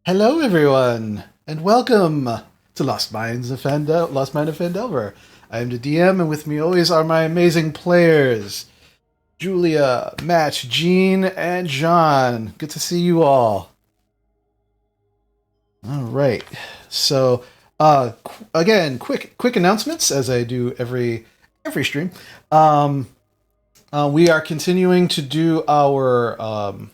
Hello, everyone, and welcome to Lost Mind of Fandelver. I am the DM, and with me always are my amazing players, Julia, Matt, Jean, and John. Good to see you all. All right. So, again, quick announcements as I do every stream. Um, we are continuing to do our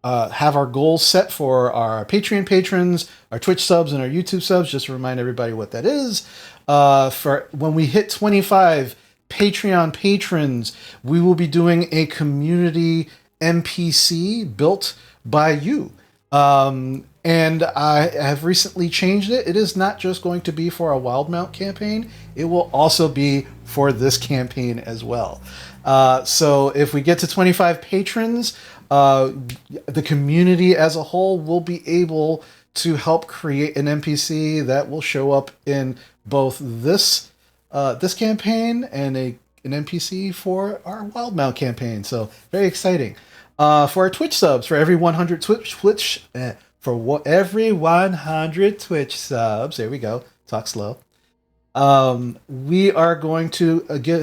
have our goals set for our Patreon patrons, our Twitch subs, and our YouTube subs. Just to remind everybody what that is. For when we hit 25 Patreon patrons, we will be doing a community NPC built by you. And I have recently changed it. It is not just going to be for a Wild Mount campaign. It will also be for this campaign as well. So if we get to 25 patrons, the community as a whole will be able to help create an NPC that will show up in both this campaign and an NPC for our Wild Mount campaign. So very exciting. For our Twitch subs, for every 100 every 100 Twitch subs, there we go. Talk slow. We are going to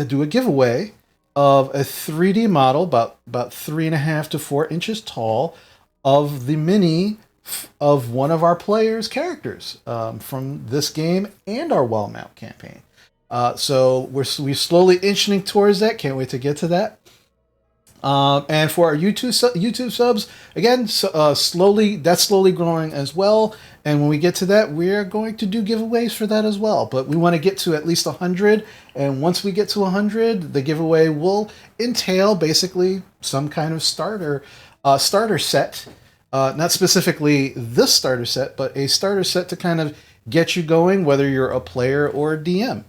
do a giveaway of a 3D model about 3.5 to 4 inches tall of the mini of one of our players' characters from this game and our Wild Mount campaign. So we're slowly inching towards that. Can't wait to get to that. And for our YouTube subs, again, slowly growing as well. And when we get to that, we're going to do giveaways for that as well. But we want to get to at least 100. And once we get to 100, the giveaway will entail basically some kind of starter set. Not specifically this starter set, but a starter set to kind of get you going, whether you're a player or a DM.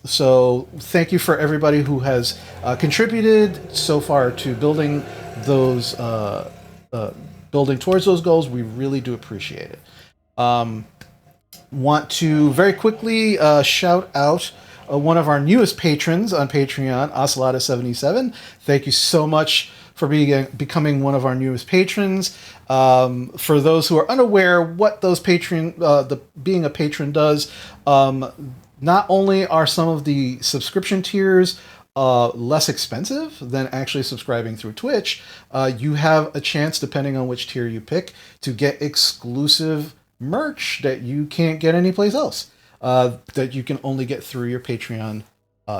So thank you for everybody who has contributed so far to building those, building towards those goals. We really do appreciate it. Want to very quickly shout out one of our newest patrons on Patreon, Ocelota77. Thank you so much for becoming one of our newest patrons. For those who are unaware what those being a patron does, not only are some of the subscription tiers less expensive than actually subscribing through Twitch, you have a chance, depending on which tier you pick, to get exclusive merch that you can't get anyplace else, that you can only get through your Patreon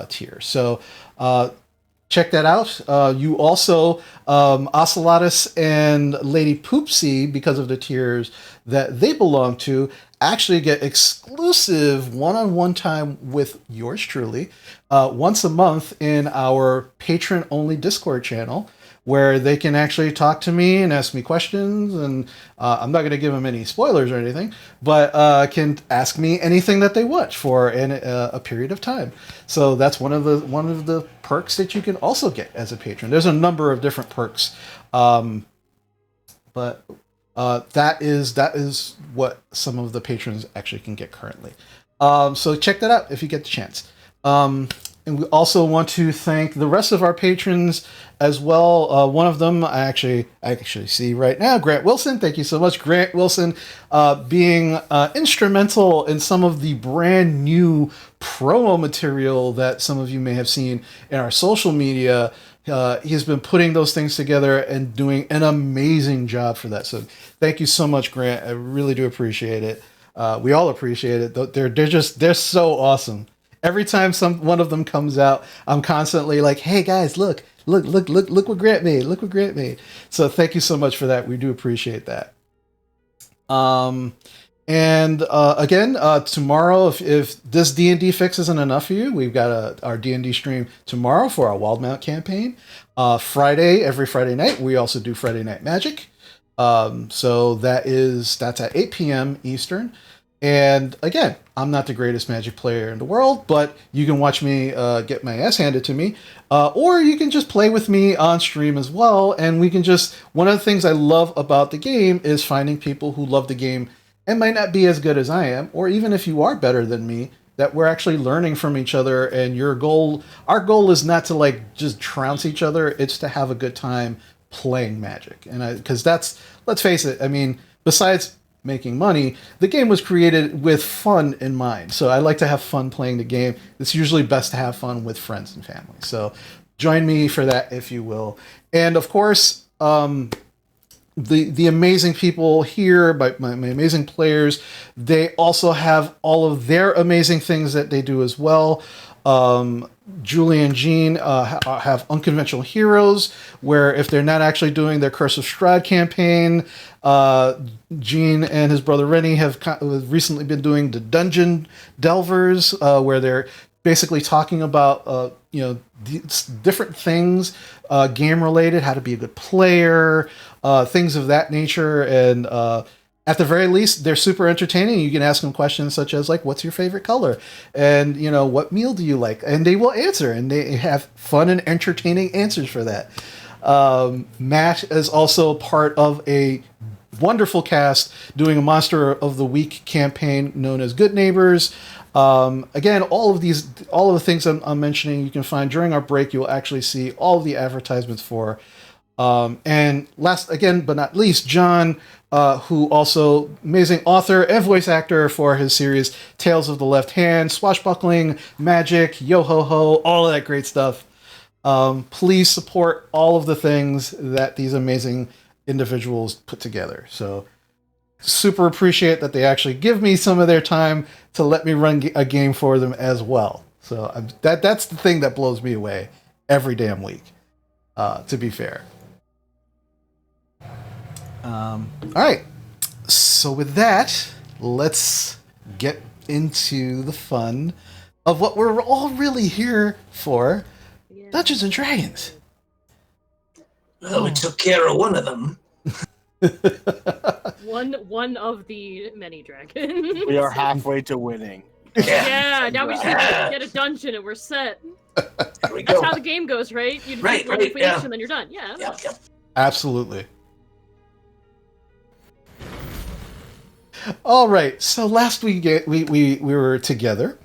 tier. So check that out. You also, Ocelotus and Lady Poopsie, because of the tiers that they belong to, actually get exclusive one-on-one time with yours truly once a month in our patron-only Discord channel, where they can actually talk to me and ask me questions. And I'm not going to give them any spoilers or anything, but can ask me anything that they want for a period of time. So that's one of the perks that you can also get as a patron. There's a number of different perks, but that is what some of the patrons actually can get currently. So check that out if you get the chance. And we also want to thank the rest of our patrons as well. One of them I actually see right now, Grant Wilson. Thank you so much, Grant Wilson, being instrumental in some of the brand new promo material that some of you may have seen in our social media. He's been putting those things together and doing an amazing job for that. So thank you so much, Grant. I really do appreciate it. We all appreciate it. They're so awesome. Every time one of them comes out, I'm constantly like, "Hey guys, look what Grant made! Look what Grant made!" So thank you so much for that. We do appreciate that. And again, tomorrow, if this D&D fix isn't enough for you, we've got our D&D stream tomorrow for our Wild Mount campaign. Every Friday night, we also do Friday Night Magic. So that's at 8 p.m. Eastern. And again, I'm not the greatest Magic player in the world, but you can watch me get my ass handed to me, or you can just play with me on stream as well. And one of the things I love about the game is finding people who love the game and might not be as good as I am, or even if you are better than me, that we're actually learning from each other. And our goal is not to just trounce each other. It's to have a good time playing Magic. And because let's face it, I mean, besides making money, the game was created with fun in mind. So I like to have fun playing the game. It's usually best to have fun with friends and family. So join me for that, if you will. And of course, the amazing people here, my amazing players, they also have all of their amazing things that they do as well. Julie and Jean have Unconventional Heroes, where if they're not actually doing their Curse of Strahd campaign, Jean and his brother Rennie have recently been doing the Dungeon Delvers, where they're basically talking about different things, game related, how to be a good player, things of that nature, and at the very least, they're super entertaining. You can ask them questions such as, like, what's your favorite color? And, what meal do you like? And they will answer, and they have fun and entertaining answers for that. Matt is also part of a wonderful cast doing a Monster of the Week campaign known as Good Neighbors. Again, all of the things I'm mentioning, you can find during our break. You'll actually see all of the advertisements for. And last, again, but not least, John, who also amazing author and voice actor for his series Tales of the Left Hand, Swashbuckling, Magic, Yo Ho Ho, all of that great stuff. Please support all of the things that these amazing individuals put together. So super appreciate that they actually give me some of their time to let me run a game for them as well. So that's the thing that blows me away every damn week, to be fair. All right. So with that, let's get into the fun of what we're all really here for, Dungeons and Dragons. Well, we took care of one of them. One of the many dragons. We are halfway to winning. Yeah, now we just need to get a dungeon and we're set. There we That's go. how the game goes, right? You Right, defeat level for yeah. each and then you're done. Yeah. Yep. Absolutely. All right. So last week we were together.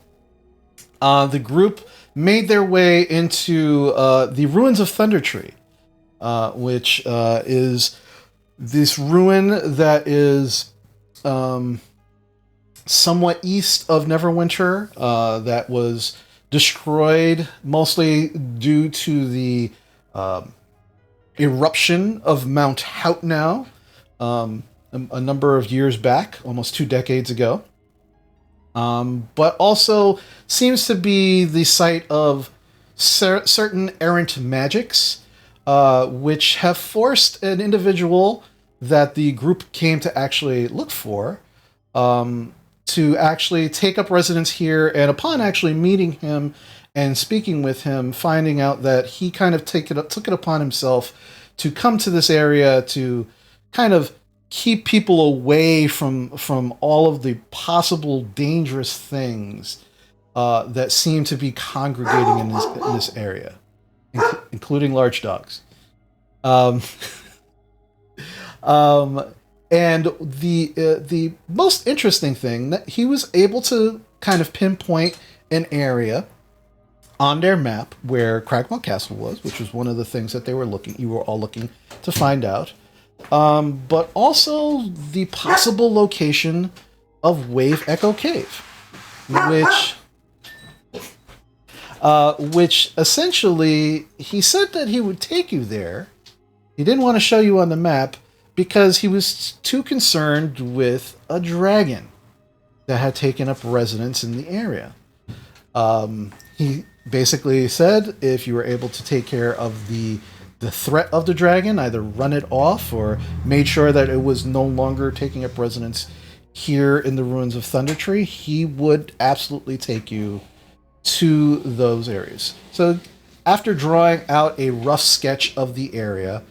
The group made their way into the Ruins of Thundertree, which is this ruin that is somewhat east of Neverwinter, that was destroyed mostly due to the eruption of Mount Houtnow a number of years back, almost 2 decades ago. But also seems to be the site of certain errant magics, which have forced an individual that the group came to actually look for to actually take up residence here. And upon actually meeting him and speaking with him, finding out that he kind of took it upon himself to come to this area to kind of keep people away from all of the possible dangerous things that seem to be congregating in this area, including large dogs. And the most interesting thing, that he was able to kind of pinpoint an area on their map where Cragmaw Castle was, which was one of the things that you were all looking to find out. But also the possible location of Wave Echo Cave, which essentially he said that he would take you there. He didn't want to show you on the map because he was too concerned with a dragon that had taken up residence in the area. He basically said if you were able to take care of the threat of the dragon, either run it off or made sure that it was no longer taking up residence here in the Ruins of Thundertree, he would absolutely take you to those areas. So after drawing out a rough sketch of the area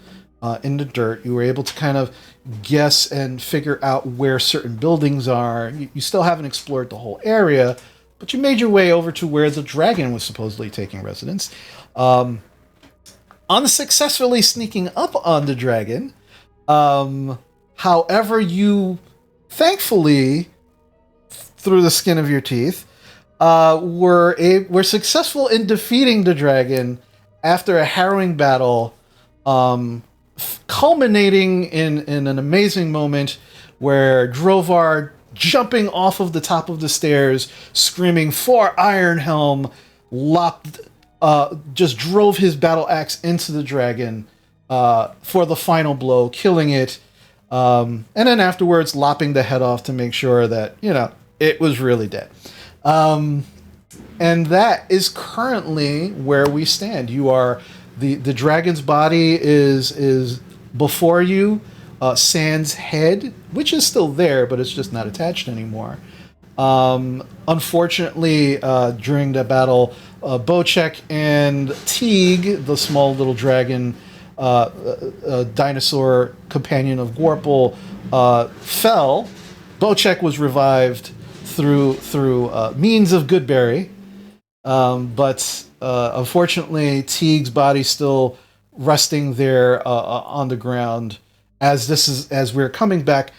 in the dirt, you were able to kind of guess and figure out where certain buildings are. You still haven't explored the whole area, but you made your way over to where the dragon was supposedly taking residence. Unsuccessfully sneaking up on the dragon. However, you thankfully, through the skin of your teeth, were successful in defeating the dragon after a harrowing battle, culminating in an amazing moment where Drovar, jumping off of the top of the stairs, screaming "For Ironhelm," just drove his battle axe into the dragon for the final blow, killing it, and then afterwards lopping the head off to make sure that it was really dead. And that is currently where we stand. You are the dragon's body is before you. Sand's head, which is still there, but it's just not attached anymore. Unfortunately, during the battle, Bocek and Teague, the small little dragon dinosaur companion of Gorple, fell. Bocek was revived through means of Goodberry, but unfortunately, Teague's body's still resting there on the ground. As we're coming back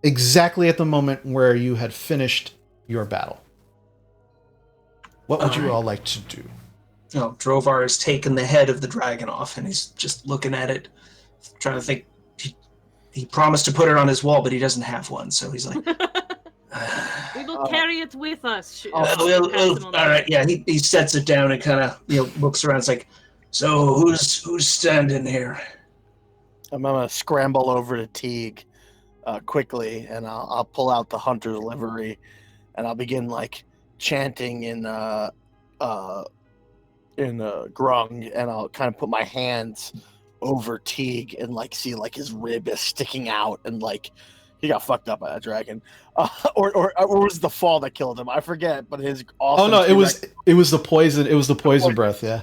exactly at the moment where you had finished your battle. What would you all like to do? Drovar has taken the head of the dragon off, and he's just looking at it, trying to think. He promised to put it on his wall, but he doesn't have one, so he's like... We will carry it with us. all right, yeah, he sets it down and kind of looks around. It's like, so who's standing here? I'm gonna scramble over to Teague quickly, and I'll pull out the hunter's livery, and I'll begin chanting in Grung, and I'll kind of put my hands over Teague and see his rib is sticking out, and he got fucked up by that dragon, or was it the fall that killed him? I forget, but his awesome. Oh no, it was the poison. It was the poison breath. Yeah.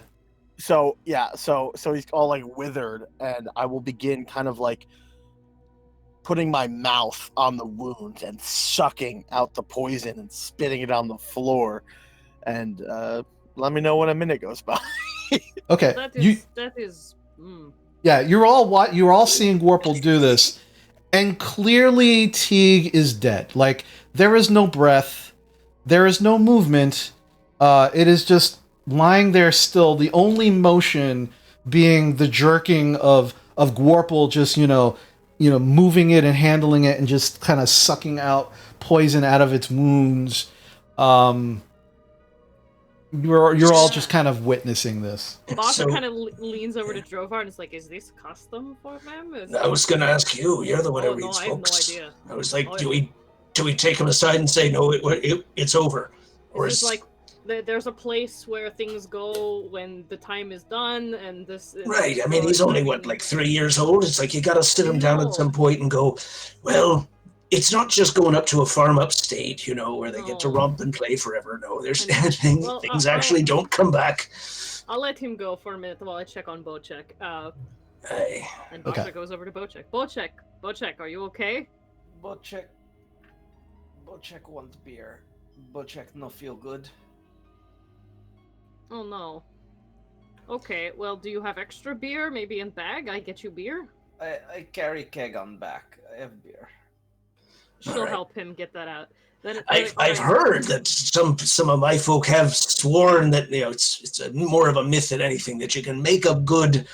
So he's all withered, and I will begin kind of putting my mouth on the wound and sucking out the poison and spitting it on the floor. And let me know when a minute goes by. Okay. That is. Yeah, you're all seeing Warple do this, and clearly Teague is dead. There is no breath, there is no movement. It is just lying there still, the only motion being the jerking of Gwarple just, moving it and handling it and just kind of sucking out poison out of its wounds. You're all just kind of witnessing this. Bosser kind of leans over to Drovar and is like, "Is this custom for them?" I was going to ask you. You're the one who reads books. I have no idea. I was like, do we take him aside and say, no, it's over? Or is there's a place where things go when the time is done, and this is... Right, I mean, he's only, 3 years old? It's like, you gotta sit him down at some point and go, well, it's not just going up to a farm upstate, where they get to romp and play forever. No, there's things actually don't come back. I'll let him go for a minute while I check on Bocek. And Bocek goes over to Bocek. Bocek, are you okay? Bocek want beer. Bocek no feel good. Oh no. Okay, well, do you have extra beer? Maybe in bag? I get you beer? I carry keg on back. I have beer. She'll help him get that out. Then I've heard that some of my folk have sworn that it's more of a myth than anything, that you can make a good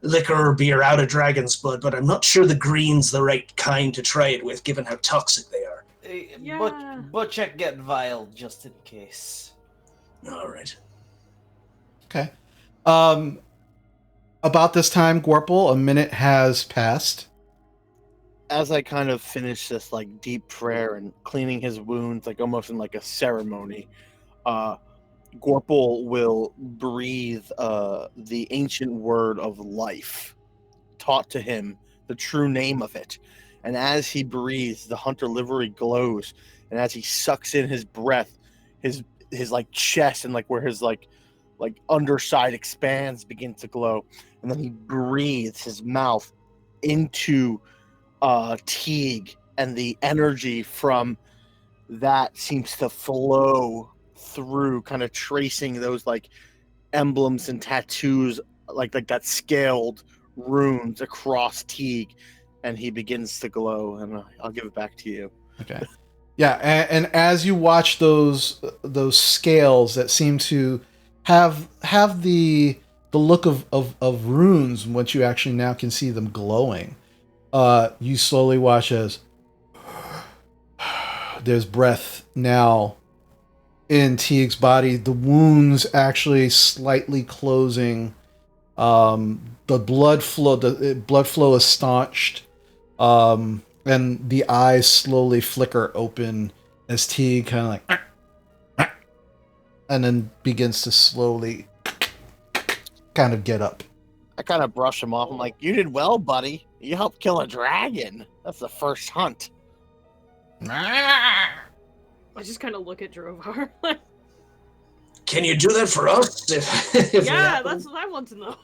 liquor or beer out of dragon's blood, but I'm not sure the green's the right kind to try it with, given how toxic they are. Yeah. Bocek get vial just in case. All right. Okay. About this time, Gorple, a minute has passed. As I kind of finish this deep prayer and cleaning his wounds, almost in a ceremony, Gorple will breathe the ancient word of life, taught to him the true name of it. And as he breathes, the hunter livery glows, and as he sucks in his breath, his chest and where his underside expands begins to glow, and then he breathes his mouth into Teague, and the energy from that seems to flow through, kind of tracing those emblems and tattoos, like that scaled runes across Teague, and he begins to glow. And I'll give it back to you. Okay. Yeah, and as you watch those scales that seem to have the look of runes, once you actually now can see them glowing, you slowly watch as there's breath now in Teague's body. The wounds actually slightly closing. The blood flow is staunched, and the eyes slowly flicker open as Teague kind of like, and then begins to slowly kind of get up. I kind of brush him off. I'm like, you did well, buddy. You helped kill a dragon. That's the first hunt. I just kind of look at Drovar. Can you do that for us? If Yeah, that's what I want to know.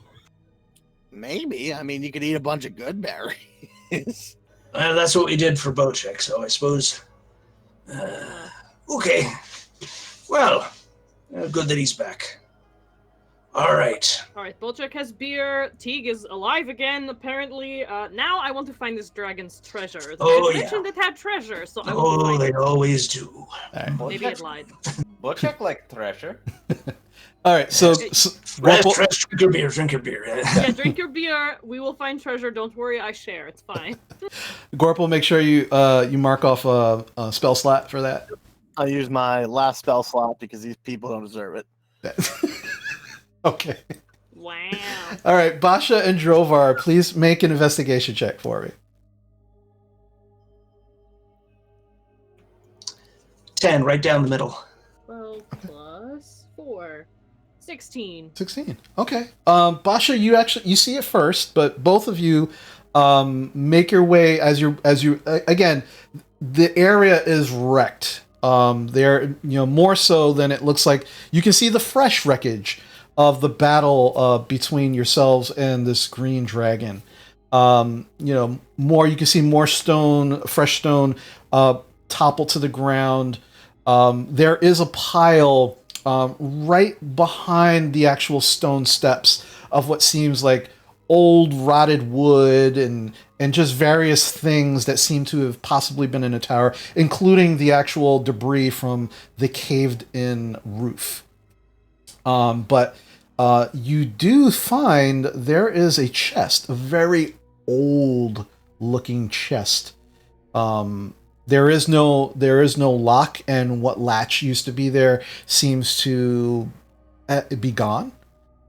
Maybe. I mean, you could eat a bunch of good berries. That's what we did for Bocek, so I suppose. Okay. Well, good that he's back. All right. Bolchek has beer. Teague is alive again, apparently. Now I want to find this dragon's treasure. Oh, It mentioned it had treasure, so I want to find they it. always do. Maybe it lied. Bocek like treasure. All right, so Drink your beer. Yeah, drink your beer. We will find treasure. Don't worry, I share. It's fine. Gorple, make sure you mark off a spell slot for that. I'll use my last spell slot because these people don't deserve it. Okay. Wow. All right, Basha and Drovar, please make an investigation check for me. 10, right down the middle. 12 plus 4. 16. 16. Okay. Basha, you see it first, but both of you make your way as you again, the area is wrecked. There, more so than it looks like. You can see the fresh wreckage of the battle between yourselves and this green dragon. More, you can see more stone, fresh stone, topple to the ground. There is a pile right behind the actual stone steps of what seems like old rotted wood and just various things that seem to have possibly been in a tower, including the actual debris from the caved in roof. But you do find there is a chest, a very old looking chest. There is no lock, and what latch used to be there seems to be gone.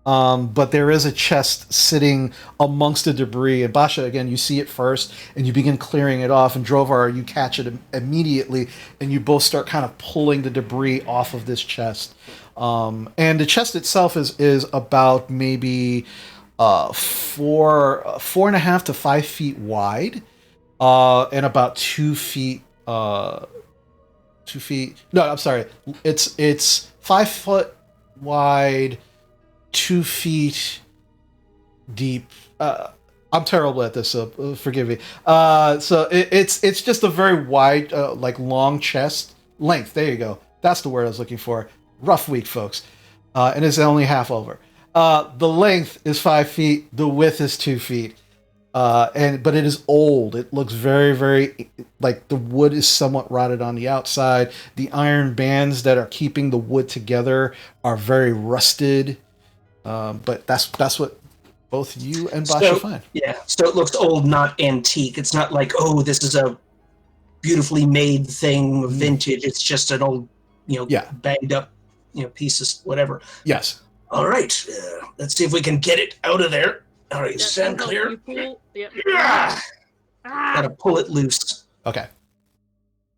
But there is a chest sitting amongst the debris. And Basha, again, you see it first, and you begin clearing it off. And Drovar, you catch it immediately, and you both start kind of pulling the debris off of this chest. And the chest itself is about maybe 4.5 to 5 feet wide, and about 2 feet. 2 feet. No, I'm sorry. It's 5 foot wide, 2 feet deep. I'm terrible at this, so forgive me. So it's just a very wide, like long chest length. There you go. That's the word I was looking for. Rough week, folks. And it's only half over. The length is 5 feet. The width is 2 feet. But it is old. It looks very, very like the wood is somewhat rotted on the outside. The iron bands that are keeping the wood together are very rusted. But that's what both you and Basha find. Yeah, so it looks old, not antique. It's not like, oh, this is a beautifully made thing, vintage. It's just an old, banged up, pieces, whatever. Yes. All right, let's see if we can get it out of there. All right, stand clear. Gotta pull it loose. Okay.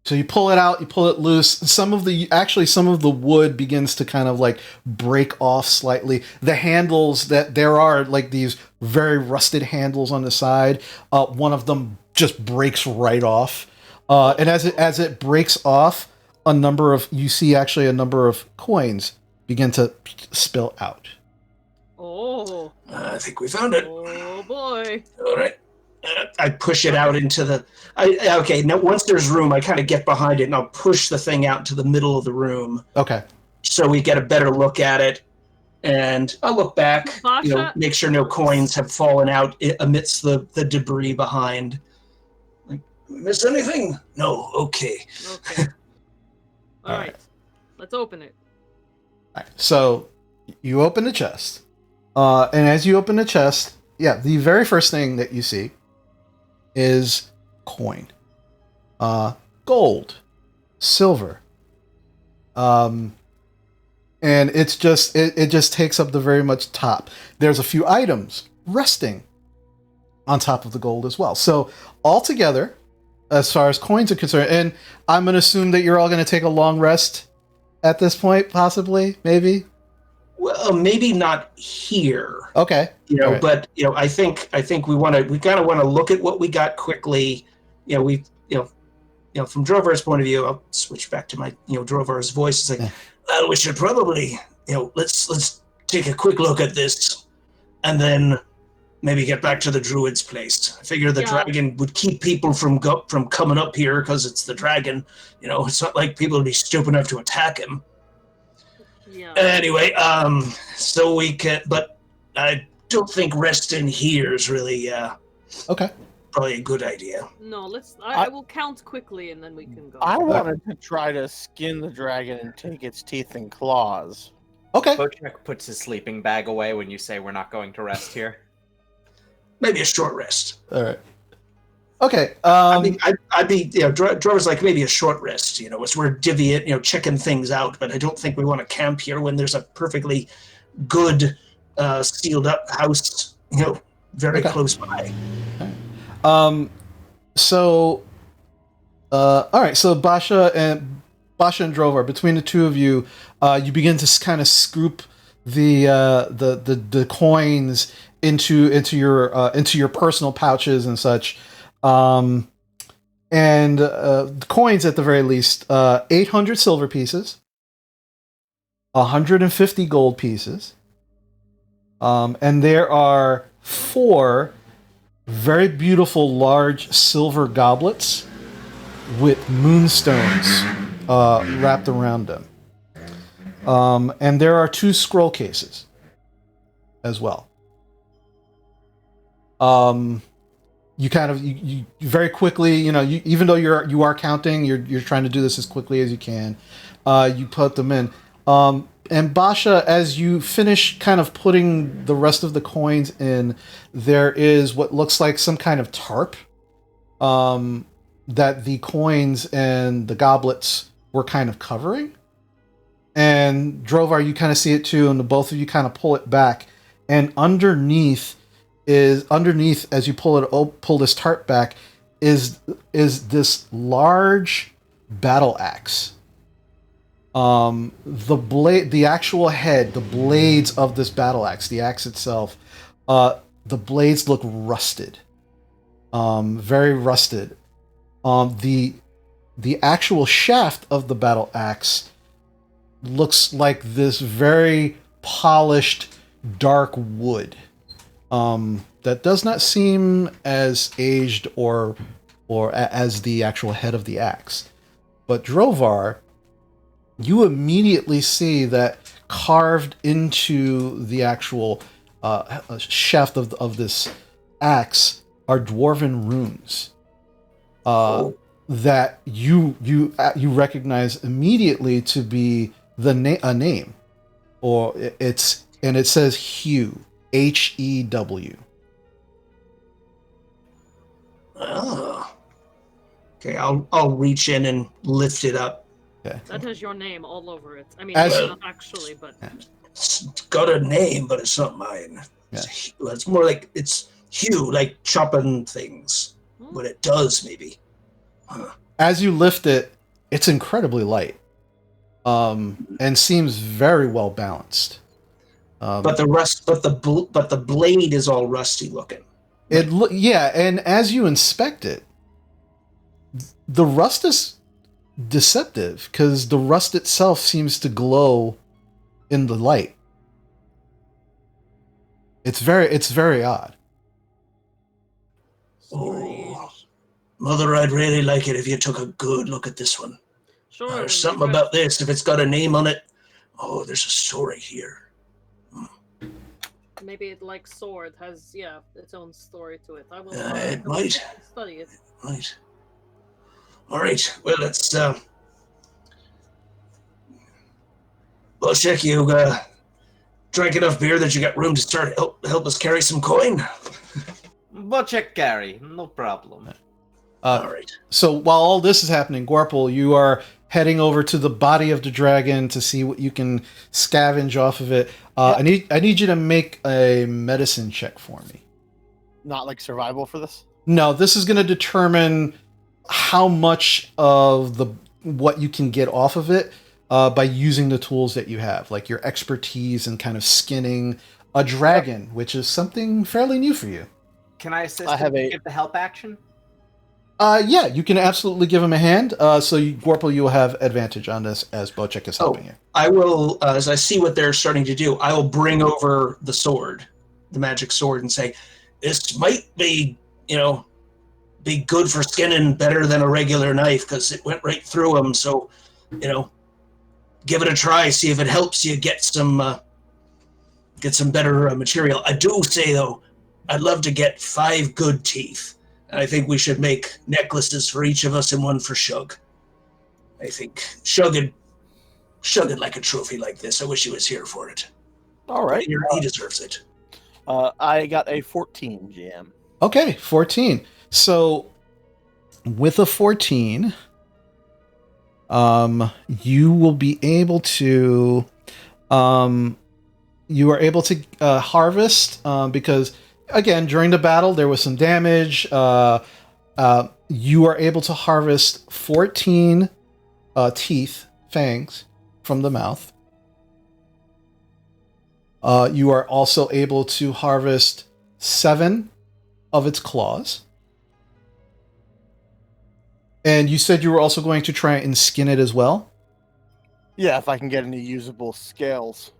So you pull it out, you pull it loose. Some of the wood begins to kind of like break off slightly. The handles that there are like these very rusted handles on the side. One of them just breaks right off. And as it breaks off, you see a number of coins begin to spill out. Oh. I think we found it. Oh boy. All right. I push it out into the... okay, now once there's room, I kind of get behind it, and I'll push the thing out into the middle of the room. Okay. So we get a better look at it. And I'll look back, Basha? make sure no coins have fallen out amidst the debris behind. Like, miss anything? No, okay. Okay. All right. Let's open it. All right. So you open the chest. And as you open the chest, the very first thing that you see is coin. Gold. silver. And it's just it just takes up the very much top. There's a few items resting on top of the gold as well. So altogether, as far as coins are concerned, and I'm going to assume that you're all going to take a long rest at this point, possibly, maybe. Well, maybe not here. Okay. Right. But I think we kind of want to look at what we got quickly. From Drover's point of view, I'll switch back to my Drover's voice. It's like, well, we should probably let's take a quick look at this, and then maybe get back to the druid's place. I figure the dragon would keep people from coming up here because it's the dragon. It's not like people would be stupid enough to attack him. Yeah. Anyway, so we can, but I don't think resting here is really okay. Probably a good idea. No, I will count quickly and then we can go. I wanted to try to skin the dragon and take its teeth and claws. Okay. Bochek puts his sleeping bag away when you say we're not going to rest here. Maybe a short rest. All right. Okay. I'd be, Drover's like maybe a short rest, as we're checking things out, but I don't think we want to camp here when there's a perfectly good sealed up house, very close by. All right. So Basha and Drover, between the two of you, you begin to kind of scoop the coins into your personal pouches and such. The coins at the very least, 800 silver pieces, 150 gold pieces, and there are 4 very beautiful large silver goblets with moonstones wrapped around them. And there are 2 scroll cases as well. You kind of you very quickly, even though you are counting, you're trying to do this as quickly as you can. You put them in. And Basha, as you finish kind of putting the rest of the coins in, there is what looks like some kind of tarp that the coins and the goblets were kind of covering. And Drovar, you kind of see it too, and the both of you kind of pull it back. And underneath, as you pull this tarp back, is this large battle axe. The actual head, the blades of this battle axe, the axe itself, the blades look rusted, very rusted. The actual shaft of the battle axe looks like this very polished dark wood, that does not seem as aged or as the actual head of the axe. But Drovar, you immediately see that carved into the actual shaft of this axe are dwarven runes that you recognize immediately to be a name, or it says Hew, Hew. Oh. Okay, I'll reach in and lift it up. Okay. That has your name all over it. I mean, not actually, but It's got a name, but it's not mine. Yeah. It's more like it's Hew, like chopping things. But it does, maybe. Huh. As you lift it, it's incredibly light, and seems very well balanced. But the blade is all rusty looking. And as you inspect it, the rust is deceptive because the rust itself seems to glow in the light. It's very odd. Oh, Mother, I'd really like it if you took a good look at this one. sure. There's something about this. If it's got a name on it, there's a story here. Maybe it, like sword, has its own story to it. I will. It might study it. Right. All right. Well, let's. Check. You drank enough beer that you got room to start help us carry some coin. Bochek carry, no problem. All right. So while all this is happening, Gorpal, you are heading over to the body of the dragon to see what you can scavenge off of it. I need you to make a medicine check for me. Not like survival for this? No, this is going to determine how much of what you can get off of it by using the tools that you have, like your expertise in kind of skinning a dragon, which is something fairly new for you. Can I assist him to give the help action? Yeah, you can absolutely give him a hand. Gorple, you will have advantage on this as Bocek is helping you. I will, as I see what they're starting to do, I will bring over the sword, the magic sword, and say, this might be, be good for skinning better than a regular knife because it went right through him. So, give it a try. See if it helps you get some better material. I do say though, I'd love to get 5 good teeth, and I think we should make necklaces for each of us and one for Shug. I think Shug would like a trophy like this. I wish he was here for it. All right, he deserves it. I got a 14, GM. Okay, 14. So with a 14, you will be able to harvest because again, during the battle there was some damage. You are able to harvest 14 fangs from the mouth. You are also able to harvest 7 of its claws. And you said you were also going to try and skin it as well? Yeah, if I can get any usable scales.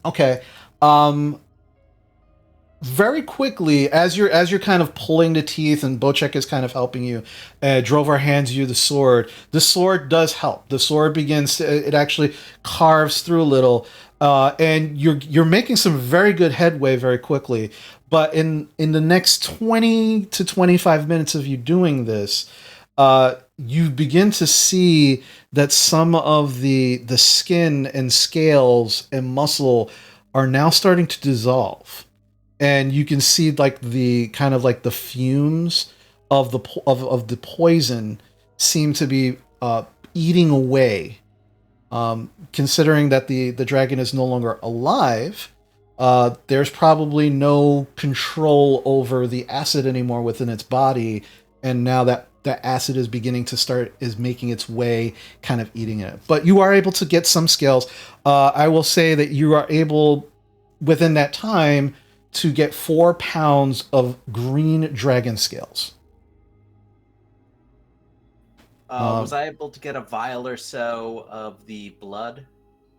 Okay. Very quickly, as you're kind of pulling the teeth and Bocek is kind of helping you, Drovar hands you the sword. The sword does help. The sword it actually carves through a little, and you're making some very good headway very quickly. But in the next 20 to 25 minutes of you doing this, you begin to see that some of the skin and scales and muscle are now starting to dissolve. And you can see like the kind of like the fumes of the poison seem to be eating away. Considering that the dragon is no longer alive, there's probably no control over the acid anymore within its body, and now that acid is beginning to is making its way, kind of eating it. But you are able to get some scales. I will say that you are able, within that time, to get 4 pounds of green dragon scales. Was I able to get a vial or so of the blood?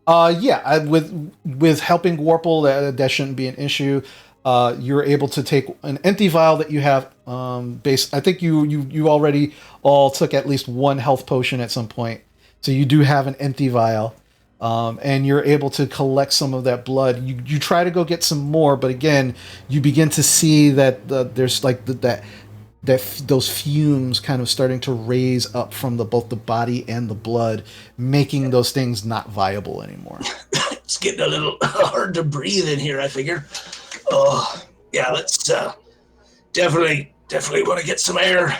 Yeah, with helping Warple, that shouldn't be an issue. You're able to take an empty vial that you have. I think you already all took at least 1 health potion at some point, so you do have an empty vial. And you're able to collect some of that blood. You try to go get some more, but again, you begin to see that there's like those fumes kind of starting to raise up from both the body and the blood, making those things not viable anymore. It's getting a little hard to breathe in here, I figure. Oh, yeah, let's definitely want to get some air.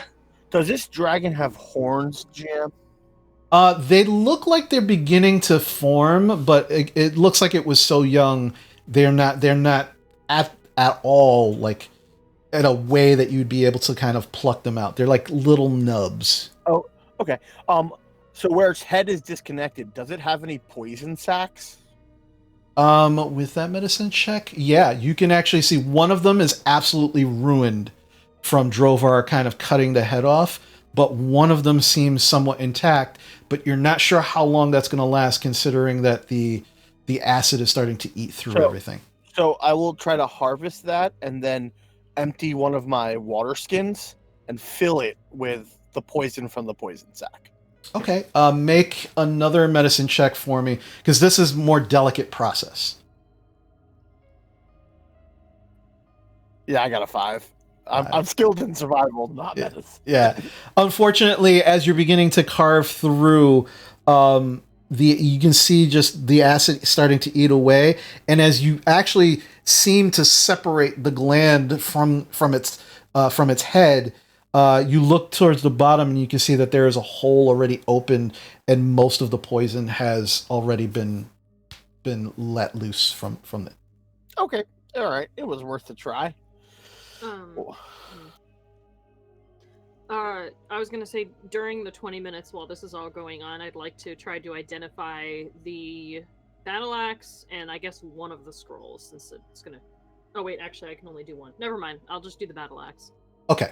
Does this dragon have horns, Jam? They look like they're beginning to form, but it looks like it was so young. They're not at all like in a way that you'd be able to kind of pluck them out. They're like little nubs. Oh, okay. So where its head is disconnected, does it have any poison sacs? With that medicine check, yeah, you can actually see one of them is absolutely ruined from Drovar kind of cutting the head off, but one of them seems somewhat intact, but you're not sure how long that's going to last, considering that the acid is starting to eat through everything. So I will try to harvest that and then empty one of my water skins and fill it with the poison from the poison sac. Okay, make another medicine check for me, because this is more delicate process. Yeah, I got a 5. I'm skilled in survival, not medicine. Yeah. Unfortunately, as you're beginning to carve through, you can see just the acid starting to eat away, and as you actually seem to separate the gland from its head, you look towards the bottom and you can see that there is a hole already open, and most of the poison has already been let loose from it. Okay, all right. It was worth a try. I was gonna say, during the 20 minutes while this is all going on, I'd like to try to identify the battle axe and I guess one of the scrolls, since it's gonna... Oh wait, actually I can only do one. Never mind, I'll just do the battle axe. Okay.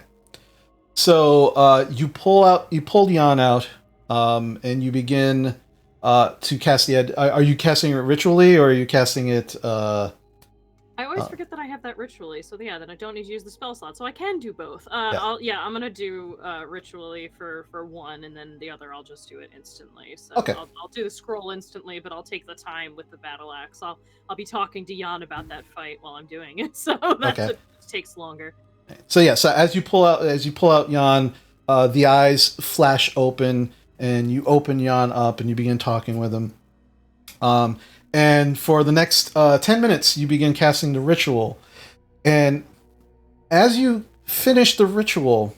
So you pull Jan out, and you begin to cast the... Are you casting it ritually, or are you casting it... I always forget that I have that ritually, so yeah, then I don't need to use the spell slot, so I can do both. Yeah. I'm gonna do ritually for one, and then the other I'll just do it instantly. So Okay. I'll do the scroll instantly, but I'll take the time with the battle axe. I'll be talking to Jan about that fight while I'm doing it, so that takes longer. So yeah, so as you pull out Jan, the eyes flash open, and you open Jan up, and you begin talking with him. And for the next 10 minutes, you begin casting the ritual. And as you finish the ritual,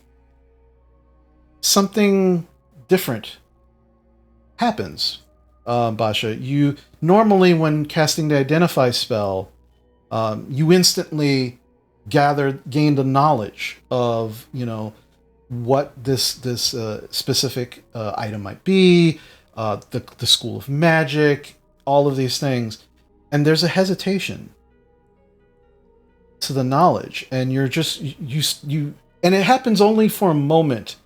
something different happens, Basha. You normally, when casting the Identify spell, you instantly gain the knowledge of, what this specific item might be, the school of magic, all of these things, and there's a hesitation to the knowledge, and you're just you and it happens only for a moment,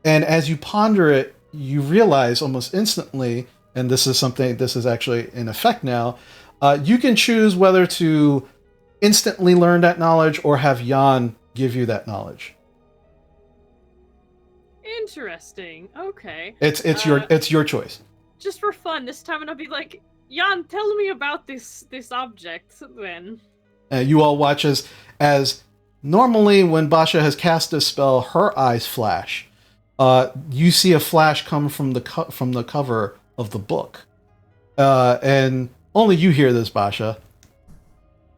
and as you ponder it, you realize almost instantly, and this is actually in effect now, you can choose whether to instantly learn that knowledge or have Jan give you that knowledge. Interesting. Okay. It's your choice. Just for fun, this time I'm gonna be like, Jan, tell me about this object then. You all watch as normally when Basha has cast a spell, her eyes flash. You see a flash come from the cover of the book, and only you hear this, Basha.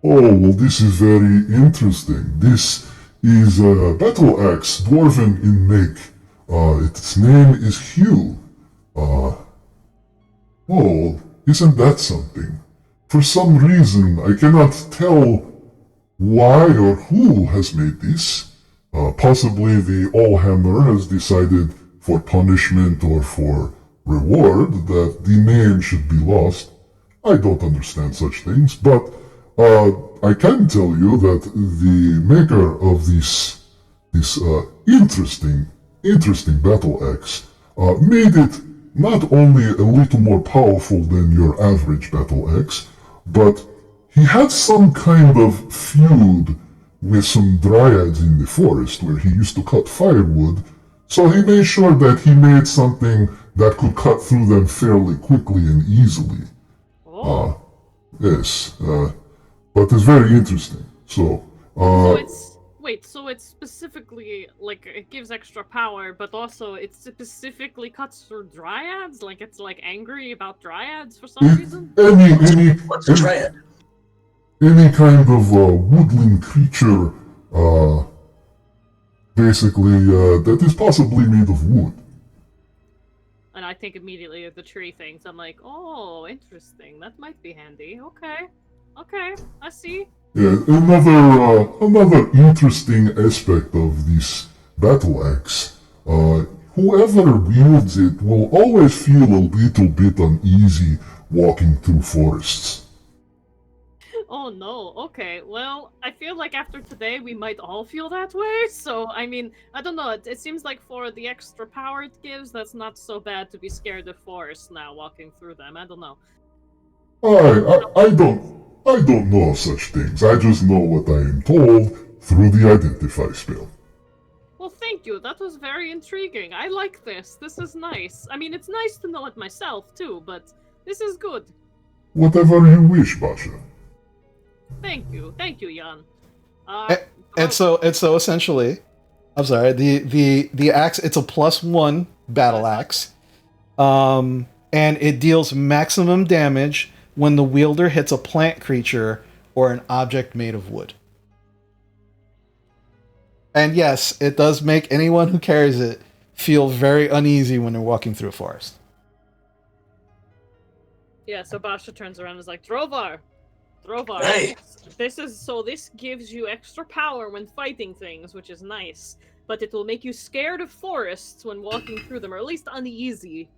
Oh, well, this is very interesting. This is a battle axe, dwarven in make. Its name is Hugh. Oh, isn't that something? For some reason, I cannot tell why or who has made this. Possibly the Allhammer has decided for punishment or for reward that the name should be lost. I don't understand such things, but I can tell you that the maker of this interesting battle axe made it not only a little more powerful than your average battle axe, but he had some kind of feud with some dryads in the forest where he used to cut firewood, so he made sure that he made something that could cut through them fairly quickly and easily. Yes, but it's very interesting. So it's specifically, like, it gives extra power, but also it specifically cuts through dryads? Like, it's, like, angry about dryads for some reason? What's a dryad? Any kind of woodland creature, basically, that is possibly made of wood. And I think immediately of the tree things. I'm like, oh, interesting. That might be handy. Okay, I see. Yeah, another interesting aspect of this battle axe. Whoever wields it will always feel a little bit uneasy walking through forests. Oh no, okay. Well, I feel like after today we might all feel that way, so, I mean, I don't know, it seems like for the extra power it gives, that's not so bad to be scared of forests now, walking through them. I don't know. I don't know of such things. I just know what I am told through the Identify spell. Well, thank you. That was very intriguing. I like this. This is nice. I mean, it's nice to know it myself, too, but this is good. Whatever you wish, Basha. Thank you, Jan. And so essentially, I'm sorry, the axe, it's a +1 battle axe, and it deals maximum damage when the wielder hits a plant creature or an object made of wood. And yes, it does make anyone who carries it feel very uneasy when they're walking through a forest. Yeah, so Basha turns around and is like, Drovar! Hey. This gives you extra power when fighting things, which is nice. But it will make you scared of forests when walking through them, or at least uneasy.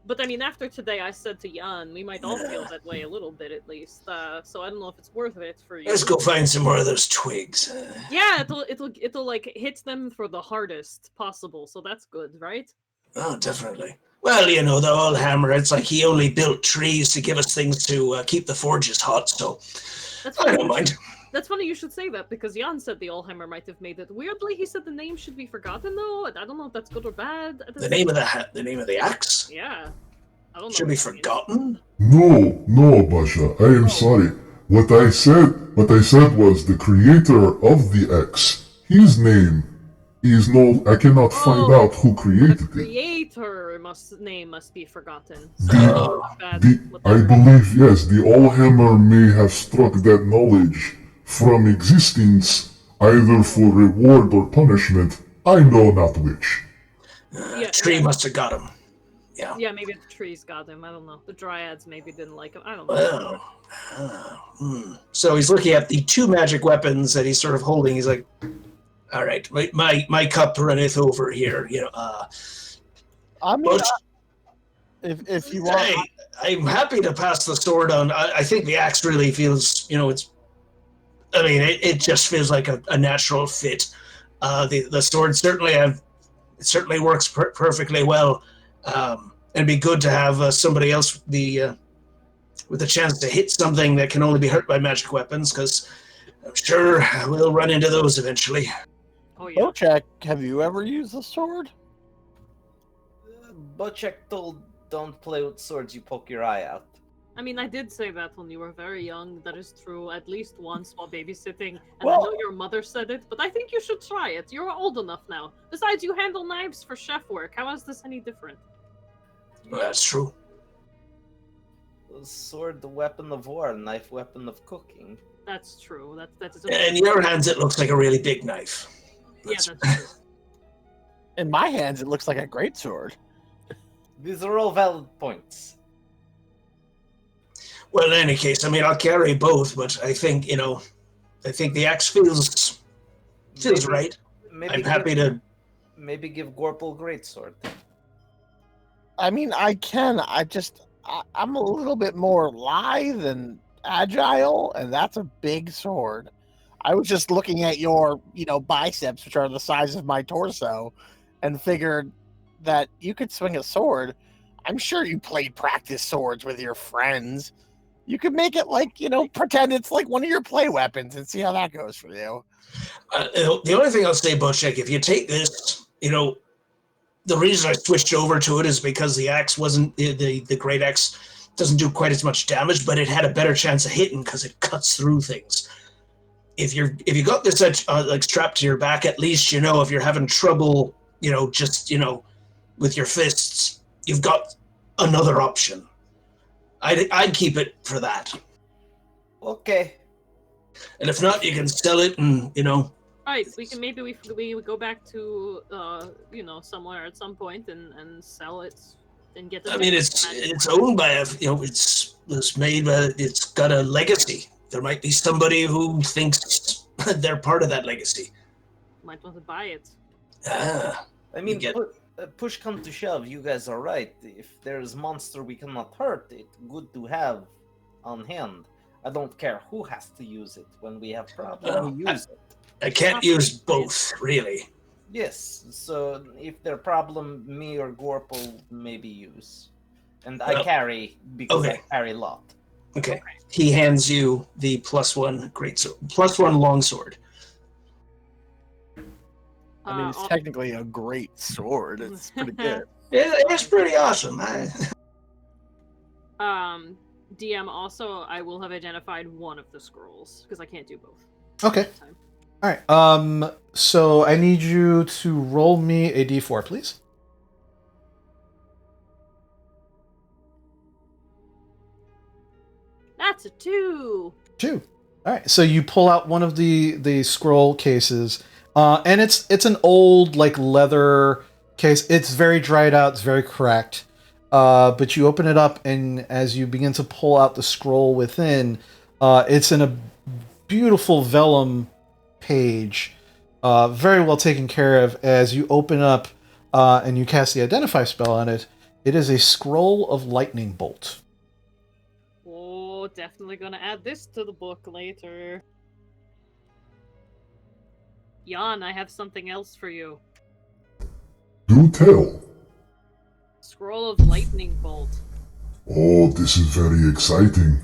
But I mean, after today, I said to Jan, we might all feel that way a little bit at least. So I don't know if it's worth it for you. Let's go find some more of those twigs. Yeah, it'll like hit them for the hardest possible. So that's good, right? Oh, definitely. Well, you know, the old hammer, it's like he only built trees to give us things to keep the forges hot, so That's I funny. don't mind. That's funny you should say that, because Jan said the Allhammer might have made it. Weirdly, he said the name should be forgotten, though. I don't know if that's good or bad. The name of the axe Yeah. I don't know. should be what that means. forgotten. No, Basha, I am sorry. What I said was the creator of the X. His name is no. I cannot find out who The created it. creator name must be forgotten. I believe yes, the Allhammer may have struck that knowledge from existence, either for reward or punishment. I know not which. Tree must have got him. Yeah. Yeah, maybe the trees got him. I don't know. The dryads maybe didn't like him. I don't know. Well, So he's looking at the two magic weapons that he's sort of holding. He's like, "All right, my cup runneth over here." You know. I mean, But, if you want, hey, I'm happy to pass the sword on. I think the axe really feels, you know, it's. I mean, it just feels like a natural fit. The sword certainly works perfectly well. It'd be good to have somebody else with a chance to hit something that can only be hurt by magic weapons, because I'm sure we'll run into those eventually. Oh yeah. Bocek, have you ever used a sword? Bocek told, don't play with swords, you poke your eye out. I mean, I did say that when you were very young. That is true. At least once while babysitting. And Well- I know your mother said it, but I think you should try it. You're old enough now. Besides, you handle knives for chef work. How is this any different? Well, that's true. Sword, the weapon of war, knife, weapon of cooking. That's true. That is. In your hands, it looks like a really big knife. Yeah, that's true. In my hands, it looks like a great sword. These are all valid points. Well, in any case, I mean, I'll carry both, but I think the axe feels Maybe- right. Maybe I'm happy to. Maybe give Gorple greatsword. I mean, I'm a little bit more lithe and agile, and that's a big sword. I was just looking at your, biceps, which are the size of my torso, and figured that you could swing a sword. I'm sure you played practice swords with your friends. You could make it like, pretend it's like one of your play weapons and see how that goes for you. The only thing I'll say, Bochek, if you take this, the reason I switched over to it is because the axe wasn't the great axe doesn't do quite as much damage, but it had a better chance of hitting because it cuts through things. If you got this like strapped to your back, at least if you're having trouble, with your fists, you've got another option. I'd keep it for that. Okay. And if not, you can sell it, and Right, we go back to somewhere at some point and sell it and get. I mean, it's owned by it's made by, it's got a legacy. There might be somebody who thinks they're part of that legacy. Might want to buy it. I mean, get- push come to shove, you guys are right. If there's monster we cannot hurt, it's good to have on hand. I don't care who has to use it. When we have problem, we use it. I can't use both, really. Yes, so if their problem, me or Gorple maybe use. And I Well, carry, because okay. I carry a lot. Okay. He hands you the +1 greatsword, +1 longsword. I mean, it's technically a great sword. It's pretty good. It's pretty awesome. DM also, I will have identified one of the scrolls because I can't do both. Okay. at the same time. All right. So I need you to roll me a d4, please. That's a 2. 2. All right. So you pull out one of the scroll cases, And it's an old like leather case. It's very dried out. It's very cracked. But you open it up, and as you begin to pull out the scroll within, it's in a beautiful vellum page, very well taken care of. As you open up and you cast the Identify spell on it, it is a scroll of lightning bolt. Oh, definitely gonna add this to the book later. Jan, I have something else for you. Do tell. Scroll of lightning bolt. Oh, this is very exciting.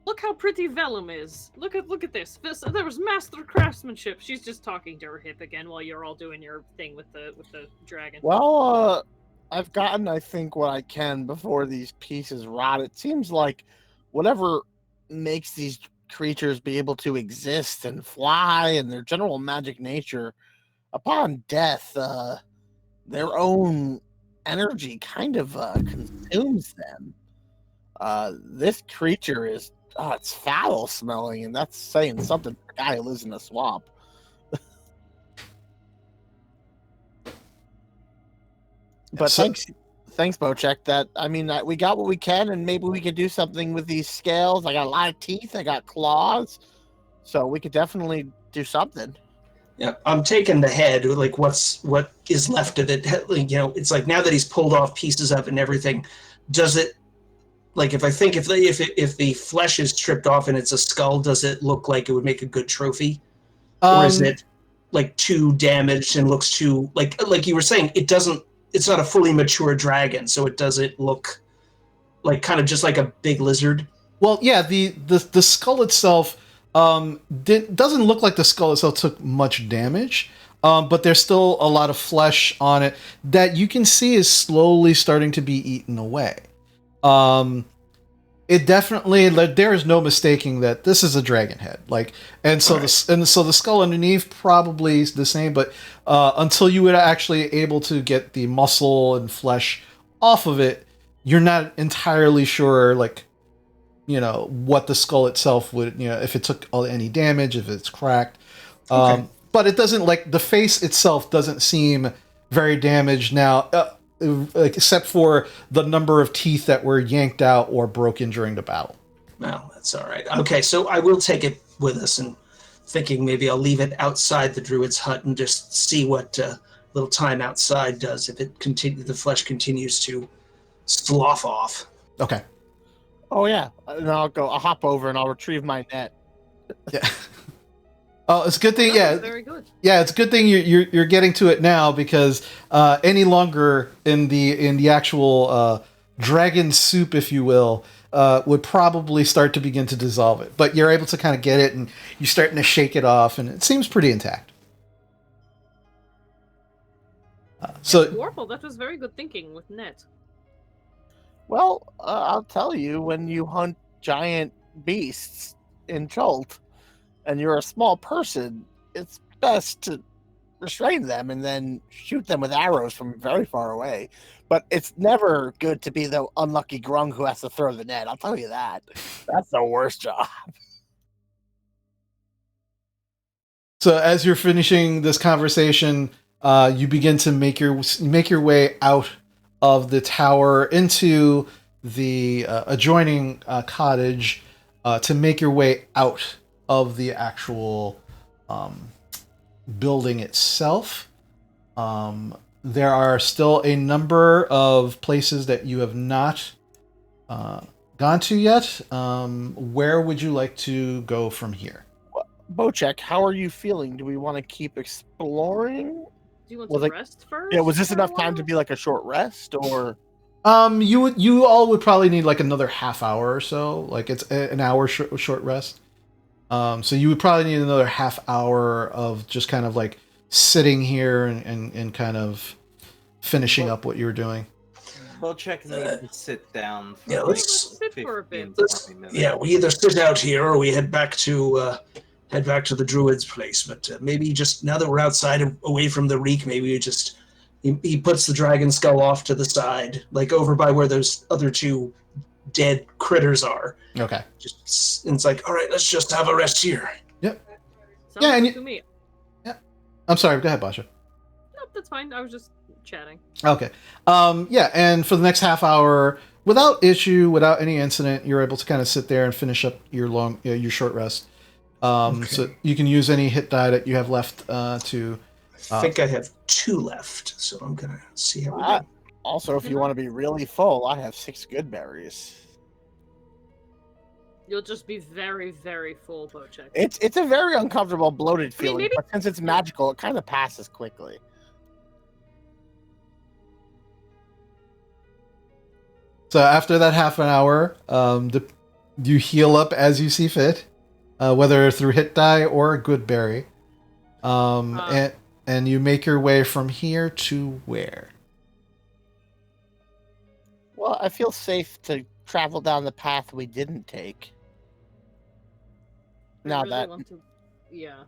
Look how pretty vellum is. Look at this. There was master craftsmanship. She's just talking to her hip again while you're all doing your thing with the dragon. Well, I've gotten, I think, what I can before these pieces rot. It seems like whatever makes these creatures be able to exist and fly and their general magic nature, upon death, their own energy kind of consumes them. This creature is, it's foul smelling, and that's saying something for a guy who lives in a swamp. But thanks, Bocek. That, I mean, we got what we can, and maybe we could do something with these scales. I got a lot of teeth. I got claws, so we could definitely do something. Yeah, I'm taking the head, like what is left of it. You know, it's like now that he's pulled off pieces of it and everything, does it, like if the flesh is stripped off and it's a skull, does it look like it would make a good trophy, or is it like too damaged and looks too like you were saying, it doesn't? It's not a fully mature dragon, so it doesn't look like kind of just like a big lizard. Well, yeah, the skull itself doesn't look like the skull itself took much damage, but there's still a lot of flesh on it that you can see is slowly starting to be eaten away. It definitely, there is no mistaking that this is a dragon head. So the skull underneath probably is the same, but until you were actually able to get the muscle and flesh off of it, you're not entirely sure, what the skull itself would, if it took any damage, if it's cracked. Okay. But it doesn't, the face itself doesn't seem very damaged now, except for the number of teeth that were yanked out or broken during the battle. No, that's all right. Okay, so I will take it with us, and thinking maybe I'll leave it outside the druid's hut and just see what little time outside does, if the flesh continues to slough off. Okay. Oh yeah, and I'll hop over and I'll retrieve my net. Yeah. Oh, it's a good thing. Yeah, very good. Yeah, it's a good thing you're getting to it now, because any longer in the actual dragon soup, if you will, would probably start to begin to dissolve it. But you're able to kind of get it, and you're starting to shake it off, and it seems pretty intact. Warple, that was very good thinking with net. Well, I'll tell you, when you hunt giant beasts in Chult, and you're a small person, it's best to restrain them and then shoot them with arrows from very far away. But it's never good to be the unlucky grung who has to throw the net. I'll tell you that. That's the worst job. So as you're finishing this conversation, you begin to make your way out of the tower into the adjoining cottage to make your way out of the actual building itself. There are still a number of places that you have not gone to yet. Where would you like to go from here? Bocek, how are you feeling? Do we want to keep exploring? Do you want to rest first? Yeah, was this for a enough time to while? be like a short rest, or? You all would probably need another half hour or so. It's an hour short rest. So you would probably need another half hour of just kind of sitting here and kind of finishing up what you were doing. Bocek needs to sit down. For Yeah, let's sit for a bit. 20 minutes. Yeah, we either sit out here or we head back to the druid's place. But maybe just now that we're outside, away from the reek, maybe he puts the dragon skull off to the side, over by where those other two dead critters are. Okay. And it's all right, let's just have a rest here. Yep. Sounds Yeah, and good to me. I'm sorry. Go ahead, Basha. Nope, that's fine. I was just chatting. Okay. Yeah, and for the next half hour, without issue, without any incident, you're able to kind of sit there and finish up your short rest. Okay. So you can use any hit die that you have left to. I think I have 2 left, so I'm gonna see how we I- do. Also, if you want to be really full, I have 6 good berries. You'll just be very, very full, Bochek. It's a very uncomfortable, bloated feeling, maybe- but since it's magical, it kind of passes quickly. So after that half an hour, you heal up as you see fit, whether through hit die or a good berry, and you make your way from here to where? Well, I feel safe to travel down the path we didn't take. I Now really that want to... Yeah.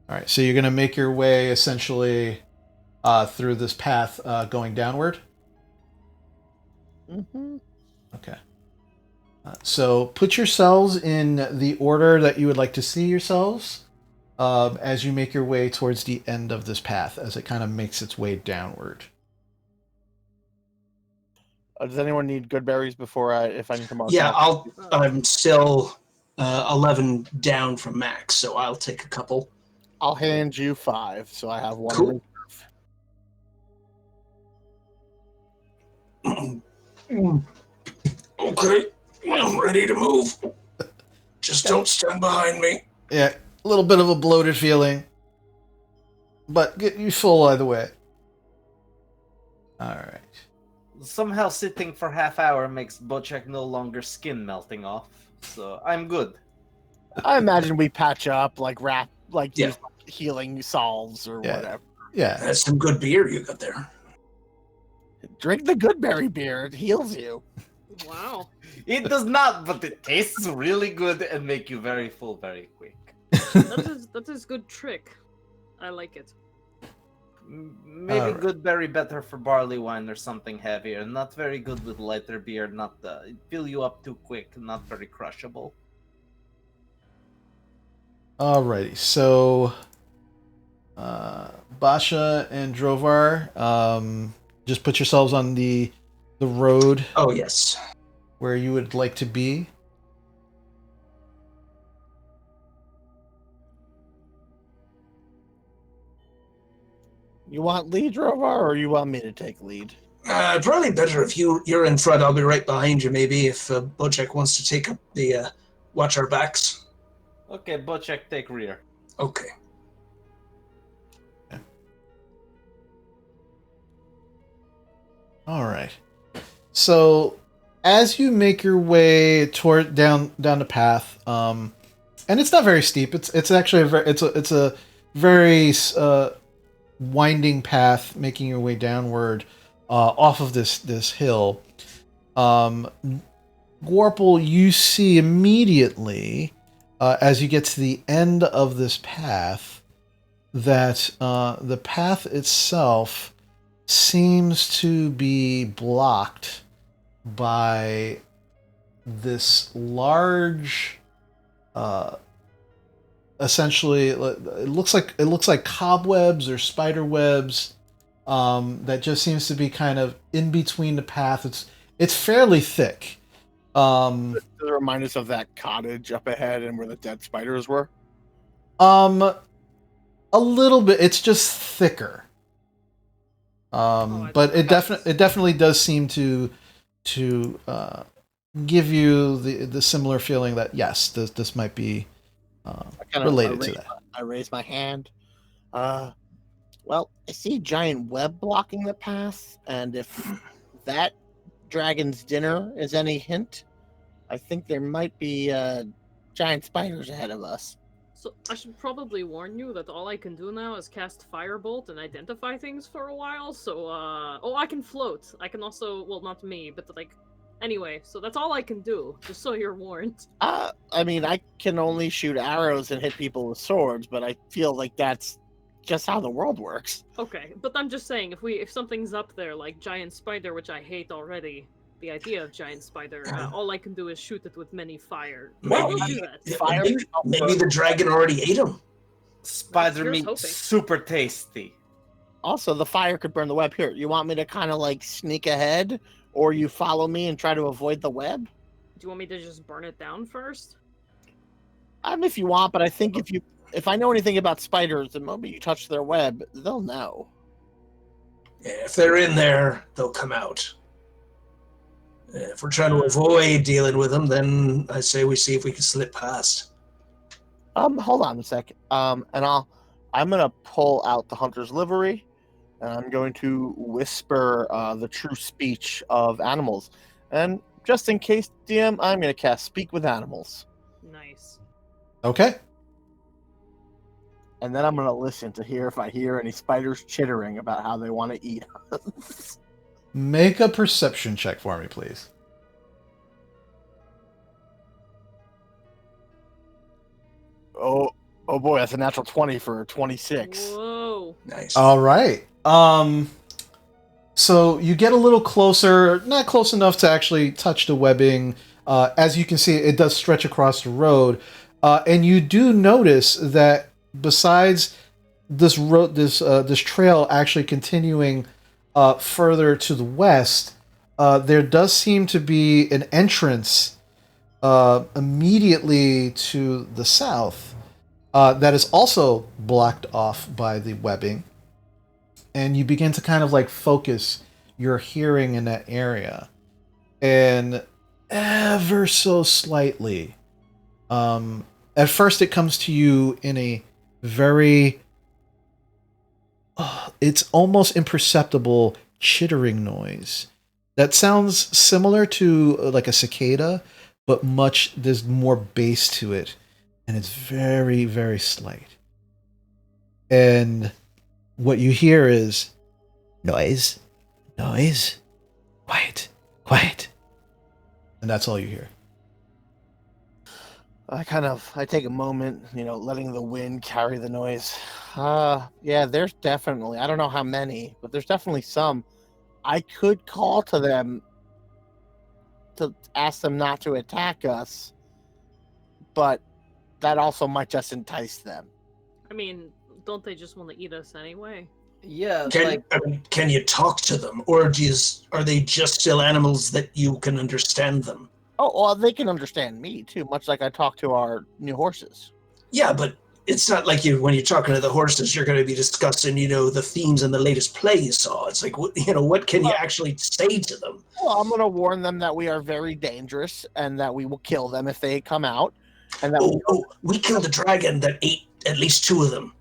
All right, so you're gonna make your way essentially through this path going downward. Mhm. Okay. So put yourselves in the order that you would like to see yourselves as you make your way towards the end of this path, as it kind of makes its way downward. Does anyone need good berries before if I need to mark? Yeah, out? I'm still 11 down from max, so I'll take a couple. I'll hand you 5, so I have 1. Cool. Okay, I'm ready to move. Just don't stand behind me. Yeah, a little bit of a bloated feeling, but get you full either way. All right. Somehow sitting for half hour makes Bochek no longer skin melting off, so I'm good. I imagine we patch up, like Yeah. use healing salves or Yeah. whatever. Yeah. That's some good beer you got there. Drink the good berry beer; it heals you. Wow. It does not, but it tastes really good and make you very full very quick. That is good trick. I like it. Maybe Alright. good berry better for barley wine or something heavier. Not very good with lighter beer. Not it fill you up too quick. Not very crushable. Alrighty, so Basha and Drovar, just put yourselves on the road Oh, yes. where you would like to be. You want lead, Rovar, or you want me to take lead? Probably better if you're in front. I'll be right behind you, maybe, if Bochek wants to take up the watch our backs. Okay, Bochek, take rear. Okay. All right. So as you make your way toward down the path, and it's not very steep. It's actually it's a very winding path, making your way downward off of this hill. Gorple, you see immediately as you get to the end of this path that the path itself seems to be blocked by this large essentially it looks like cobwebs or spider webs that just seems to be kind of in between the path. It's fairly thick. Does it remind us of that cottage up ahead and where the dead spiders were? A little bit. It's just thicker. But it definitely does seem to give you the similar feeling that yes, this might be related to that. I raise my hand. Well, I see a giant web blocking the path, and if that dragon's dinner is any hint, I think there might be giant spiders ahead of us. So I should probably warn you that all I can do now is cast Firebolt and identify things for a while. So, oh, I can float. I can also, well, not me, but like, anyway. So that's all I can do. Just so you're warned. I mean, I can only shoot arrows and hit people with swords, but I feel like that's just how the world works. Okay, but I'm just saying, if something's up there like giant spider, which I hate already, the idea of giant spider. All I can do is shoot it with many fire. Maybe- We'll do that. Yeah, Fire maybe the dragon already ate him. Spider Here's meat, hoping. super tasty. Also, the fire could burn the web. Here, you want me to kind of like sneak ahead, or you follow me and try to avoid the web? Do you want me to just burn it down first? If you want, but I think if I know anything about spiders, the moment you touch their web, they'll know. Yeah, if they're in there, they'll come out. If we're trying to avoid dealing with them, then I say we see if we can slip past. Hold on a second. I'm gonna pull out the hunter's livery, and I'm going to whisper the true speech of animals. And just in case, DM, I'm gonna cast Speak with Animals, Nice. Okay. and then I'm gonna listen to hear if I hear any spiders chittering about how they want to eat us. Make a perception check for me, please. Oh boy, that's a natural 20 for 26. Whoa. Nice. All right. So you get a little closer, not close enough to actually touch the webbing. As you can see, it does stretch across the road, and you do notice that besides this road, this trail actually continuing further to the west, there does seem to be an entrance immediately to the south that is also blocked off by the webbing. And you begin to kind of like focus your hearing in that area. And ever so slightly, at first it comes to you in a very, it's almost imperceptible chittering noise that sounds similar to like a cicada, but there's more bass to it. And it's very, very slight. And what you hear is noise, noise, quiet, quiet. And that's all you hear. I take a moment, letting the wind carry the noise. Yeah, there's definitely, I don't know how many, but there's definitely some. I could call to them to ask them not to attack us, but that also might just entice them. I mean, don't they just want to eat us anyway? Yeah, Can you talk to them, or are they just still animals that you can understand them? Oh, well, they can understand me too, much like I talk to our new horses. Yeah, but it's not like when you're talking to the horses, you're going to be discussing, the themes in the latest play you saw. It's like, what can you actually say to them? Well, I'm going to warn them that we are very dangerous and that we will kill them if they come out. And that we killed a dragon that ate at least 2 of them.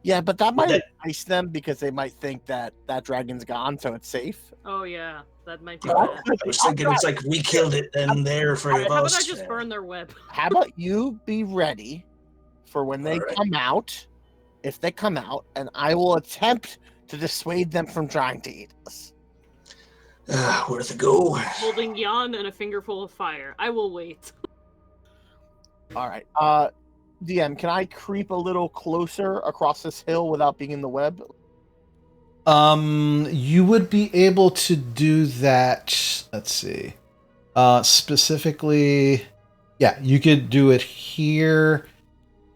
Yeah, but that might entice them because they might think that dragon's gone, so it's safe. Oh yeah, that might be I bad. was thinking it's like we killed it, then they're afraid of How us. about I just burn their web? How about you be ready for when they come out, if they come out, and I will attempt to dissuade them from trying to eat us. Worth a go. Holding Jan and a fingerful of fire. I will wait. All right. DM, can I creep a little closer across this hill without being in the web? You would be able to do that. Let's see. Specifically, yeah, you could do it here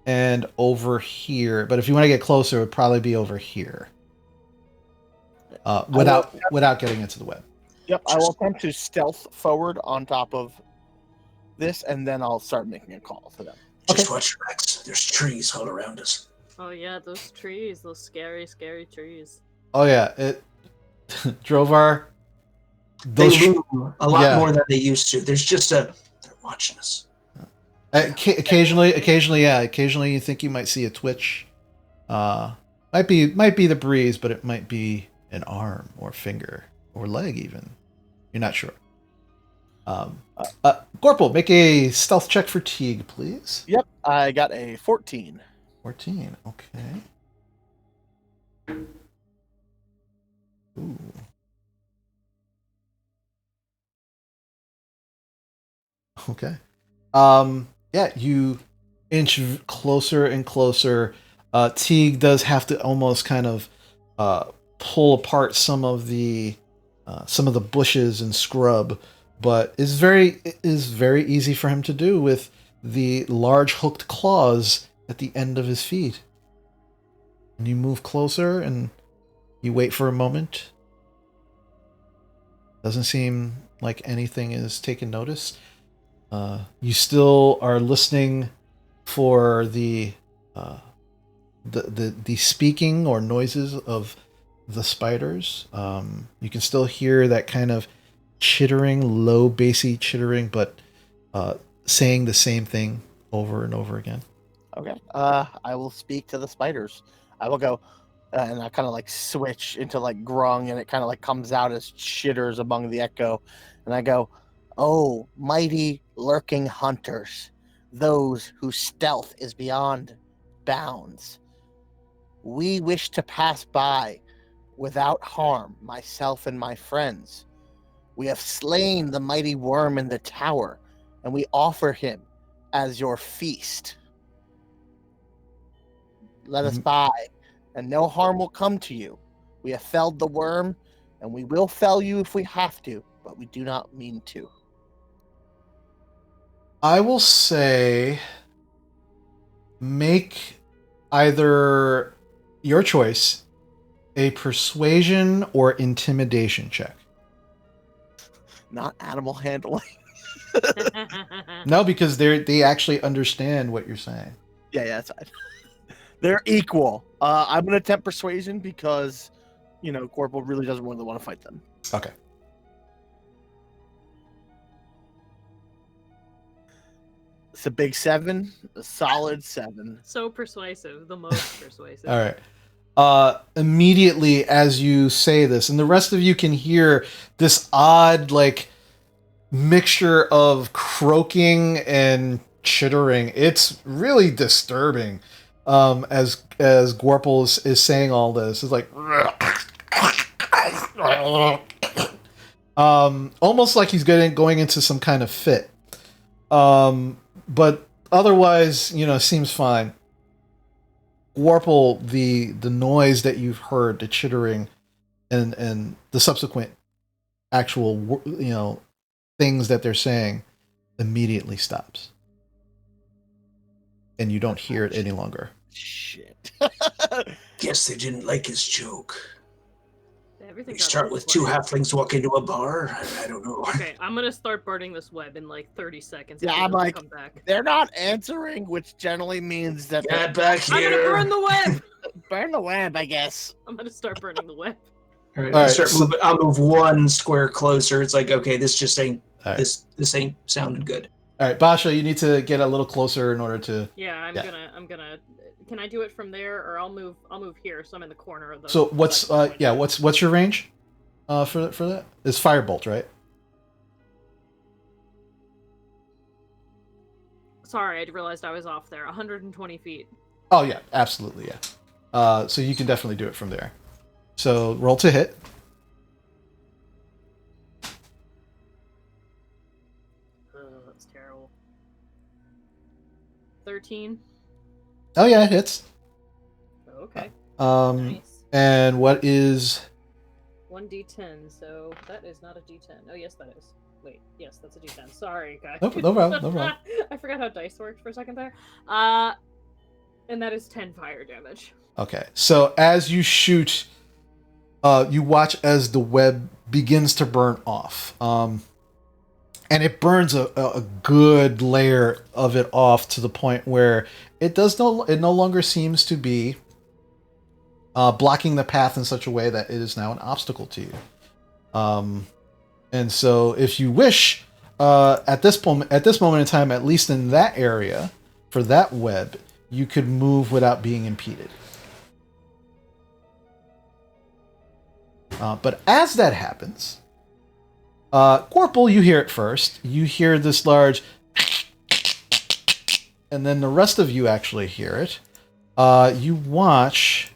and over here. But if you want to get closer, it would probably be over here. Without getting into the web. Yep, I will attempt to stealth forward on top of this, and then I'll start making a call to them. Just watch your backs. There's trees all around us. Oh yeah, those trees, those scary, scary trees. Oh yeah, Drovar. They loom a lot more than they used to. There's just they're watching us. Occasionally, yeah. Occasionally, you think you might see a twitch. Might be the breeze, but it might be an arm or finger or leg even. You're not sure. Corporal, make a stealth check for Teague, please. Yep, I got a 14. 14, okay. Ooh. Okay. Yeah, you inch closer and closer. Teague does have to almost kind of pull apart some of the bushes and scrub but is very easy for him to do with the large hooked claws at the end of his feet. And you move closer and you wait for a moment. Doesn't seem like anything is taken notice. You still are listening for the speaking or noises of the spiders. You can still hear that kind of chittering, low, bassy chittering, but saying the same thing over and over again. Okay. I will speak to the spiders. I will go, and I kind of like switch into like grung, and it kind of like comes out as chitters among the echo, and I go, "Oh, mighty lurking hunters, those whose stealth is beyond bounds. We wish to pass by without harm, myself and my friends. We have slain the mighty worm in the tower, and we offer him as your feast. Let us by, and no harm will come to you. We have felled the worm, and we will fell you if we have to, but we do not mean to." I will say make either your choice a persuasion or intimidation check. Not animal handling. No, because they actually understand what you're saying. Yeah, that's fine. They're equal. I'm going to attempt persuasion because, Corporal really doesn't really want to fight them. Okay. It's a big 7, a solid 7. So persuasive, the most persuasive. All right. Immediately as you say this, and the rest of you can hear this odd, like, mixture of croaking and chittering. It's really disturbing. As Gorple is saying all this, it's like almost like he's going into some kind of fit. But otherwise, seems fine. Warple, the noise that you've heard, the chittering, and the subsequent actual, things that they're saying, immediately stops, and you don't hear it any longer. Shit. Guess they didn't like his joke. Everything We start with two halflings walk into a bar. I don't know. Okay, I'm gonna start burning this web in like 30 seconds. Yeah, and I'm then like, come back. they're not answering, which generally means that Get back I'm gonna here. burn the web. burn the web, I guess. I'm gonna start burning the web. All right, All right, start so- moving. I'll move one square closer. It's like, okay, this just ain't All right. this ain't sounding good. All right, Basha, you need to get a little closer in order to. Yeah, I'm Yeah. gonna. Can I do it from there, or I'll move here, so I'm in the corner of the. So what's what's your range? For that? It's firebolt, right? Sorry, I realized I was off there. 120 feet. Oh yeah, absolutely, yeah. So you can definitely do it from there. So roll to hit. That's terrible. 13. Oh yeah, it hits. Okay. Nice. Nice. And what is? 1d10, so that is not a d10. Oh, yes, that is. Wait, yes, that's a d10. Sorry, guys. No problem, no problem. I forgot how dice worked for a second there. And that is 10 fire damage. Okay, so as you shoot, you watch as the web begins to burn off. And it burns a good layer of it off to the point where it no longer seems to be blocking the path in such a way that it is now an obstacle to you. And so, if you wish, at this moment in time, at least in that area, for that web, you could move without being impeded. But as that happens, Corporal, you hear it first. You hear this large, and then the rest of you actually hear it. You watch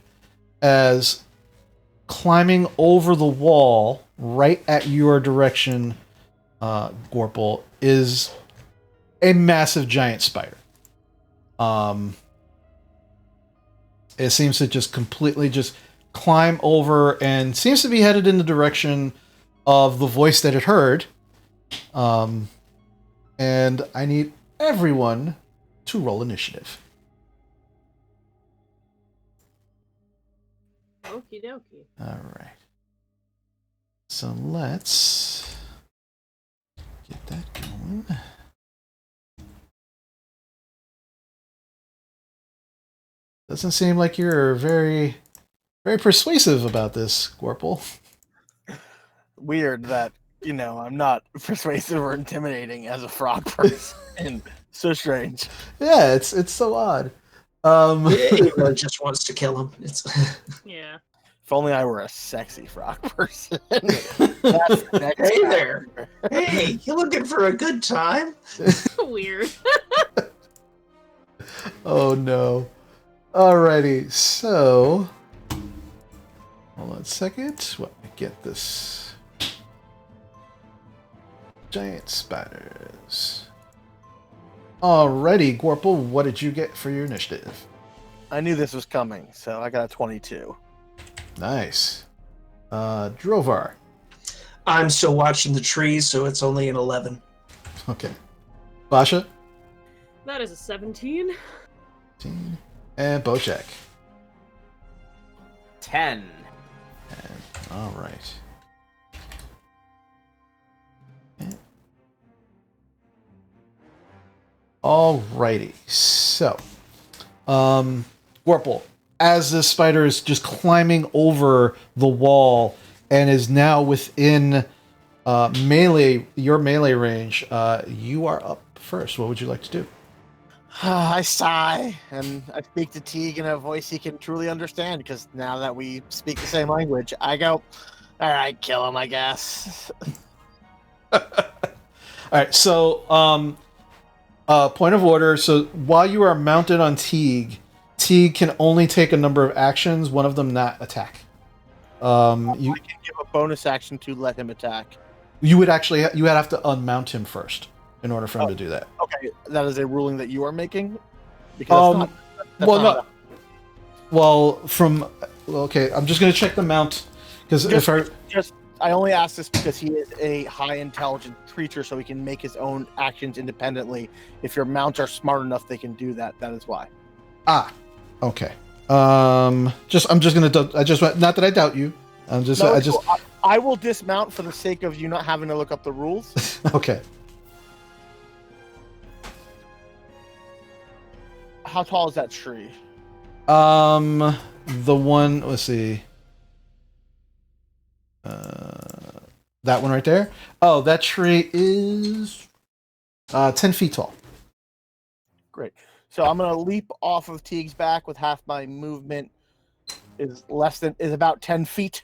as climbing over the wall right at your direction, Gorple, is a massive giant spider. It seems to just completely just climb over and seems to be headed in the direction of the voice that it heard, And I need everyone to roll initiative. Okie dokie. All right. So let's get that going. Doesn't seem like you're very, very persuasive about this, Gorple. Weird that, I'm not persuasive or intimidating as a frog person. So strange. Yeah, it's so odd. Ava just wants to kill him. It's Yeah. If only I were a sexy frog person. That's the next Hey there. chapter. Hey, you looking for a good time? Weird. Oh no. Alrighty, so hold on a second. Let me get this. Giant spiders. Alrighty, Gorple, what did you get for your initiative? I knew this was coming, so I got a 22. Nice. Drovar. I'm still watching the trees, so it's only an 11. Okay. Basha. That is a 17. 15. And Bojack. 10. All right. Alrighty. So, Warple, as the spider is just climbing over the wall and is now within your melee range, you are up first. What would you like to do? I sigh, and I speak to Teague in a voice he can truly understand, because now that we speak the same language, I go, all right, kill him, I guess. All right, so point of order. So while you are mounted on Teague, Teague can only take a number of actions. One of them not attack. You I can give a bonus action to let him attack. you would actually you would have to unmount him first in order for him to do that. Okay, that is a ruling that you are making? Because that's Well, not no. Okay, I'm just gonna check the mount because if I only ask this because he is a high intelligent creature, so he can make his own actions independently. If your mounts are smart enough, they can do that. That is why. Okay. I'm just gonna. I just not that I doubt you. I will dismount for the sake of you not having to look up the rules. Okay. How tall is that tree? The one. Let's see. That one right there. Oh, that tree is 10 feet tall. Great. So I'm gonna leap off of Teague's back with half my movement is about 10 feet.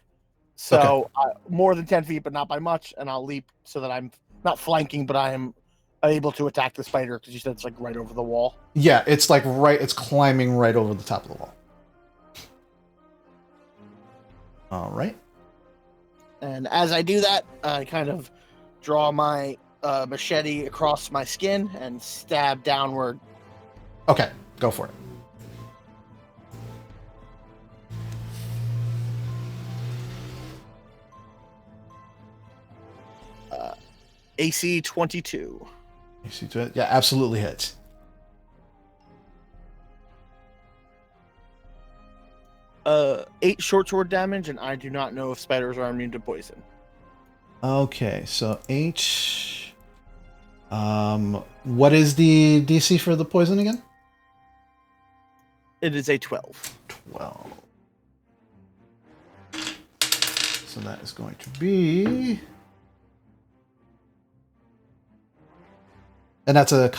So more than 10 feet, but not by much. And I'll leap so that I'm not flanking, but I am able to attack the spider because you said it's like right over the wall. Yeah, it's like it's climbing right over the top of the wall. All right. And as I do that, I kind of draw my machete across my skin and stab downward. Okay, go for it. AC 22. You see to it? Yeah, absolutely hits. Eight short sword damage, and I do not know if spiders are immune to poison. Okay, so 8. What is the DC for the poison again? It is a 12. 12. So that is going to be... And that's a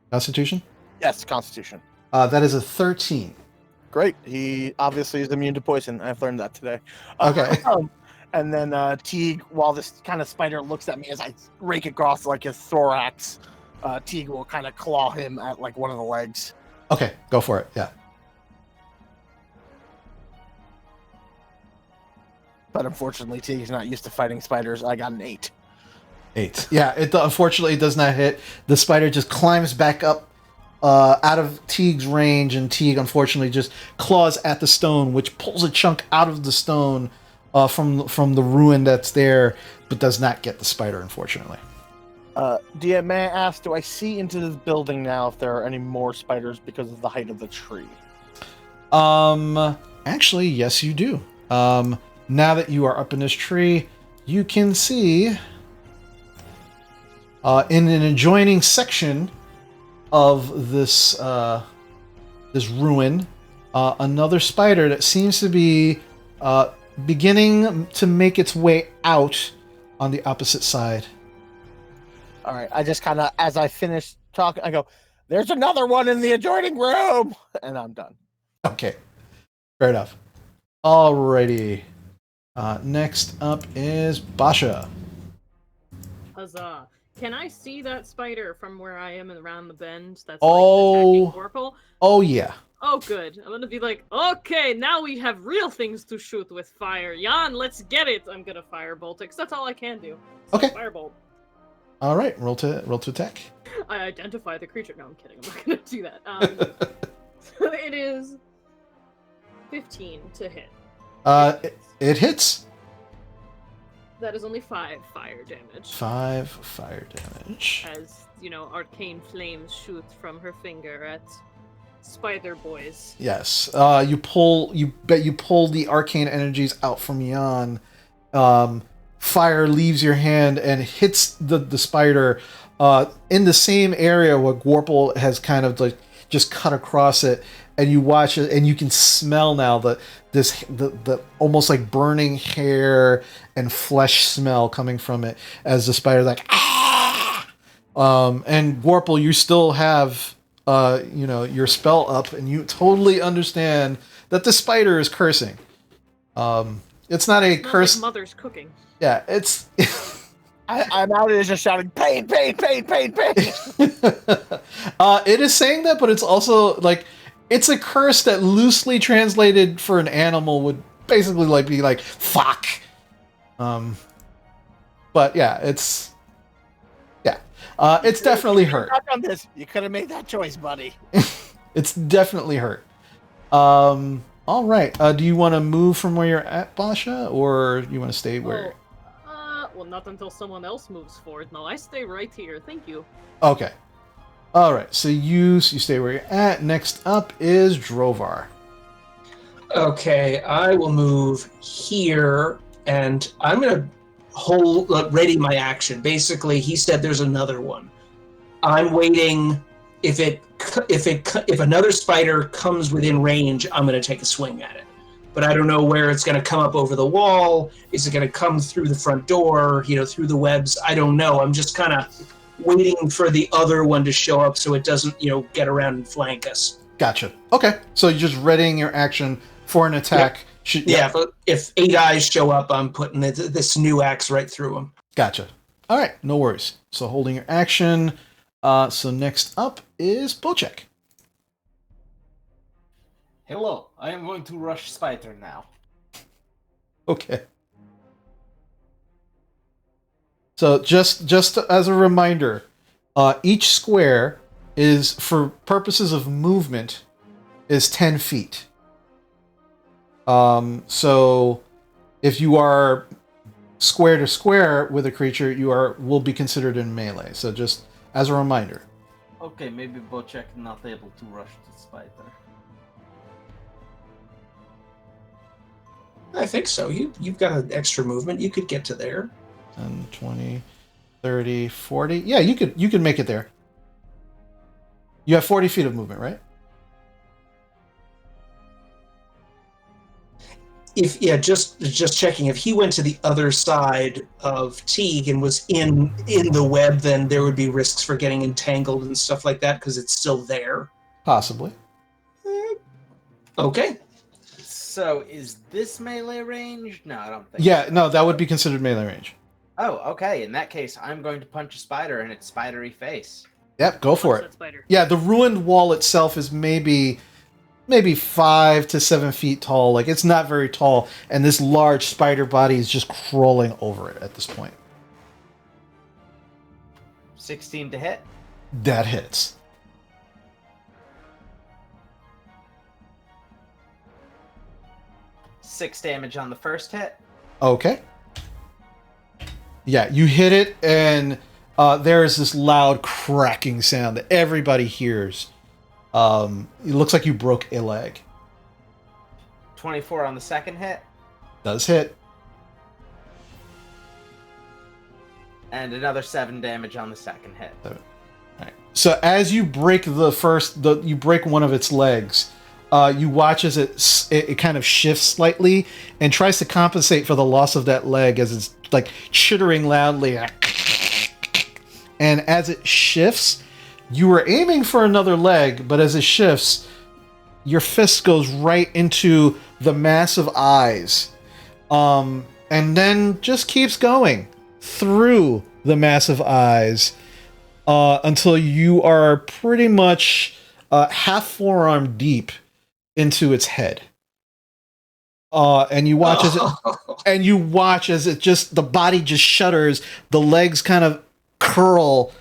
Constitution? Yes, Constitution. That is a 13. Great. He obviously is immune to poison. I've learned that today. Okay. And then Teague, while this kind of spider looks at me as I rake across like his thorax, Teague will kind of claw him at like one of the legs. Okay, go for it. Yeah. But unfortunately, Teague's not used to fighting spiders. I got an 8. 8. Yeah, it unfortunately does not hit. The spider just climbs back up out of Teague's range, and Teague unfortunately just claws at the stone, which pulls a chunk out of the stone from the ruin that's there, but does not get the spider, unfortunately. May I ask, do I see into this building now if there are any more spiders because of the height of the tree? Actually, yes, you do. Now that you are up in this tree, you can see in an adjoining section of this this ruin, another spider that seems to be beginning to make its way out on the opposite side. All right, I just kind of, as I finish talking, I go, "There's another one in the adjoining room," and I'm done. Okay, fair enough. Alrighty. Next up is Basha. Huzzah. Can I see that spider from where I am around the bend that's Oh. like attacking Vorpal? Oh yeah. Oh, good. I'm gonna be like, okay, now we have real things to shoot with fire. Jan, let's get it. I'm gonna firebolt it, because that's all I can do. So Okay. Firebolt. All right. Roll to attack. I identify the creature. No, I'm kidding. I'm not gonna do that. It is 15 to hit. It hits. That is only 5 fire damage. 5 fire damage. As, arcane flames shoot from her finger at Spider Boys. Yes. You pull the arcane energies out from Jan. Fire leaves your hand and hits the spider in the same area where Gorple has kind of like just cut across it, and you watch it and you can smell now the almost like burning hair and flesh smell coming from it as the spider like ah! And Gorple, you still have your spell up, and you totally understand that the spider is cursing. It's not a curse. Like mother's cooking. Yeah, it's. I'm out here just shouting, "Pain, pain, pain, pain, pain!" It is saying that, but it's also like it's a curse that loosely translated for an animal would basically like be like "fuck." But yeah, it's definitely hurt. Not on this. You could have made that choice, buddy. It's definitely hurt. All right. Do you want to move from where you're at, Basha, or you want to stay where? Well, not until someone else moves forward. No, I stay right here. Thank you. Okay. All right. So you stay where you're at. Next up is Drovar. Okay, I will move here, and I'm gonna hold ready my action. Basically, he said there's another one. I'm waiting. If another spider comes within range, I'm gonna take a swing at it. But I don't know where it's gonna come up over the wall. Is it gonna come through the front door? Through the webs? I don't know. I'm just kind of waiting for the other one to show up so it doesn't, get around and flank us. Gotcha. Okay. So you're just readying your action for an attack. Yep. Yeah. If 8 eyes show up, I'm putting this new axe right through them. Gotcha. All right. No worries. So holding your action. So next up is Bocek. Hello, I am going to rush Spider now. Okay. So just as a reminder, each square is, for purposes of movement, is 10 feet. So if you are square to square with a creature, will be considered in melee. So just as a reminder. Okay, maybe Bocek not able to rush the Spider. I think so. You've got an extra movement. You could get to there. 10, 20, 30, 40. Yeah, you could make it there. You have 40 feet of movement, right? Just checking. If he went to the other side of Teague and was in the web, then there would be risks for getting entangled and stuff like that because it's still there. Possibly. Okay. So is this melee range? No, I don't think. Yeah, so. no, that would be considered melee range. Oh, okay. In that case, I'm going to punch a spider in its spidery face. Yep, go for Punch it. that spider. Yeah, the ruined wall itself is maybe 5 to 7 feet tall. Like, it's not very tall, and this large spider body is just crawling over it at this point. 16 to hit. That hits. Six damage on the first hit. Okay. Yeah, you hit it, and there is this loud cracking sound that everybody hears. It looks like you broke a leg. 24 on the second hit, Does hit. and another 7 damage on the second hit. Right. So as you break you break one of its legs, you watch as it kind of shifts slightly and tries to compensate for the loss of that leg as it's like chittering loudly. And as it shifts, you were aiming for another leg, but as it shifts, your fist goes right into the massive eyes, and then just keeps going through the massive eyes until you are pretty much half forearm deep into its head. And you watch as it just, the body just shudders, the legs kind of curl,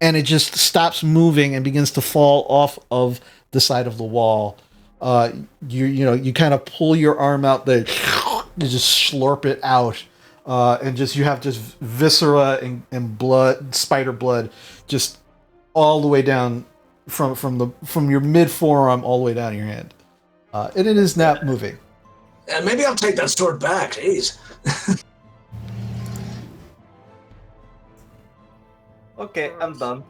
and it just stops moving and begins to fall off of the side of the wall. You kind of pull your arm out there, you just slurp it out, and you have just viscera and blood, spider blood, just all the way down from your mid forearm all the way down your hand. And it is not moving. And maybe I'll take that sword back. Jeez. Okay, I'm done.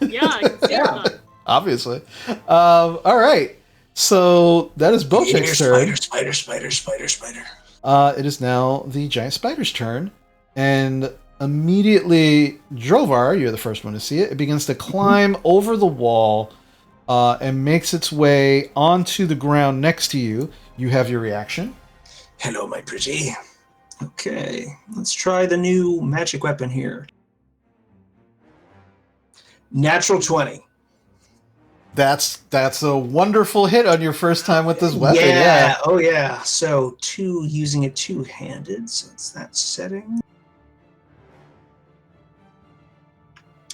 Yeah, I can see Yeah. that. Obviously. All right. So that is Bocek's turn. Spider. It is now the giant spider's turn, and immediately, Drovar, you're the first one to see it. It begins to climb over the wall and makes its way onto the ground next to you. You have your reaction. Hello, my pretty. Okay, let's try the new magic weapon here. Natural 20. That's a wonderful hit on your first time with this weapon. Yeah. Oh yeah. So using it two-handed. So it's that setting.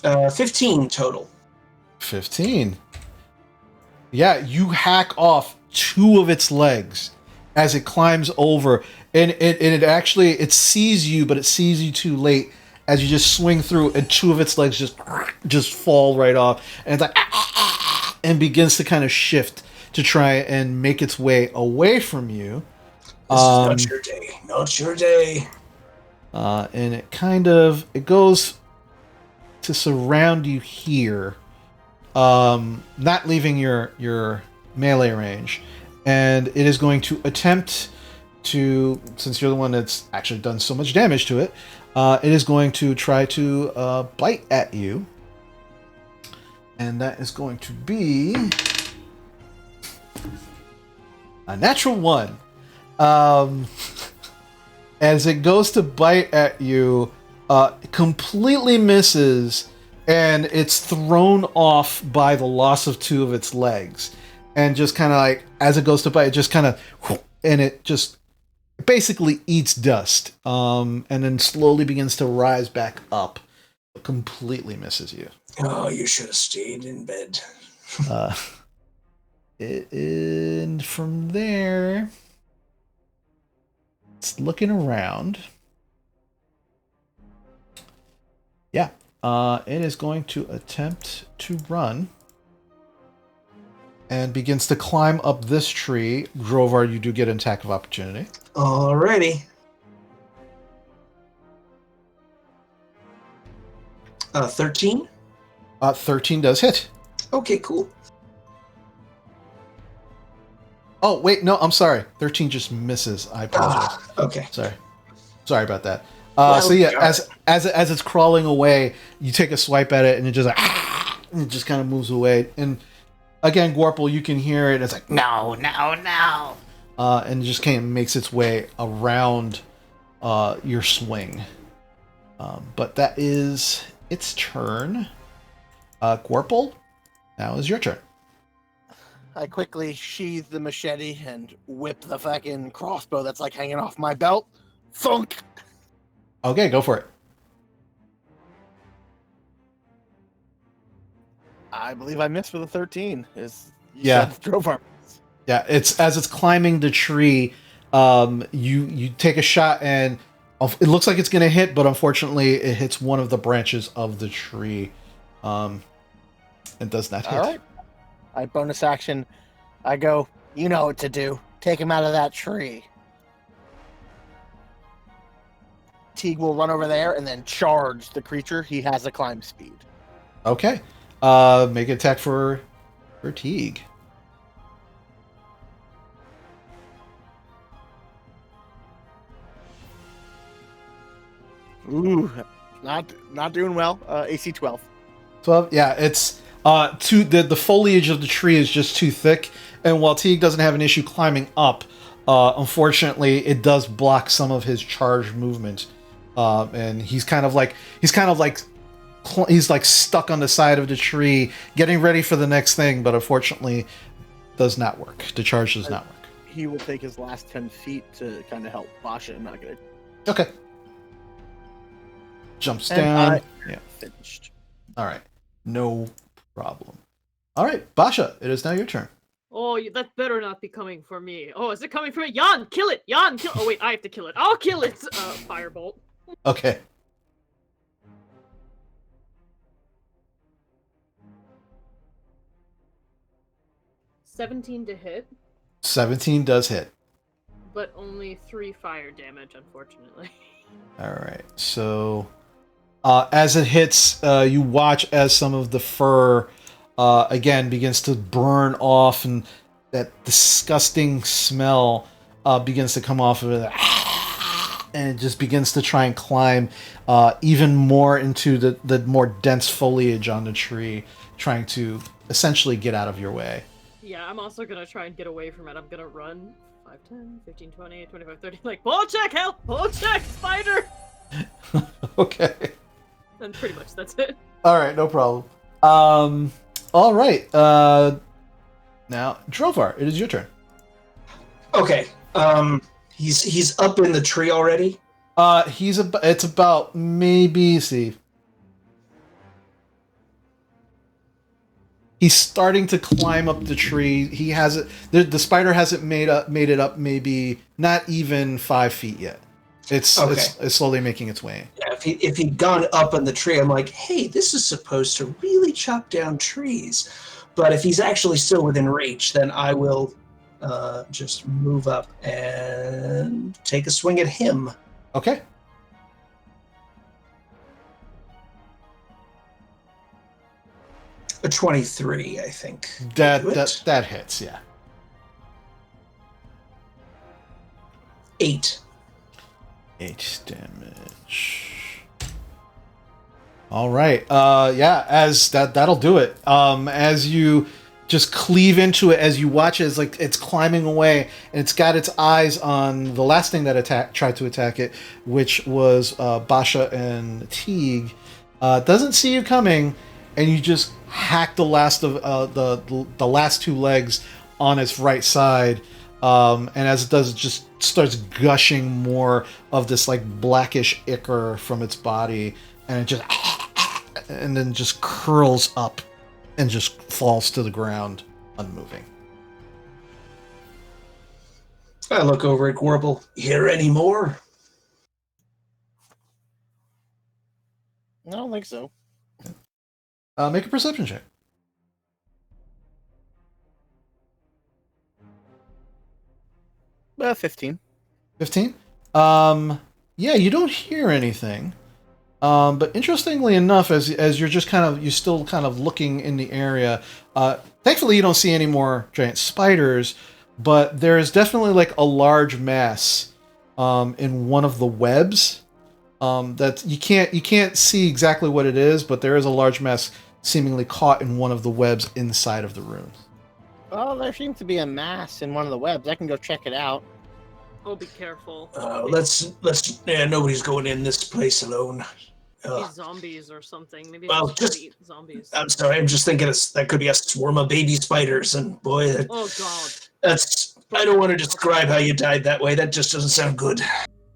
15 total. 15. Yeah, you hack off 2 of its legs as it climbs over, and it sees you, but it sees you too late as you just swing through, and 2 of its legs just fall right off, and it's like and begins to kind of shift to try and make its way away from you. This is not your day. Not your day. And it goes to surround you here, not leaving your melee range, and it is going to attempt to, since you're the one that's actually done so much damage to it, it is going to try to bite at you, and that is going to be a natural 1. As it goes to bite at you, completely misses, and it's thrown off by the loss of 2 of its legs. And just kind of like, as it goes to bite, it just kind of, and it just basically eats dust, and then slowly begins to rise back up. Completely misses you. Oh, you should have stayed in bed. And from there, it's looking around. Yeah, it is going to attempt to run and begins to climb up this tree. Drovar, you do get an attack of opportunity. Alrighty. 13? 13 does hit. Okay, cool. Oh, wait, no, I'm sorry. 13 just misses. I apologize. Okay. Sorry about that. Well, So yeah, darn. as it's crawling away, you take a swipe at it, and it just like, and it just kind of moves away. And again, Gorple, you can hear it. It's like, no. And it just kind of makes its way around your swing. But that is its turn. Gorple, now is your turn. I quickly sheathe the machete and whip the fucking crossbow that's like hanging off my belt. Thunk! Okay, go for it. I believe I missed for the 13. Yeah. Drovar. Yeah, it's as it's climbing the tree, You take a shot and it looks like it's going to hit, but unfortunately it hits one of the branches of the tree, and does not hit. All right. I bonus action. I go, you know what to do. Take him out of that tree. Teague will run over there and then charge the creature. He has a climb speed. Okay. Make an attack for Teague. Ooh, not doing well. AC 12. 12. Yeah, it's the foliage of the tree is just too thick, and while Teague doesn't have an issue climbing up, unfortunately, it does block some of his charge movement, and he's like stuck on the side of the tree, getting ready for the next thing, but unfortunately, does not work. The charge does not work. He will take his last 10 feet to kind of help Basha. Not good. Okay. Jumps down. Yeah. Finished. All right. No problem. All right, Basha, it is now your turn. Oh, that better not be coming for me. Oh, is it coming for me? Jan, kill it! Jan, kill. Oh wait, I have to kill it. I'll kill it. Firebolt. Okay. $17 to hit, 17 does hit. but only 3 fire damage, unfortunately. All right. So, as it hits, you watch as some of the fur, again, begins to burn off, and that disgusting smell begins to come off of it. And it just begins to try and climb even more into the more dense foliage on the tree, trying to essentially get out of your way. Yeah, I'm also gonna try and get away from it. I'm gonna run 5, 10, 15, 20, 25, 30, like, pull check, help! Pull check, spider! Okay. And pretty much that's it. All right, no problem. All right. Now, Drovar, it is your turn. Okay. He's up in the tree already. It's about maybe see. He's starting to climb up the tree. He hasn't. The spider hasn't made it up. Maybe not even 5 feet yet. It's slowly making its way. Yeah, if he'd gone up in the tree, I'm like, hey, this is supposed to really chop down trees. But if he's actually still within reach, then I will just move up and take a swing at him. Okay. A 23, I think. That hits. Yeah. 8. 8 damage. All right. Yeah. As that'll do it. As you just cleave into it, as you watch it, it's climbing away, and it's got its eyes on the last thing that tried to attack it, which was Basha and Teague. Doesn't see you coming, and you just hack the last of the last 2 legs on its right side. And as it does, it just starts gushing more of this like blackish ichor from its body, and it just and then just curls up and just falls to the ground, unmoving. I look over at Gorble. Hear any more? I don't think so. Make a perception check. 15. 15? Yeah, you don't hear anything. But interestingly enough, as you're just you're still kind of looking in the area, thankfully you don't see any more giant spiders, but there is definitely like a large mass in one of the webs. That you can't see exactly what it is, but there is a large mass seemingly caught in one of the webs inside of the runes. Well, there seems to be a mass in one of the webs. I can go check it out. Oh, be careful. Let's. Yeah, nobody's going in this place alone. Maybe zombies or something. Maybe Well, just eat zombies. I'm sorry. I'm just thinking that could be a swarm of baby spiders, and boy, Oh god. that's. I don't want to describe how you died that way. That just doesn't sound good.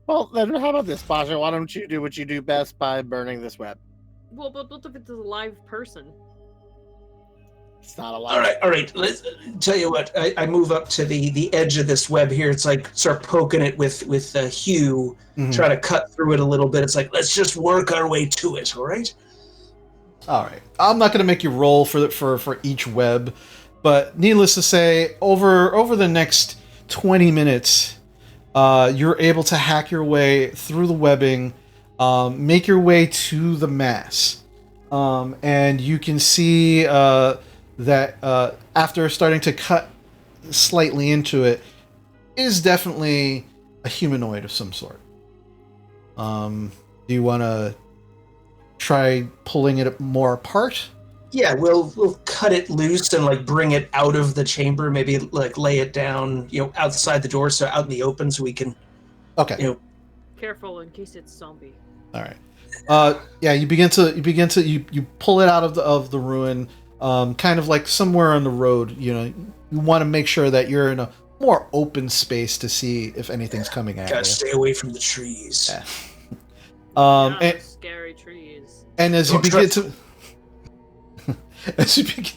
Well, then how about this, Basha? Why don't you do what you do best by burning this web? Well, but what if it's a live person? It's not a lot. All right. Let's tell you what. I move up to the edge of this web here. It's like start poking it with Hugh, try to cut through it a little bit. It's like let's just work our way to it. All right. All right. I'm not going to make you roll for each web, but needless to say, over the next 20 minutes, you're able to hack your way through the webbing, make your way to the mass, and you can see that after starting to cut slightly into it, is definitely a humanoid of some sort. Do you want to try pulling it more apart? Yeah, we'll cut it loose and like bring it out of the chamber. Maybe like lay it down, outside the door, so out in the open, so we can. Okay. Careful in case it's zombie. All right. Yeah, you pull it out of the ruin, kind of like somewhere on the road. You want to make sure that you're in a more open space to see if anything's coming at you. Gotta stay away from the trees. Yeah. And scary trees. And as you begin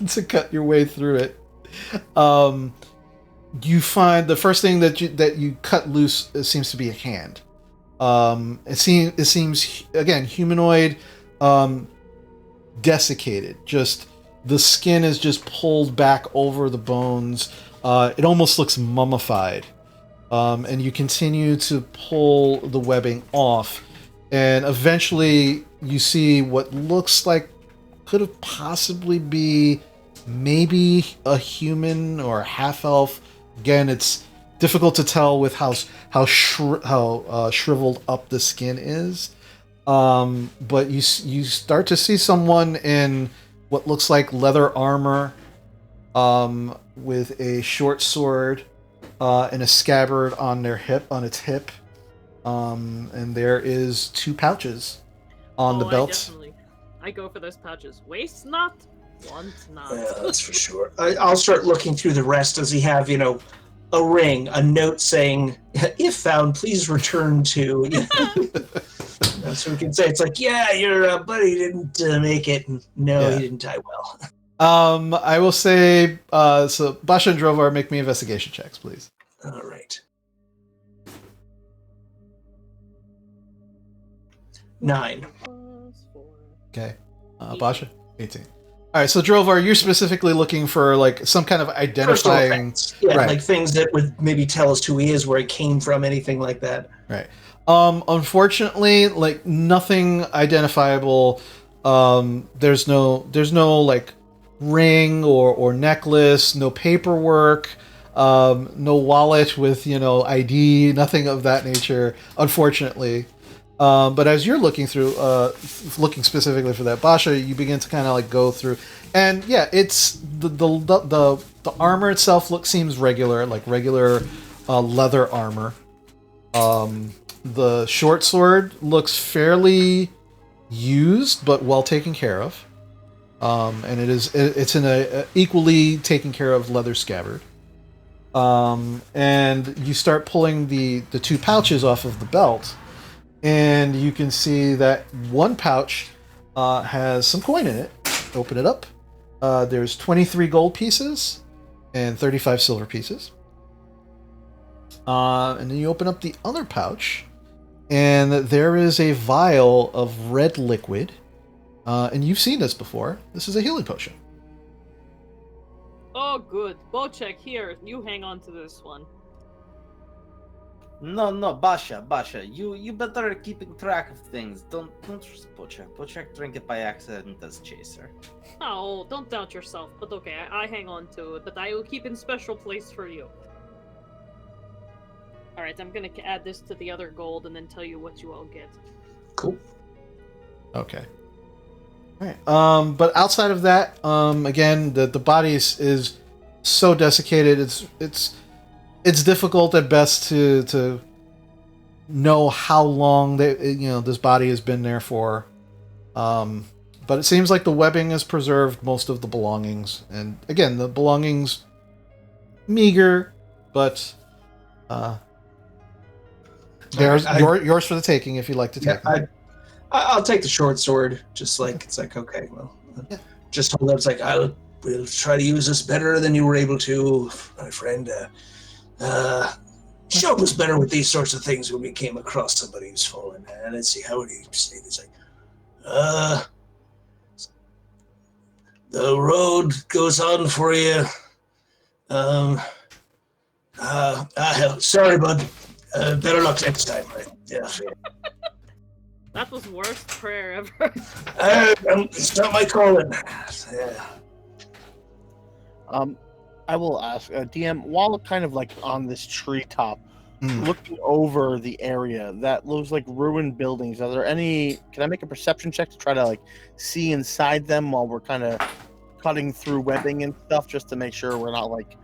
to cut your way through it, you find the first thing that you cut loose seems to be a hand. It seems again humanoid, desiccated. Just the skin is just pulled back over the bones. It almost looks mummified. And you continue to pull the webbing off, and eventually you see what looks like could have possibly be maybe a human or a half-elf. Again, it's difficult to tell with how shriveled up the skin is. But you start to see someone in what looks like leather armor, with a short sword and a scabbard on its hip. And there is 2 pouches on the belt. I go for those pouches. Waste not, want not. Yeah, that's for sure. I'll start looking through the rest. Does he have, a ring, a note saying, if found, please return to, so we can say, it's like, yeah, your buddy didn't make it. No, he didn't die well. I will say, so Basha and Drovar, make me investigation checks, please. All right. 9. Okay. Basha, 18. All right, so Drovar, you're specifically looking for like some kind of identifying, yeah, right. Like things that would maybe tell us who he is, where he came from, anything like that. Right. Unfortunately, like nothing identifiable. There's no like ring or necklace, no paperwork, no wallet with ID, nothing of that nature. Unfortunately. But as you're looking through, looking specifically for that Basha, you begin to kind of like go through, and yeah, it's the armor itself seems regular, like regular leather armor. The short sword looks fairly used, but well taken care of, and it's in a equally taken care of leather scabbard. And you start pulling the 2 pouches off of the belt. And you can see that one pouch has some coin in it. Open it up. There's 23 gold pieces and 35 silver pieces. And then you open up the other pouch, and there is a vial of red liquid. And you've seen this before. This is a healing potion. Oh, good. Bocek, here, you hang on to this one. No, Basha, you better keeping track of things. Don't trust Bocek. Bocek drink it by accident as chaser. Oh, don't doubt yourself. But okay, I hang on to it, but I will keep in special place for you. Alright, I'm gonna add this to the other gold and then tell you what you all get. Cool. Okay. Alright. But outside of that, again, the body is so desiccated, it's difficult at best to know how long this body has been there for. But it seems like the webbing has preserved most of the belongings, and again, the belongings meager, but there's yours for the taking if you'd like to take them. I'll take the short sword. Just like it's like okay, well, just hold up. It's like we'll try to use this better than you were able to, my friend. Show us better with these sorts of things when we came across somebody who's fallen. Let's see, how would he say this? Like, the road goes on for you. Sorry, bud. Better luck next time. Right? Yeah. That was worst prayer ever. It's not my calling. Yeah. I will ask DM, while kind of like on this treetop, Mm. looking over the area that looks like ruined buildings. Are there any? Can I make a perception check to try to like see inside them while we're kind of cutting through webbing and stuff, just to make sure we're not like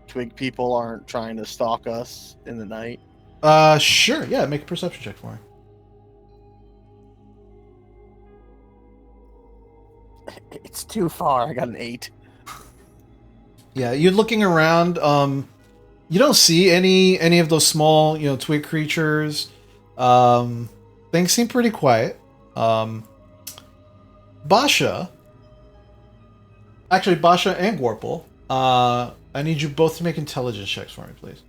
twig people aren't trying to stalk us in the night? Sure. Yeah, make a perception check for me. It's too far. I got an 8. Yeah, you're looking around. You don't see any of those small, twig creatures. Things seem pretty quiet. Basha, and Gorple, I need you both to make intelligence checks for me, please.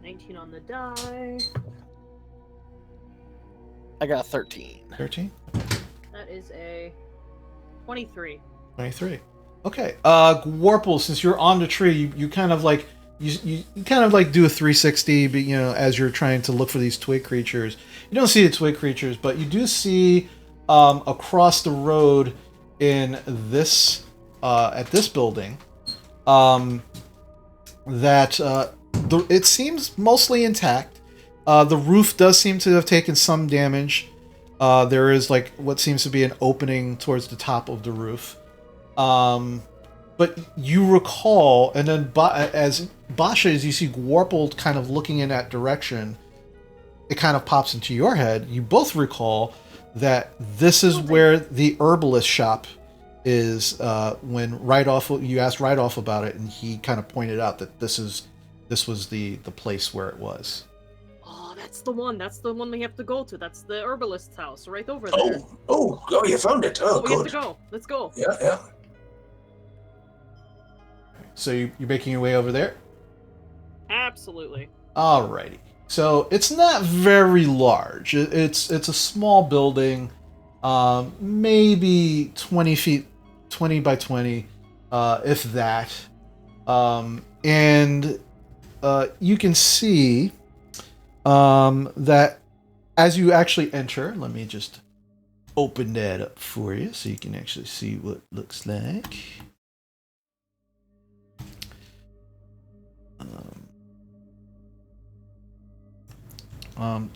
19 on the die. I got a 13. 13? That is a 23. 23. Okay. Warple, since you're on the tree, you kind of like you kind of like do a 360, but as you're trying to look for these twig creatures. You don't see the twig creatures, but you do see across the road in this at this building that it seems mostly intact. The roof does seem to have taken some damage. There is like what seems to be an opening towards the top of the roof. But you recall, and then as Basha, as you see Warple kind of looking in that direction, it kind of pops into your head. You both recall that this is where the herbalist shop is. When you asked right off about it, and he kind of pointed out that this was the place where it was. Oh, that's the one. That's the one we have to go to. That's the herbalist's house right over there. Oh, you found it. Oh, we have good. to go. Let's go. Yeah. So you're making your way over there? Absolutely. Alrighty. So it's not very large. It's a small building, maybe 20 by 20, if that. And you can see that as you actually enter, let me just open that up for you so you can actually see what it looks like.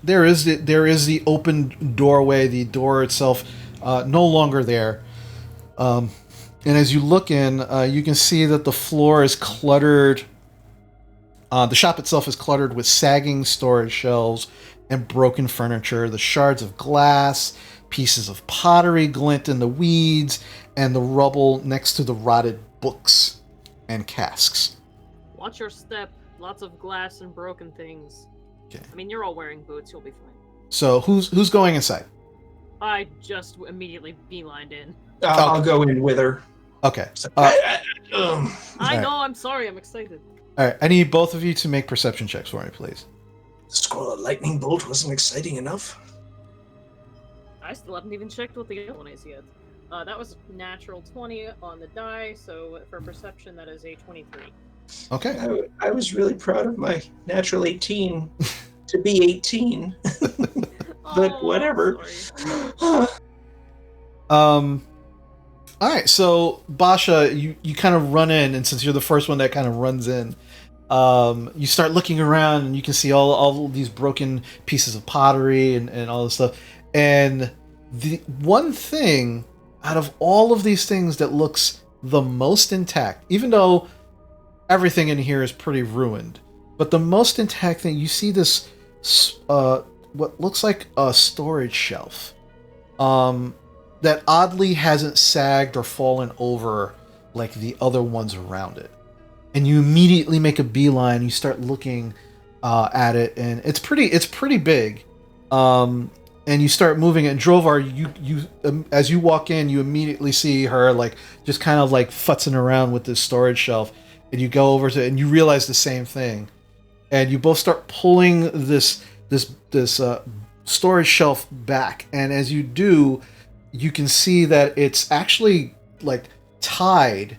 There is the open doorway. The door itself no longer there. And as you look in, you can see that the floor is cluttered. The shop itself is cluttered with sagging storage shelves and broken furniture. The shards of glass, pieces of pottery glint in the weeds, and the rubble next to the rotted books and casks. Watch your step. Lots of glass and broken things. Okay. I mean, you're all wearing boots. You'll be fine. So who's going inside? I just immediately beelined in. I'll go in with her. Okay. I Alright. know. I'm sorry. I'm excited. All right. I need both of you to make perception checks for me, please. Squall, a lightning bolt wasn't exciting enough. I still haven't even checked what the other one is yet. That was natural 20 on the die, so for perception, that is a 23. Okay. I was really proud of my natural 18 to be 18. But whatever. Sorry. All right. So Basha, you kind of run in, and since you're the first one that kind of runs in, you start looking around, and you can see all these broken pieces of pottery and all this stuff. And the one thing out of all of these things that looks the most intact, even though everything in here is pretty ruined, but the most intact thing, you see this what looks like a storage shelf that oddly hasn't sagged or fallen over like the other ones around it. And you immediately make a beeline. You start looking at it, and it's pretty big. And and you start moving it. And Drovar, as you walk in, you immediately see her like just kind of like futzing around with this storage shelf, and you go over to it and you realize the same thing, and you both start pulling this storage shelf back, and as you do, you can see that it's actually like tied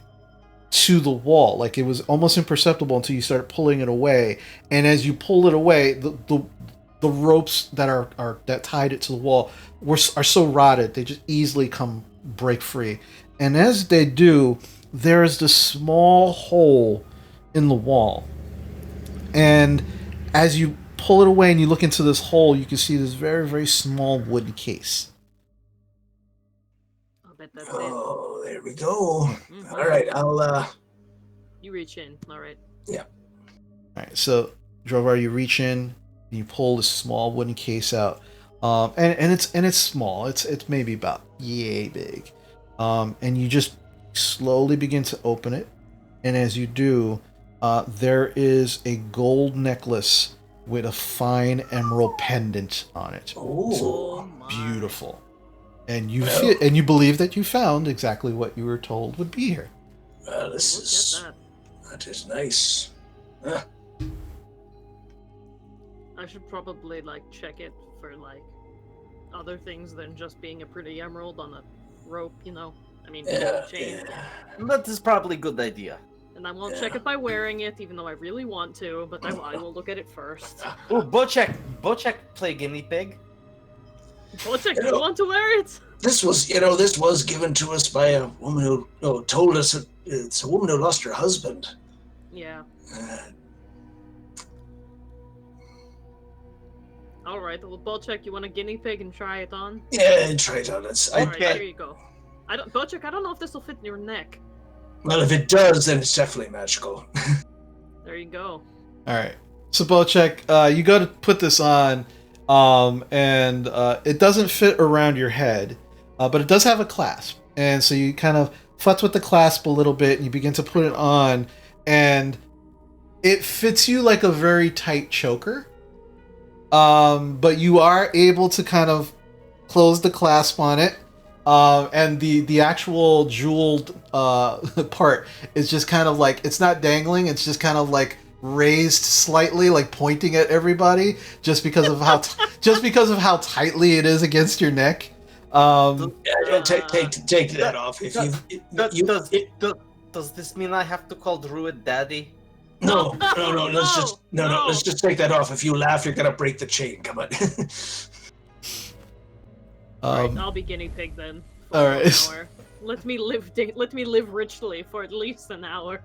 to the wall. Like it was almost imperceptible until you start pulling it away, and as you pull it away, the ropes that tied it to the wall are so rotted they just easily break free. And as they do, there is this small hole in the wall, and as you pull it away and you look into this hole, you can see this very, very small wooden case. I'll bet that's Oh, there we go. Mhm. All right, I'll. You reach in. All right. All right, so Drovar, you reach in and you pull this small wooden case out, and it's small. It's maybe about yay big, and you just slowly begin to open it, and as you do, there is a gold necklace with a fine emerald pendant on it. Oh, my. Beautiful. And Well. you believe that you found exactly what you were told would be here. well, this Look is at that is nice. Huh. that. I should probably like check it for like other things than just being a pretty emerald on a rope, you know. I mean, Yeah, chain. yeah. That is probably a good idea. And I won't Yeah. check it by wearing it, even though I really want to. But I will look at it first. Oh, Bocek, play guinea pig. Bocek, You you know- want to wear it? This was given to us by a woman who told us it's a woman who lost her husband. Yeah. Uh, All right. Well, Bocek, you want a guinea pig and try it on? yeah, try it on. All right, Okay. here you go. Bocek, I don't know if this will fit in your neck. Well, if it does, then it's definitely magical. There you go. All right. So Bocek, you go to put this on, and it doesn't fit around your head, but it does have a clasp, and so you kind of futz with the clasp a little bit, and you begin to put it on, and it fits you like a very tight choker. But you are able to kind of close the clasp on it, and the actual jeweled part is just kind of like, it's not dangling, it's just kind of like raised slightly, like pointing at everybody, just because of how tightly it is against your neck. Yeah, take that off. If Does this mean I have to call Druid Daddy? no, let's No. let's just take that off. If you laugh, you're gonna break the chain. Come on. I'll be guinea pig then. For All right. 1 hour. Let me live richly for at least an hour.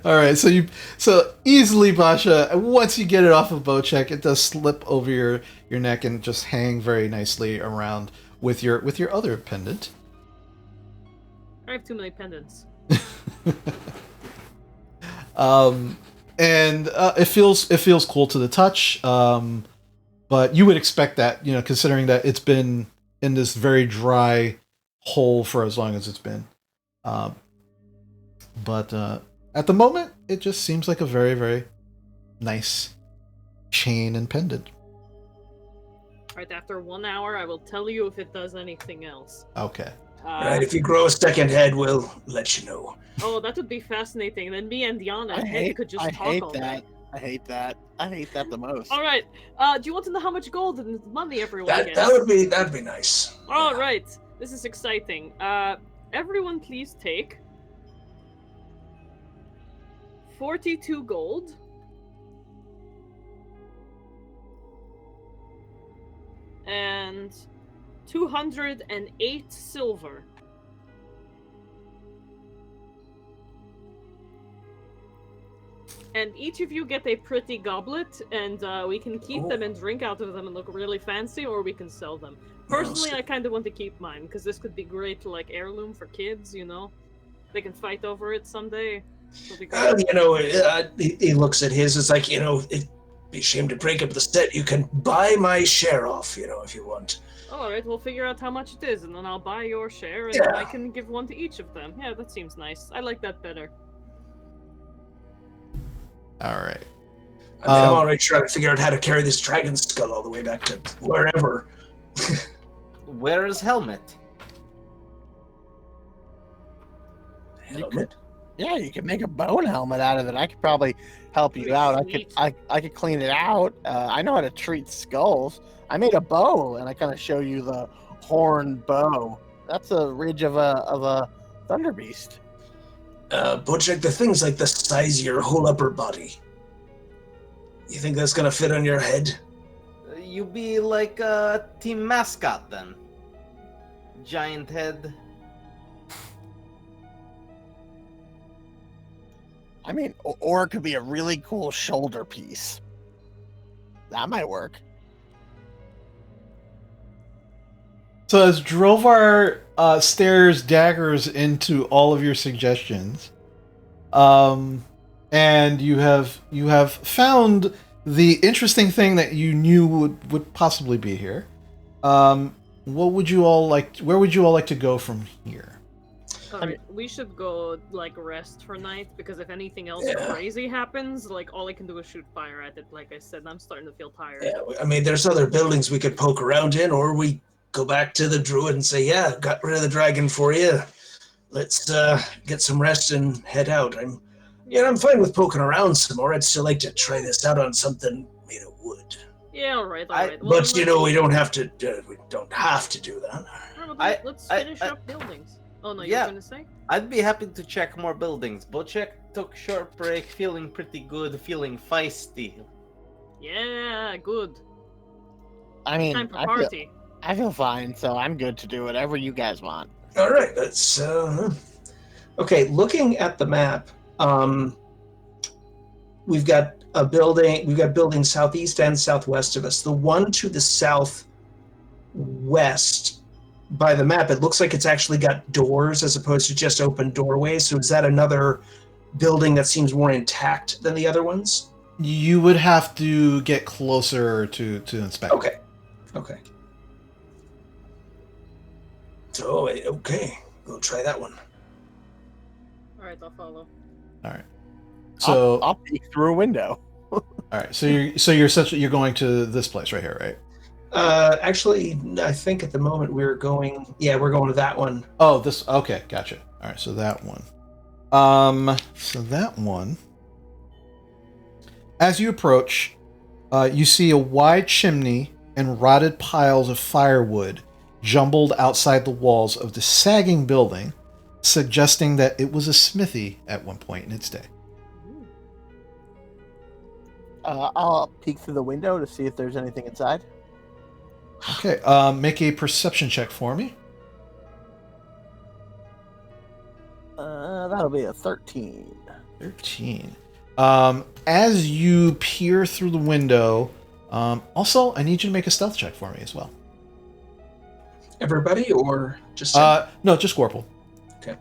All right, so easily, Basha. Once you get it off of Bocek, it does slip over your neck and just hang very nicely around with your other pendant. I have too many pendants. And it feels cool to the touch. But you would expect that, considering that it's been in this very dry hole for as long as it's been. But at the moment, it just seems like a very, very nice chain and pendant. Right after 1 hour, I will tell you if it does anything else. Okay. Right, if you grow a second head, we'll let you know. Oh, that would be fascinating. Then me and Diana could just talk all day. I hate that. I hate that the most. All right. Do you want to know how much gold and money everyone gets? That'd be nice. All right. This is exciting. Everyone, please take 42 gold. And 208 silver. And each of you get a pretty goblet, and we can keep them and drink out of them and look really fancy, or we can sell them. Personally, I kind of want to keep mine, because this could be great, like, heirloom for kids, They can fight over it someday. It'll be great. He looks at his. It's like, it'd be a shame to break up the set. You can buy my share off, if you want. Alright, we'll figure out how much it is, and then I'll buy your share, and then Yeah. I can give one to each of them. Yeah, that seems nice. I like that better. All right. I mean, I'm already trying to figure out how to carry this dragon skull all the way back to wherever. Where is Helmet? Helmet? Yeah, you could make a bone helmet out of it. I could probably help you Pretty out. sweet. I could clean it out. I know how to treat skulls. I made a bow, and I kind of show you the horn bow. That's a ridge of a thunder beast. Butchek, the thing's like the size of your whole upper body. You think that's gonna fit on your head? You be like a team mascot then. Giant head. I mean, or it could be a really cool shoulder piece. That might work. So as Drovar stares daggers into all of your suggestions, and you have found the interesting thing that you knew would possibly be here. What would you all like? Where would you all like to go from here? Alright, we should go, like, rest for night, because if anything else crazy happens, like, all I can do is shoot fire at it, like I said, I'm starting to feel tired. Yeah, I mean, there's other buildings we could poke around in, or we go back to the druid and say, yeah, got rid of the dragon for you. Let's get some rest and head out. I'm fine with poking around some more. I'd still like to try this out on something made of wood. Yeah, alright. Well, But we don't have to. We don't have to do that. Let's finish up buildings. Oh no, you Yeah. were gonna say? I'd be happy to check more buildings. Butchek took short break, feeling pretty good, feeling feisty. Yeah, good. I mean, Time for party. I feel fine, so I'm good to do whatever you guys want. All right, let's. Okay, looking at the map, we've got a building. We've got buildings southeast and southwest of us. The one to the southwest, by the map, it looks like it's actually got doors as opposed to just open doorways. So is that another building that seems more intact than the other ones? You would have to get closer to inspect. Okay. So okay, we'll try that one. Alright, I'll follow. All right. So I'll peek through a window. all right. So you're going to this place right here, right? Actually, I think at the moment we're going to that one. Oh, this. Okay, gotcha. All right, so that one. So that one. As you approach, you see a wide chimney and rotted piles of firewood jumbled outside the walls of the sagging building, suggesting that it was a smithy at one point in its day. I'll peek through the window to see if there's anything inside. Okay, make a perception check for me. That'll be a 13. 13. As you peer through the window, also, I need you to make a stealth check for me as well. Everybody, or just No, just Gorple. Okay.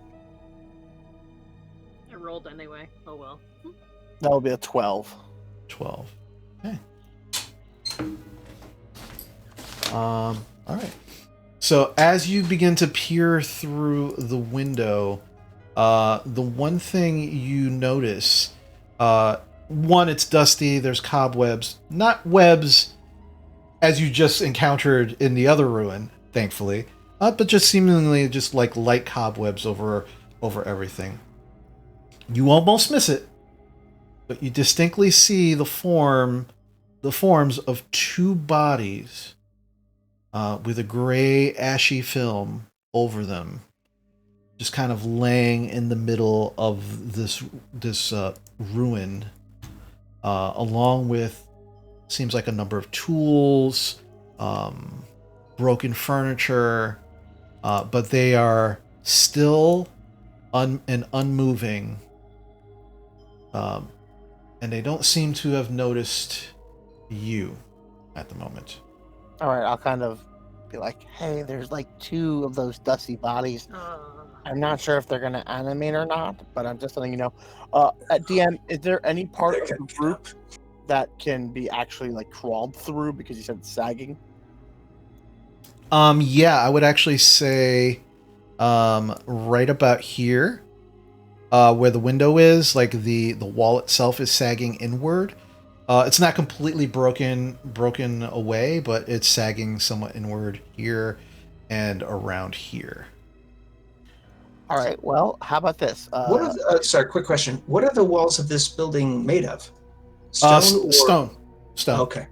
I rolled anyway. Oh well. That'll be a 12. 12. Okay. All right. So as you begin to peer through the window, the one thing you notice, one, it's dusty. There's cobwebs, not webs, as you just encountered in the other ruin, thankfully, but just seemingly just like light cobwebs over everything. You almost miss it, but you distinctly see the forms of two bodies with a gray, ashy film over them, just kind of laying in the middle of this ruin, along with seems like a number of tools, broken furniture, but they are still and unmoving, and they don't seem to have noticed you at the moment. All right, I'll kind of be like, hey, there's like two of those dusty bodies. I'm not sure if they're going to animate or not, but I'm just letting you know. At DM, is there any part of the group that can be actually like crawled through, because you said it's sagging? Yeah, I would actually say right about here, where the window is, like the wall itself is sagging inward. It's not completely broken away, but it's sagging somewhat inward here and around here. All right. Well, how about this? What are sorry, quick question. What are the walls of this building made of? Stone or Stone. Okay.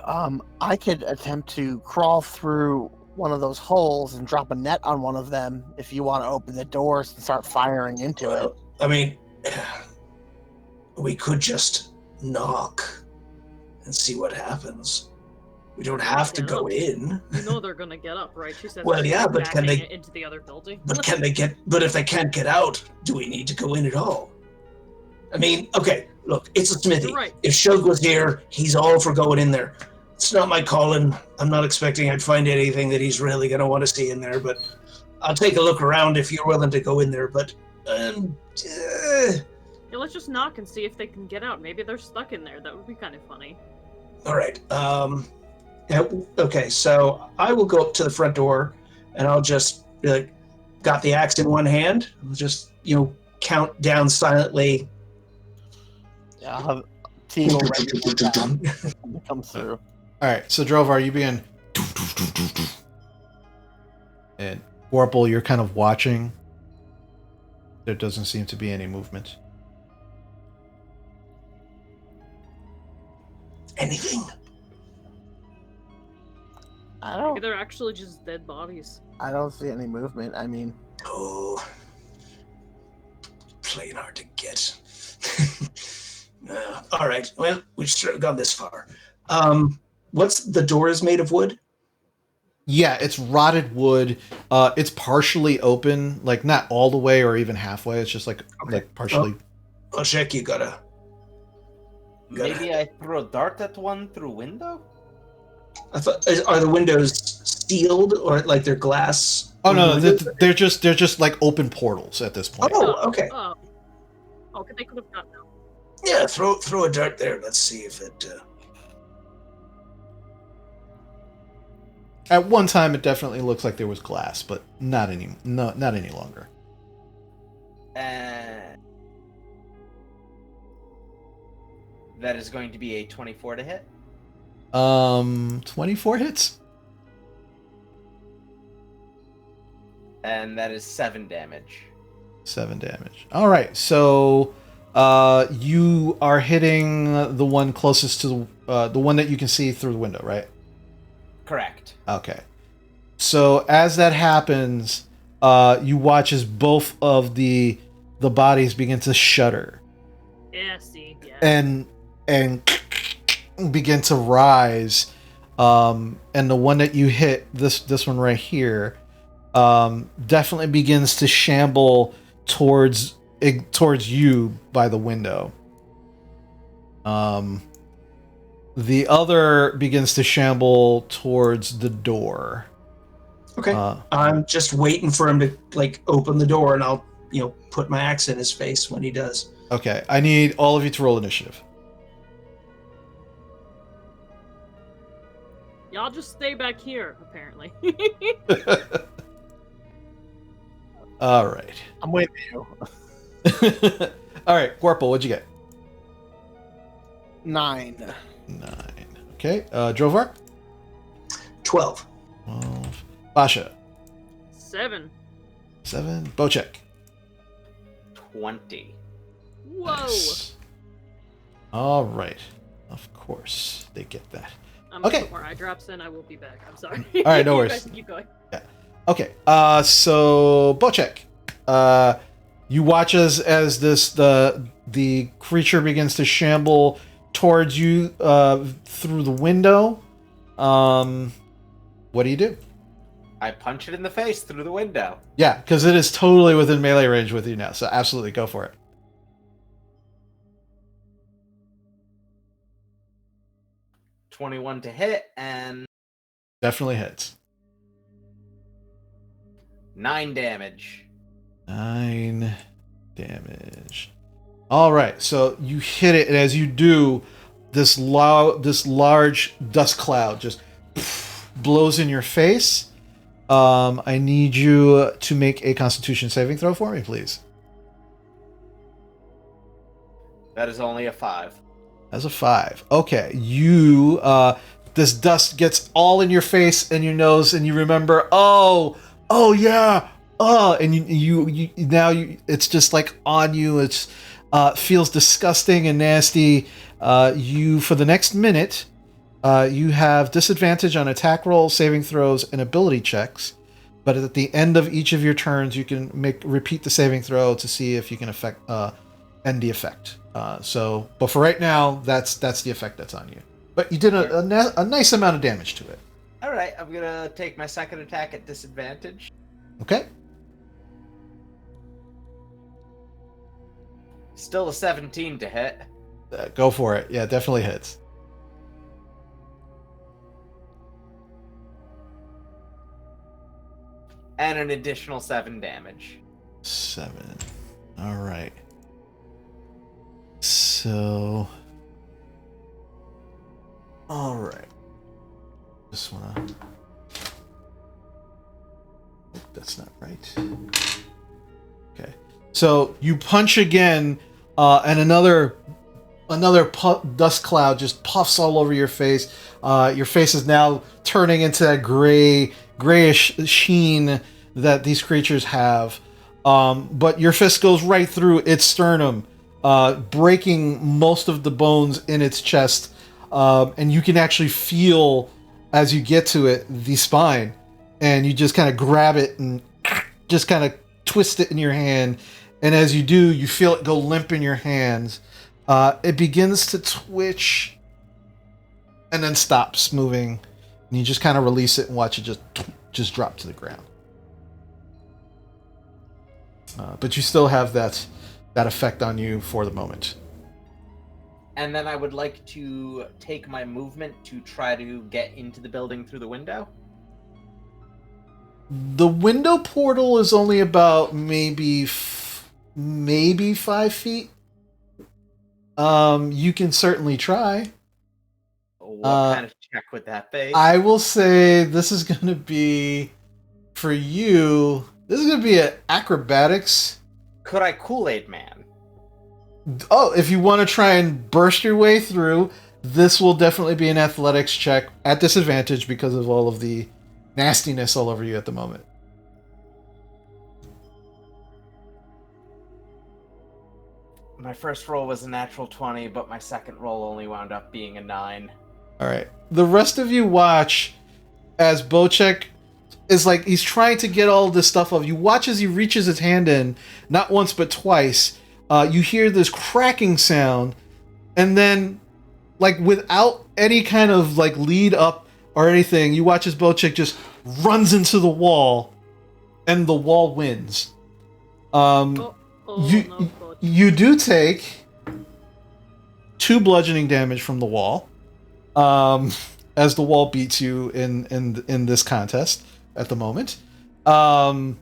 I could attempt to crawl through one of those holes and drop a net on one of them if you want to open the doors and start firing into it. I mean, we could just knock and see what happens. We don't have to go in. You know they're gonna get up, right? She said. Well, yeah, but can they into the other building? But can they get? But if they can't get out, do we need to go in at all? I mean, okay, look, it's a smithy. You're right. If Shug was here, he's all for going in there. It's not my calling. I'm not expecting I'd find anything that he's really going to want to see in there, but I'll take a look around if you're willing to go in there. But, Yeah, let's just knock and see if they can get out. Maybe they're stuck in there. That would be kind of funny. all right. Yeah, okay, so I will go up to the front door, and I'll just be like, got the axe in one hand. I'll just, count down silently. Yeah, I'll have Teagle ready to come through. All right, so Drovar, you begin, and Warple, you're kind of watching. There doesn't seem to be any movement. Anything? Maybe they're actually just dead bodies. I don't see any movement. I mean, Oh, plain hard to get. All right. Well, we've sort of gone this far. What's the door is made of wood? Yeah, it's rotted wood. It's partially open, like not all the way or even halfway. It's just like partially. I'll check. You gotta. Maybe I throw a dart at one through window? I thought, are the windows sealed or like they're glass? Oh no, they're just like open portals at this point. Oh, okay. Oh, okay, they could have gotten out. Yeah, throw a dart there. Let's see if it. At one time, it definitely looks like there was glass, but not any longer. That is going to be a 24 to hit. 24 hits. And that is 7 damage. 7 damage. All right, so you are hitting the one closest to the one that you can see through the window, right? Correct. Okay. So as that happens, you watch as both of the bodies begin to shudder. Yeah, see, yeah. And begin to rise. And the one that you hit, this one right here, definitely begins to shamble towards you by the window. The other begins to shamble towards the door. Okay. I'm just waiting for him to open the door, and I'll put my axe in his face when he does. Okay, I need all of you to roll initiative. Y'all just stay back here, apparently. All right. I'm with you. All right, Warple, what'd you get? 9. 9. Okay, Drovar? 12. 12. Basha? 7. 7. Bocek? 20. Whoa! Nice. All right. Of course, they get that. I'm gonna Okay. put more eye drops in. I will be back. I'm sorry. All right, no You worries. guys keep going. Okay, so Bocek, you watch as the creature begins to shamble towards you through the window. What do you do? I punch it in the face through the window. Yeah, because it is totally within melee range with you now, so absolutely go for it. $21 to hit and Definitely hits. 9 damage. 9 damage. All right, so you hit it, and as you do, this large dust cloud just blows in your face. I need you to make a Constitution saving throw for me, please. That is only a 5. As a 5. Okay, you this dust gets all in your face and your nose, and you remember, oh yeah, and you now it's just like on you. It's feels disgusting and nasty. You for the next minute, you have disadvantage on attack rolls, saving throws, and ability checks. But at the end of each of your turns, you can repeat the saving throw to see if you can end the effect. But for right now, that's the effect that's on you. But you did a nice amount of damage to it. All right, I'm gonna take my second attack at disadvantage. Okay. Still a 17 to hit. Go for it. Yeah, definitely hits. And an additional 7 damage. 7. All right. So. All right. Just wanna. That's not right. Okay. So you punch again, and another dust cloud just puffs all over your face. Your face is now turning into that grayish sheen that these creatures have. But your fist goes right through its sternum, breaking most of the bones in its chest. And you can actually feel, as you get to it, the spine. And you just kind of grab it and just kind of twist it in your hand. And as you do, you feel it go limp in your hands. It begins to twitch and then stops moving. And you just kind of release it and watch it just drop to the ground. But you still have that effect on you for the moment. And then I would like to take my movement to try to get into the building through the window. The window portal is only about maybe 5 feet. You can certainly try. What kind of check would that be? I will say this is going to be, for you, this is going to be an acrobatics. Could I Kool-Aid Man? Oh, if you want to try and burst your way through, this will definitely be an athletics check at disadvantage because of all of the nastiness all over you at the moment. My first roll was a natural 20, but my second roll only wound up being a 9. All right. The rest of you watch as Bocek is like, he's trying to get all this stuff off. You watch as he reaches his hand in, not once but twice. You hear this cracking sound, and then, like, without any kind of like lead up or anything, you watch as Bocek just runs into the wall, and the wall wins. You do take 2 bludgeoning damage from the wall, as the wall beats you in this contest at the moment. But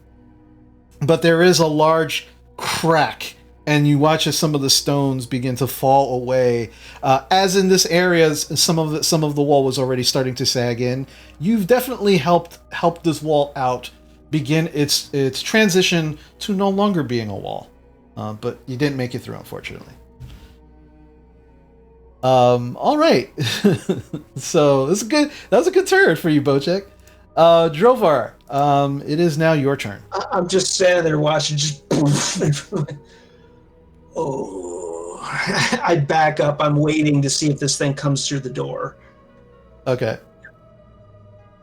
there is a large crack, and you watch as some of the stones begin to fall away. As in this area, some of the wall was already starting to sag in. You've definitely helped this wall out begin its transition to no longer being a wall. But you didn't make it through, unfortunately. All right. So that was a good turn for you, Bocek. Drovar, it is now your turn. I'm just standing there watching, just poof. Oh, I back up. I'm waiting to see if this thing comes through the door. Okay.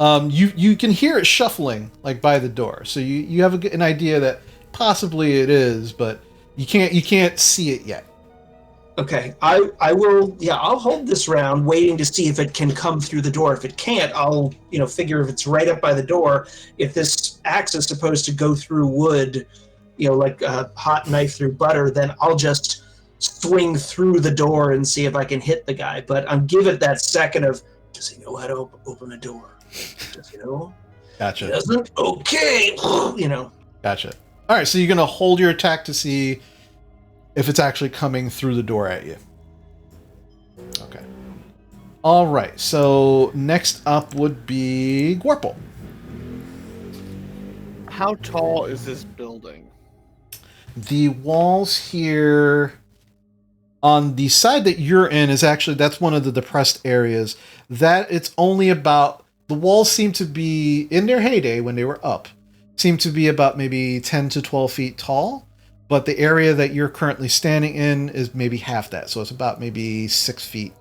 You can hear it shuffling like by the door, so you have an idea that possibly it is, but you can't see it yet. Okay, I will. Yeah, I'll hold this round, waiting to see if it can come through the door. If it can't, I'll figure if it's right up by the door. If this axe is supposed to go through wood, like a hot knife through butter, then I'll just swing through the door and see if I can hit the guy. But I'm give that second of, does he know how to open a door? Does he know? Gotcha. He doesn't? Okay, Gotcha. All right, so you're gonna hold your attack to see if it's actually coming through the door at you. Okay. All right. So next up would be Gorple. How tall is this building? The walls here On the side that you're in is actually, that's one of the depressed areas. That it's only about, the walls seem to be, in their heyday when they were up, seem to be about maybe 10 to 12 feet tall. But the area that you're currently standing in is maybe half that. So it's about maybe 6 feet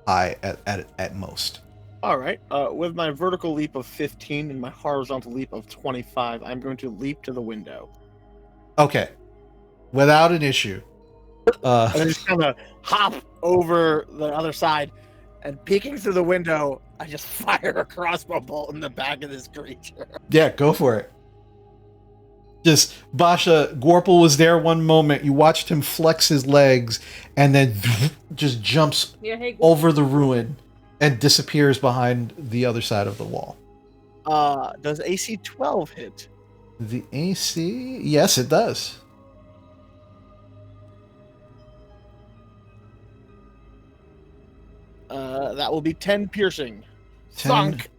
high at most. All right. With my vertical leap of 15 and my horizontal leap of 25, I'm going to leap to the window. Okay. Without an issue. And I just kind of hop over the other side, and peeking through the window, I just fire a crossbow bolt in the back of this creature. Yeah, go for it. Just, Basha, Gorple was there one moment. You watched him flex his legs and then just jumps over the ruin and disappears behind the other side of the wall. Does AC 12 hit? The AC? Yes, it does. That will be 10 piercing. 10 Sunk.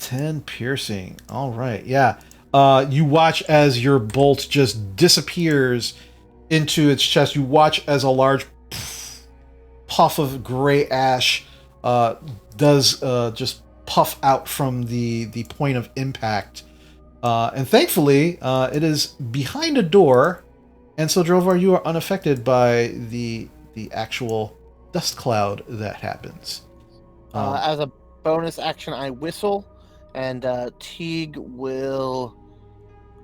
10 piercing. All right, yeah. You watch as your bolt just disappears into its chest. You watch as a large puff of gray ash does just puff out from the point of impact. And thankfully, it is behind a door, and so Drovar, you are unaffected by the actual dust cloud that happens. As a bonus action, I whistle, and Teague will,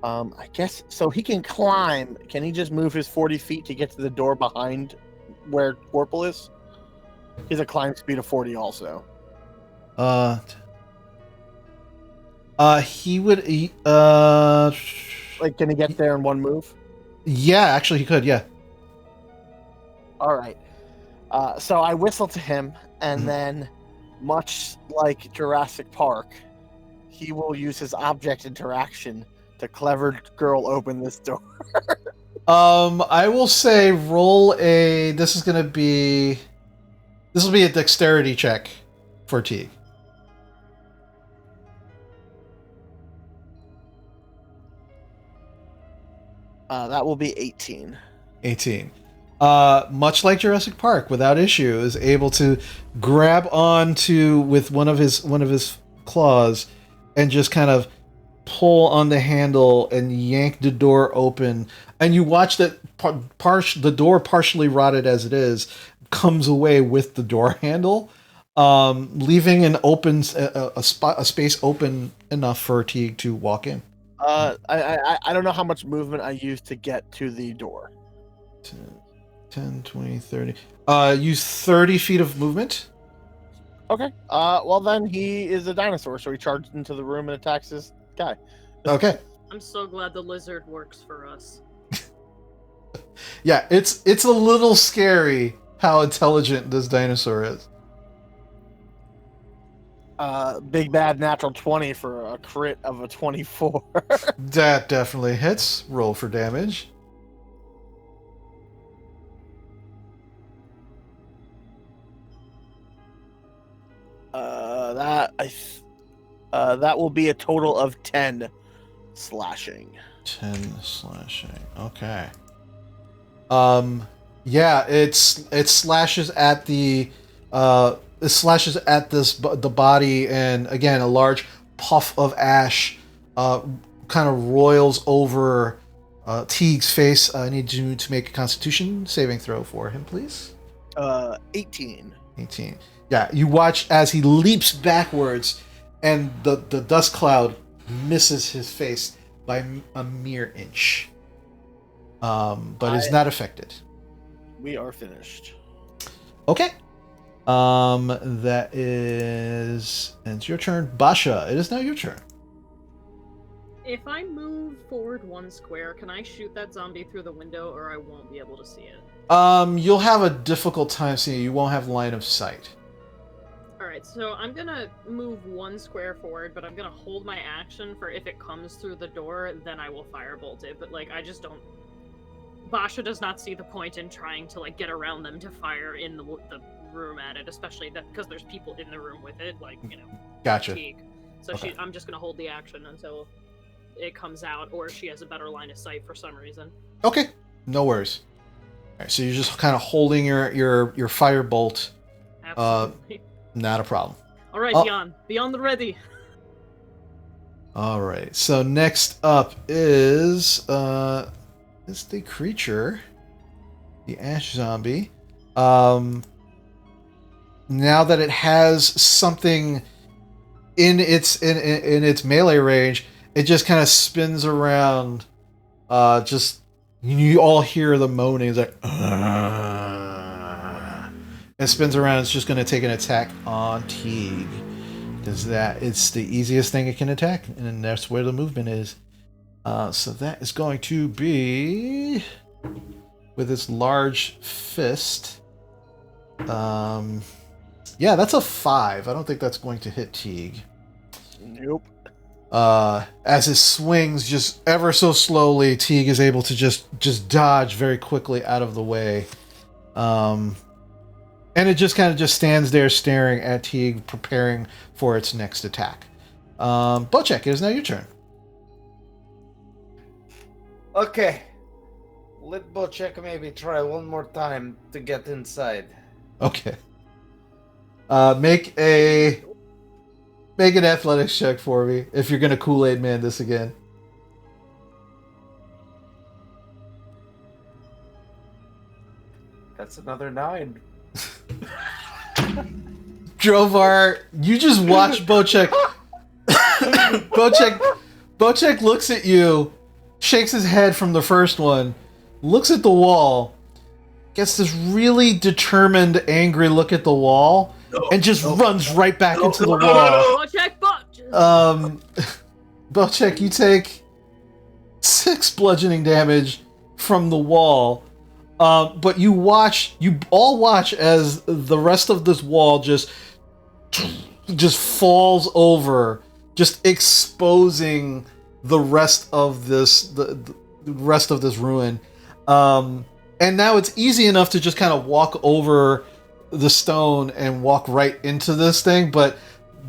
I guess, so he can climb. Can he just move his 40 feet to get to the door behind where Gorple is? He's a climb speed of 40 also. He would, Like, can he get there in one move? yeah, actually he could, yeah. All right. So I whistle to him, and then, much like Jurassic Park, he will use his object interaction to clever girl open this door. I will say roll a, this will be a dexterity check for Teague. That will be 18. 18. Much like Jurassic Park, without issue, is able to grab onto with one of his claws and just kind of pull on the handle and yank the door open. And you watch that the door, partially rotted as it is, comes away with the door handle, leaving an open a space open enough for Teague to walk in. I don't know how much movement I used to get to the door. 10, 20, 30. Use 30 feet of movement. Okay. Well, then he is a dinosaur, so he charged into the room and attacks this guy. Okay. I'm so glad the lizard works for us. Yeah, it's a little scary how intelligent this dinosaur is. Big bad natural 20 for a crit of a 24. That definitely hits. Roll for damage. That will be a total of 10 slashing. 10 slashing. Okay. Yeah, it slashes at the the body, and again a large puff of ash kind of roils over Teague's face. I need you to make a Constitution saving throw for him, please. 18. 18. Yeah, you watch as he leaps backwards, and the dust cloud misses his face by a mere inch. But is not affected. We are finished. Okay. That is... And it's your turn. Basha, it is now your turn. If I move forward 1 square, can I shoot that zombie through the window, or I won't be able to see it? You'll have a difficult time seeing it. You won't have line of sight. Alright, so I'm gonna move 1 square forward, but I'm gonna hold my action for if it comes through the door, then I will firebolt it. But, like, I just don't... Basha does not see the point in trying to, like, get around them to fire in the room at it, especially that because there's people in the room with it, like, you know. Gotcha. Fatigue. So Okay. I'm just gonna hold the action until it comes out, or she has a better line of sight for some reason. Okay. No worries. right, so you're just kind of holding your firebolt. Absolutely. Not a problem. All right, Oh. Jan, be on the ready. All right. So next up is the creature, the ash zombie. Now that it has something in its melee range, it just kind of spins around. Just you all hear the moaning. It's like it spins around. It's just going to take an attack on Teague. It's the easiest thing it can attack, and that's where the movement is. So that is going to be with its large fist. Yeah, that's a 5. I don't think that's going to hit Teague. Nope. As it swings just ever so slowly, Teague is able to just dodge very quickly out of the way. And it just kind of just stands there staring at Teague, preparing for its next attack. Bocek, it is now your turn. Okay. Let Bocek maybe try one more time to get inside. Okay. Make an athletics check for me if you're gonna Kool-Aid Man this again. That's another 9. Drovar, you just watch Bocek. Bocek looks at you, shakes his head from the first one, looks at the wall, gets this really determined, angry look at the wall, and just runs right back into the wall. Bocek, Bocek, you take 6 bludgeoning damage from the wall. But you all watch as the rest of this wall just falls over, just exposing the rest of this ruin. And now it's easy enough to just kind of walk over the stone and walk right into this thing, but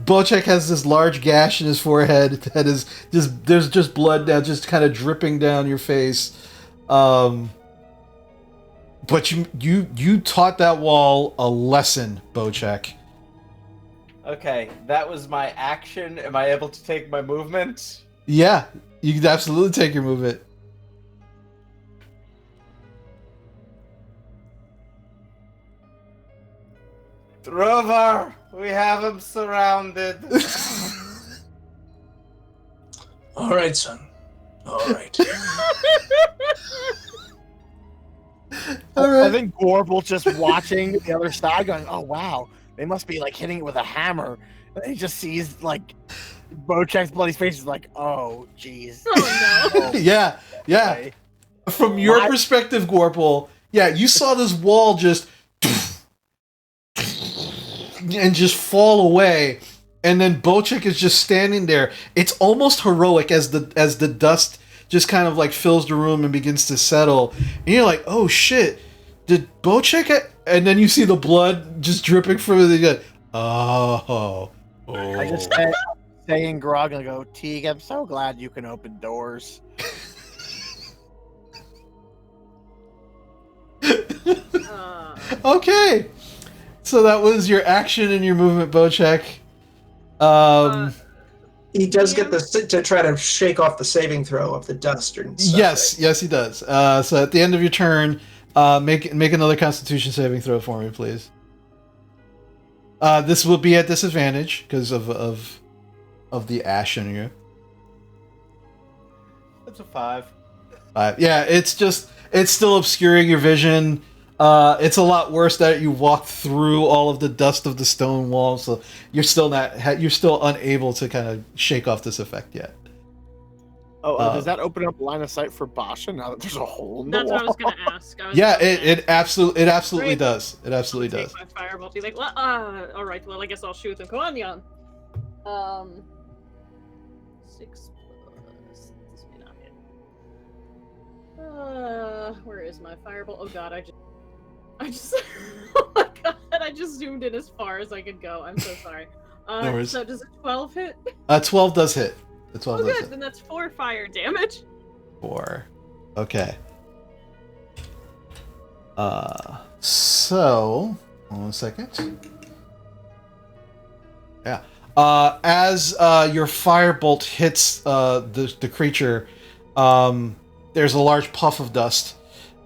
Bocek has this large gash in his forehead that is there's just blood now just kind of dripping down your face. But you taught that wall a lesson, Bocek. Okay, that was my action. Am I able to take my movement? Yeah, you can absolutely take your movement. Drovar, we have him surrounded. All right, son. All right. All right. I think Gorbel just watching the other side going, oh wow, they must be like hitting it with a hammer. And he just sees like Bocek's bloody face is like, oh jeez. Oh no. Yeah. Okay. From your perspective, Gorpal, yeah, you saw this wall just and just fall away, and then Bocek is just standing there. It's almost heroic as the dust just kind of like fills the room and begins to settle. And you're like, oh shit, did Bocek? And then you see the blood just dripping from the gut. Oh. I just say in Grog and I go, Teague, I'm so glad you can open doors. Okay. So that was your action and your movement, Bocek. He does get to try to shake off the saving throw of the dust and stuff. Yes, he does. So at the end of your turn, make another Constitution saving throw for me, please. This will be at disadvantage because of the ash in you. That's a 5. Yeah, it's still obscuring your vision. It's a lot worse that you walked through all of the dust of the stone wall, so you're still unable to kind of shake off this effect yet. Oh, does that open up line of sight for Basha now that there's a hole in the That's wall? what I was gonna ask. Yeah, it absolutely Great. does. It absolutely Take does. my fireball. Be like, well, all right. Well, I guess I'll shoot him. Come on, Jan. 6 plus. This may not hit. Where is my fireball? Oh god, I just. Oh my god! I just zoomed in as far as I could go. I'm so sorry. No worries. So does a 12 hit? 12 does hit. The 12 Oh does good. hit. Then that's 4 fire damage. 4. Okay. So, hold on a second. Yeah. As your firebolt hits the creature, there's a large puff of dust.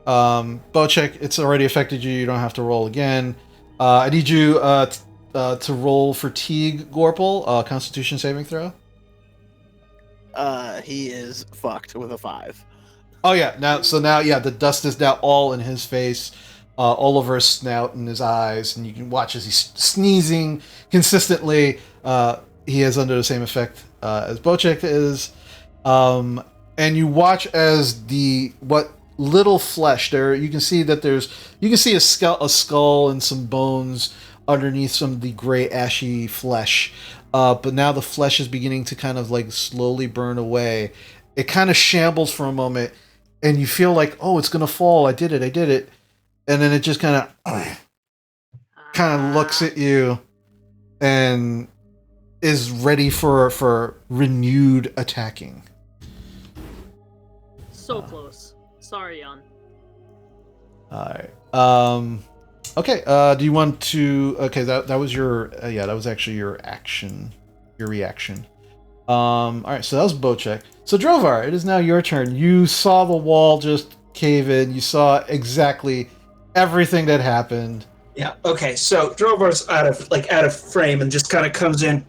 Bocek, it's already affected you. You don't have to roll again. I need you to roll fatigue, Gorple. Constitution saving throw. He is fucked with a 5. Oh yeah, now the dust is now all in his face, all over his snout and his eyes, and you can watch as he's sneezing consistently. He is under the same effect as Bocek is, and you watch as what little flesh there. You can see that you can see a skull and some bones underneath some of the gray ashy flesh. But now the flesh is beginning to kind of like slowly burn away. It kind of shambles for a moment, and you feel like, oh, it's gonna fall. I did it. And then it just kind of looks at you and is ready for renewed attacking. So close. Sorry, Jan. Alright. Okay, do you want to... Okay, that was your... that was actually your action. Your reaction. Alright, so that was Bocek. So Drovar, it is now your turn. You saw the wall just cave in. You saw exactly everything that happened. Yeah. Okay. So Drovar's out of frame and just kind of comes in,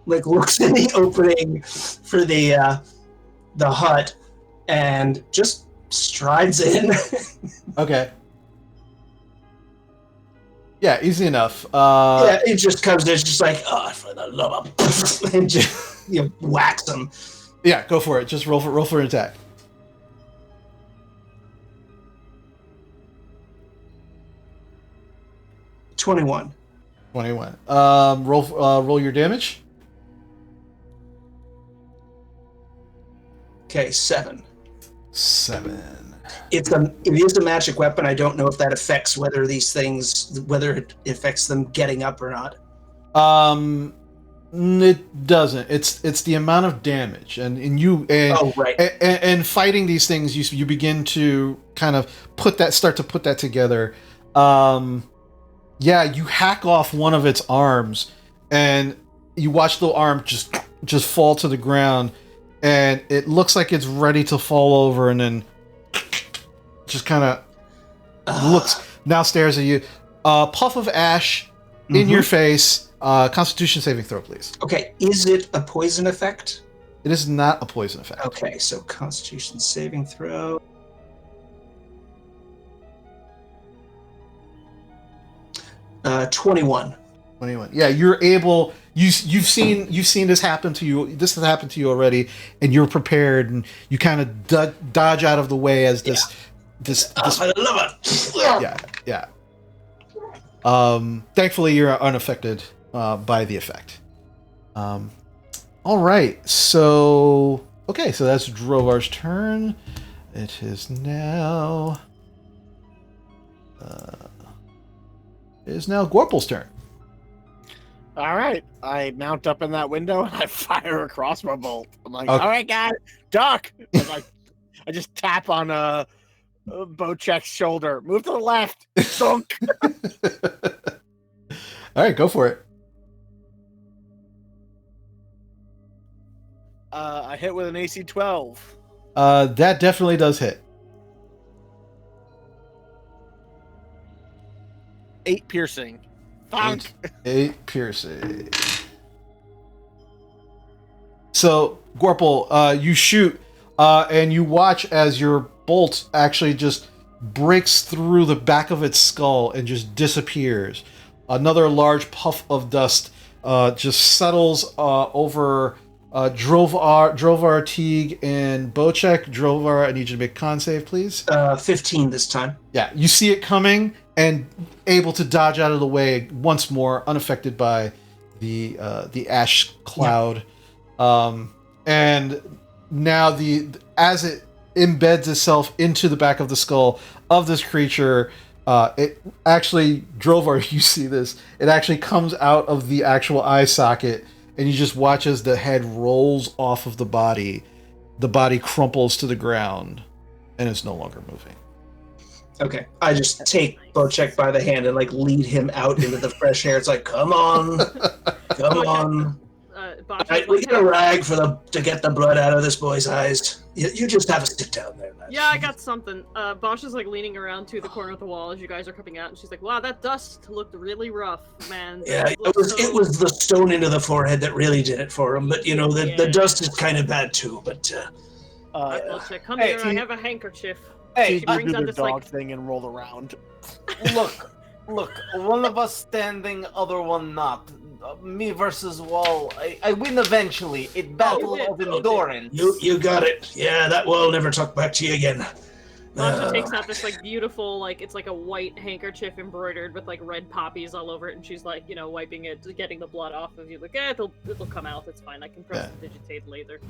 like looks in the opening for the hut, and just strides in. Okay. Yeah, easy enough. Yeah, it just comes in, just like, oh, for the love of, and just whacks him. Yeah, go for it. Just roll for an attack. 21. 21. Roll your damage. Okay, 7. 7. It is a magic weapon. I don't know if that affects whether it affects them getting up or not. It doesn't. It's the amount of damage, and oh, right. And fighting these things, you begin to kind of start to put that together. Yeah, you hack off one of its arms, and you watch the arm just fall to the ground, and it looks like it's ready to fall over, and then just kind of stares at you. Puff of ash in your face. Constitution saving throw, please. Okay, is it a poison effect? It is not a poison effect. Okay, so Constitution saving throw. Uh, 21. 21. Yeah, you're able. You've seen this happen to you. This has happened to you already, and you're prepared, and you kind of dodge out of the way as this. I love it. Yeah. Thankfully, you're unaffected by the effect. All right. So that's Drovar's turn. It is now. It is now Gorple's turn. All right, I mount up in that window and I fire a crossbow bolt. I'm like, Okay. all right, guys, duck. And I just tap on Bocek's shoulder. Move to the left. Thunk. All right, go for it. I hit with an AC 12. That definitely does hit. 8 piercing. Thunk. 8 piercing. So, Gorple, you shoot, and you watch as your bolt actually just breaks through the back of its skull and just disappears. Another large puff of dust just settles over Drovar, Teague, and Bocek. Drovar, I need you to make con save, please. 15 this time. Yeah, you see it coming and able to dodge out of the way once more, unaffected by the ash cloud. And now as it embeds itself into the back of the skull of this creature, it actually, Drovar, you see this, it actually comes out of the actual eye socket, and you just watch as the head rolls off of the body crumples to the ground, and it's no longer moving. Okay, I just take Bocek by the hand and like lead him out into the fresh air. It's like, come on, come on. Bosch Right, is we like, get a rag to get the blood out of this boy's eyes. You just have to sit down there, man. yeah, I got something. Bosch is like leaning around to the corner of the wall as you guys are coming out, and she's like, "Wow, that dust looked really rough, man." Yeah, it was the stone into the forehead that really did it for him. But you know, the dust is kind of bad too. But Bocek, come Hey, here. I have a handkerchief. Hey, She I brings do out the this dog like thing and roll around. look, one of us standing, other one not. Me versus wall. I win eventually. It battle did. of endurance. you got it. Yeah, that wall never talk back to you again. Masha takes out this like beautiful, like it's like a white handkerchief embroidered with like red poppies all over it, and she's like, wiping it, getting the blood off of you. Like, it'll come out. It's fine. I can press and digitate later.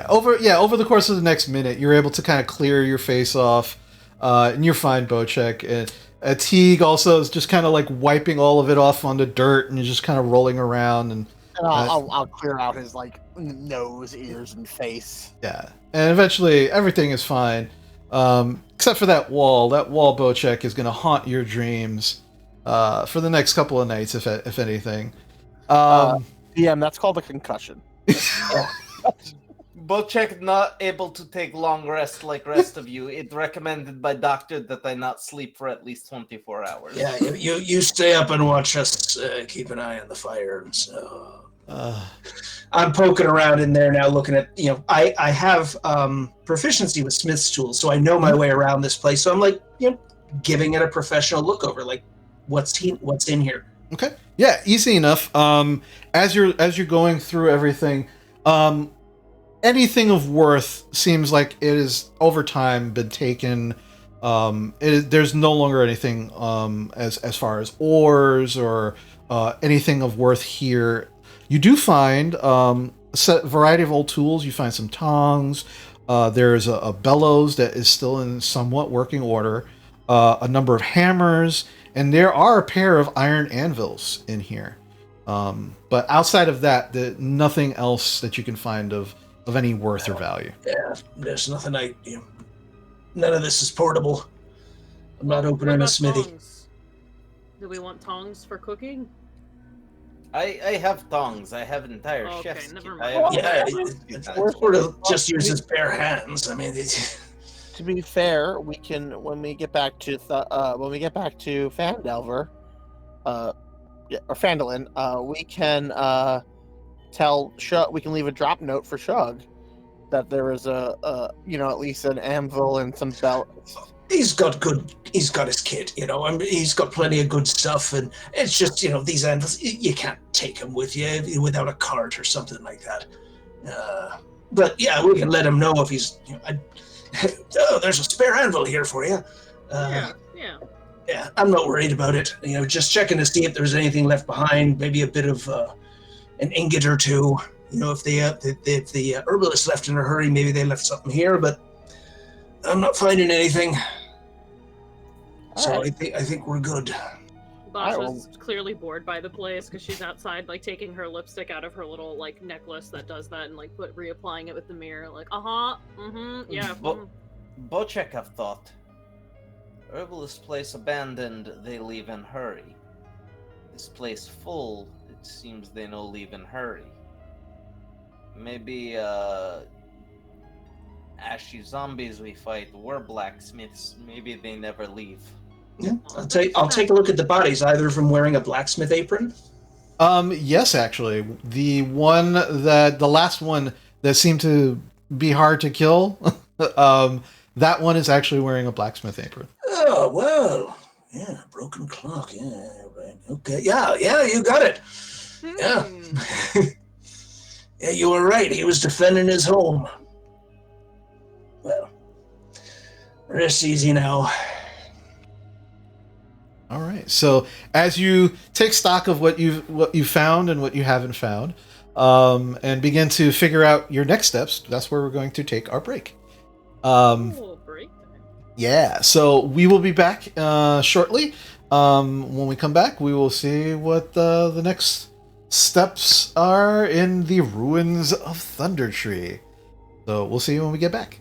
Over the course of the next minute, you're able to kind of clear your face off, and you're fine, Bocek. And Teague also is just kind of like wiping all of it off on the dirt, and you're just kind of rolling around. And I'll clear out his like nose, ears, and face. yeah, and eventually everything is fine, except for that wall. That wall, Bocek, is going to haunt your dreams for the next couple of nights, if anything. DM, that's called a concussion. Bocek not able to take long rest like rest of you. It recommended by doctor that I not sleep for at least 24 hours. Yeah, you stay up and watch us keep an eye on the fire. And so I'm poking around in there now, looking at I have proficiency with Smith's tools, so I know my way around this place. So I'm like giving it a professional look over, like what's in here. Okay, yeah, easy enough. As you're going through everything, anything of worth seems like it is over time been taken. There's no longer anything as far as ores or anything of worth here. You do find a variety of old tools. You find some tongs. There's a bellows that is still in somewhat working order. A number of hammers, and there are a pair of iron anvils in here. But outside of that, nothing else that you can find of any worth or value. Yeah, there's nothing none of this is portable. I'm not What opening a about smithy. tongs? Do we want tongs for cooking? I have tongs. I have entire Okay, chef's never kit. mind. Sort of just use his bare hands. I mean, To be fair, we can when we get back to Fandelver, or Phandalin, we can tell Shug. We can leave a drop note for Shug that there is at least an anvil and some belts. he's got his kit, he's got plenty of good stuff, and it's just, these anvils, you can't take them with you without a cart or something like that. But yeah, we can let him know if he's, there's a spare anvil here for you. Yeah. Yeah, I'm not worried about it. Just checking to see if there's anything left behind, maybe a bit of an ingot or two. If the herbalist left in a hurry, maybe they left something here, but I'm not finding anything. So right. I think we're good. Basha's clearly bored by the place because she's outside, like taking her lipstick out of her little like necklace that does that and like reapplying it with the mirror. Like, yeah. Bocek have thought. Herbalist place abandoned, they leave in hurry. This place full, it seems they no leave in hurry. Maybe ashy zombies we fight were blacksmiths. Maybe they never leave. Yeah, I'll take a look at the bodies. Either of them wearing a blacksmith apron. Yes, actually, the last one that seemed to be hard to kill, that one is actually wearing a blacksmith apron. Oh well, yeah, broken clock. Yeah, right. Okay, yeah, you got it. Yeah. Yeah, you were right. He was defending his home. Well, rest easy now. All right. So as you take stock of what you found and what you haven't found, and begin to figure out your next steps, that's where we're going to take our break. Break time. Yeah. So we will be back shortly. When we come back, we will see what the next steps are in the Ruins of Thundertree. So we'll see you when we get back.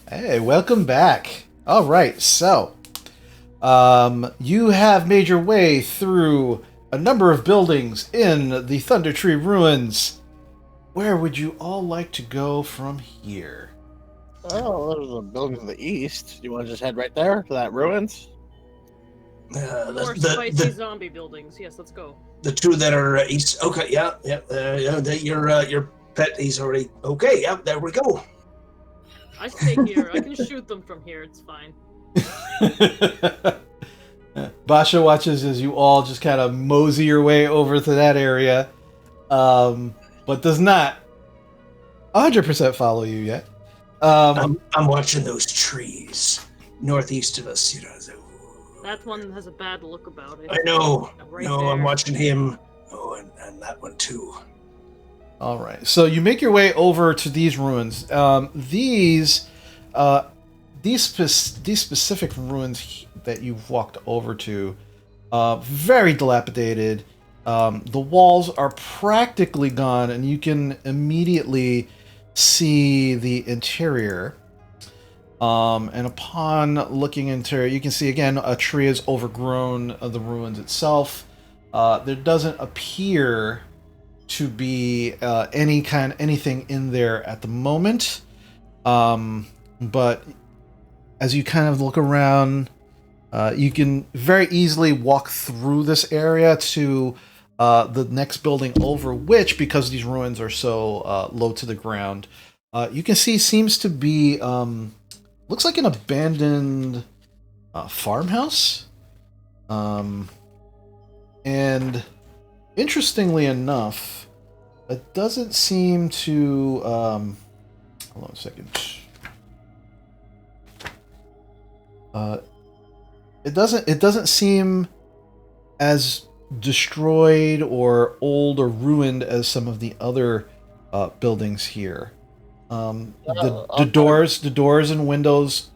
Hey, welcome back. All right, so you have made your way through a number of buildings in the Thundertree ruins. Where would you all like to go from here? Oh, there's a building to the east. You want to just head right there to that ruins? More spicy zombie buildings. Yes, let's go. The two that are east. Okay, yeah. Your pet. He's already okay. Yeah, there we go. I stay here. I can shoot them from here. It's fine. Basha watches as you all just kind of mosey your way over to that area, but does not 100% follow you yet. I'm watching those trees northeast of us. That one has a bad look about it. I know. Right No, there. I'm watching him. Oh, and that one too. All right, so you make your way over to these ruins. These specific ruins that you've walked over to, very dilapidated. The walls are practically gone, and you can immediately see the interior. And upon looking into it, you can see again a tree has overgrown the ruins itself. There doesn't appear to be anything in there at the moment. But as you kind of look around, you can very easily walk through this area to the next building over, which, because these ruins are so low to the ground, you can see seems to be looks like an abandoned farmhouse. And interestingly enough, it doesn't seem to hold on a second. It doesn't seem as destroyed or old or ruined as some of the other buildings here. The doors and windows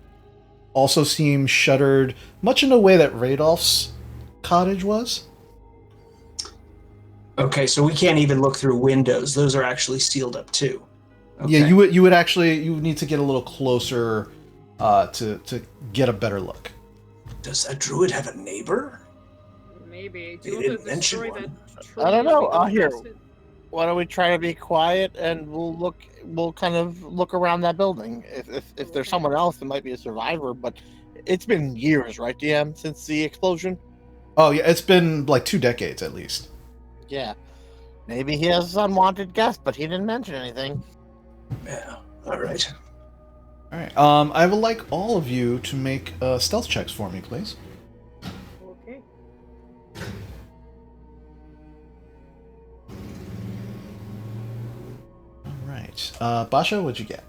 also seem shuttered, much in the way that Radolf's cottage was. Okay, so we can't even look through windows. Those are actually sealed up too. Okay. Yeah, you would need to get a little closer to get a better look. Does that druid have a neighbor? Maybe. They Do you didn't want to mention destroy one. that tree I don't know. as we go Here. past it? Why don't we try to be quiet and we'll kind of look around that building. If there's someone else that might be a survivor, but it's been years, right, DM, since the explosion? Oh yeah, it's been like 2 decades at least. Yeah. Maybe he has unwanted guests, but he didn't mention anything. Yeah. All right. All right. I would like all of you to make stealth checks for me, please. Okay. All right. Basha, what'd you get?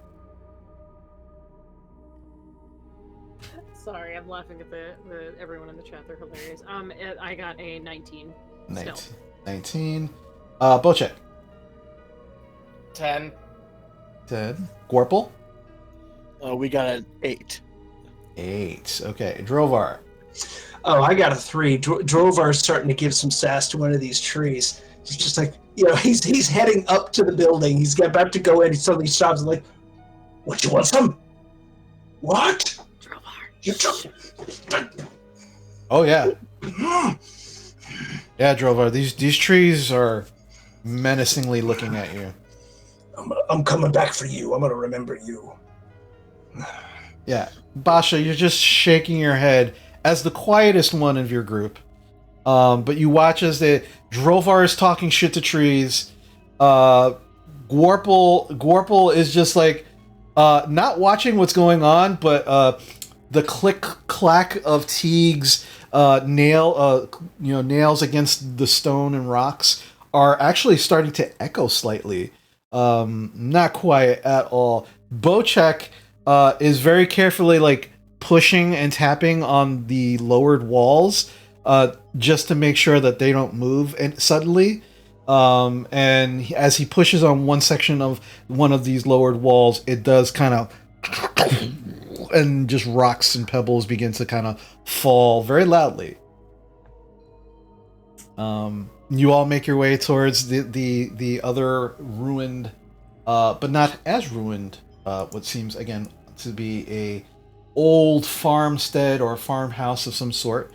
Sorry, I'm laughing at the everyone in the chat. They're hilarious. I got a 19. Stealth. 19. Bocek. 10. 10. Gorple. We got an 8. 8. Okay. Drovar. Oh, I got a 3. Drovar's starting to give some sass to one of these trees. He's just like, he's heading up to the building. He's about to go in. He suddenly stops and like, what, you want some? What? Drovar. You took... Oh yeah. Yeah, Drovar. These trees are menacingly looking at you. I'm coming back for you. I'm gonna remember you. Yeah, Basha, you're just shaking your head as the quietest one of your group. But you watch as Drovar is talking shit to trees. Gorple is just like not watching what's going on, but the click clack of Teague's nails against the stone and rocks are actually starting to echo slightly. Not quiet at all. Bocek is very carefully like pushing and tapping on the lowered walls just to make sure that they don't move suddenly. And as he pushes on one section of one of these lowered walls, it does kind of and just rocks and pebbles begin to kind of fall very loudly. You all make your way towards the other ruined, but not as ruined, what seems again to be a old farmstead or farmhouse of some sort.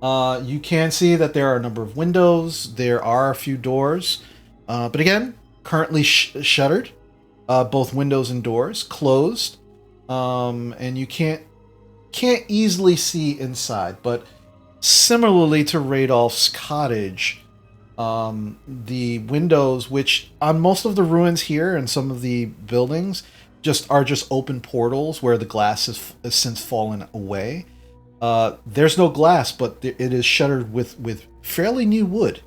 You can see that there are a number of windows. There are a few doors, but again, currently shuttered. Both windows and doors closed, and you can't easily see inside. But similarly to Radolf's cottage, the windows, which on most of the ruins here and some of the buildings, are just open portals where the glass has since fallen away. There's no glass, but it is shuttered with fairly new wood.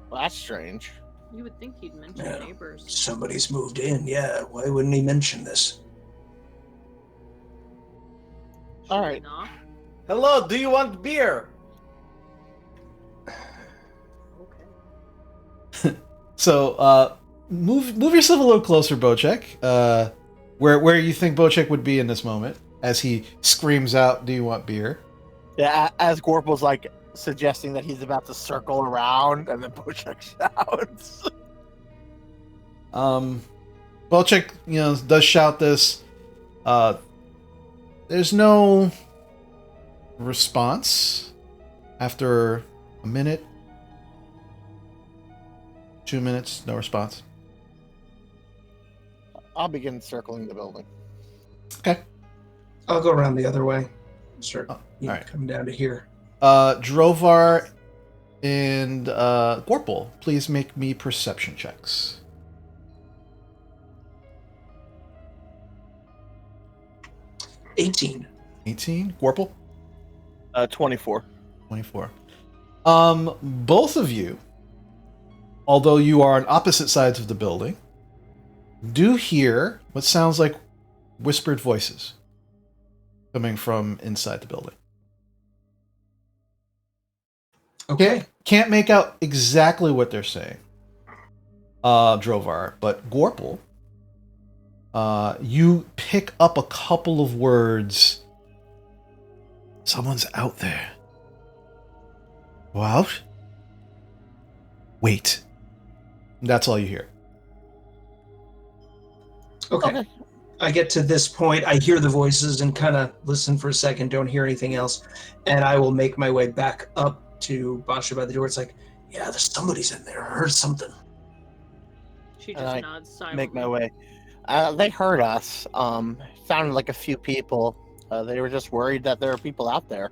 Well, that's strange. You would think he'd mention Yeah. neighbors. Somebody's moved in. Yeah, why wouldn't he mention this? Should All we right. knock? Hello, do you want beer? Okay. So, move yourself a little closer, Bocek. Where you think Bocek would be in this moment as he screams out, "Do you want beer?" Yeah, as Gorpal's like suggesting that he's about to circle around, and then Bochek shouts. Bocek, does shout this. There's no response after a minute, 2 minutes, no response. I'll begin circling the building. Okay. I'll go around the other way. Start alright. coming down to here. Drovar and Gorpal, please make me perception checks. 18. 18. Gorpal? 24. 24. Both of you, although you are on opposite sides of the building, do hear what sounds like whispered voices coming from inside the building. Okay. Can't make out exactly what they're saying, Drovar, but Gorpal, you pick up a couple of words. Someone's out there. Go out? Wait. That's all you hear. Okay. I get to this point. I hear the voices and kind of listen for a second, don't hear anything else. And I will make my way back up to Basha by the door. It's like, yeah, there's somebody's in there. I heard something. She And just I nods silently. Make my way. They heard us. Sounded like a few people. They were just worried that there are people out there.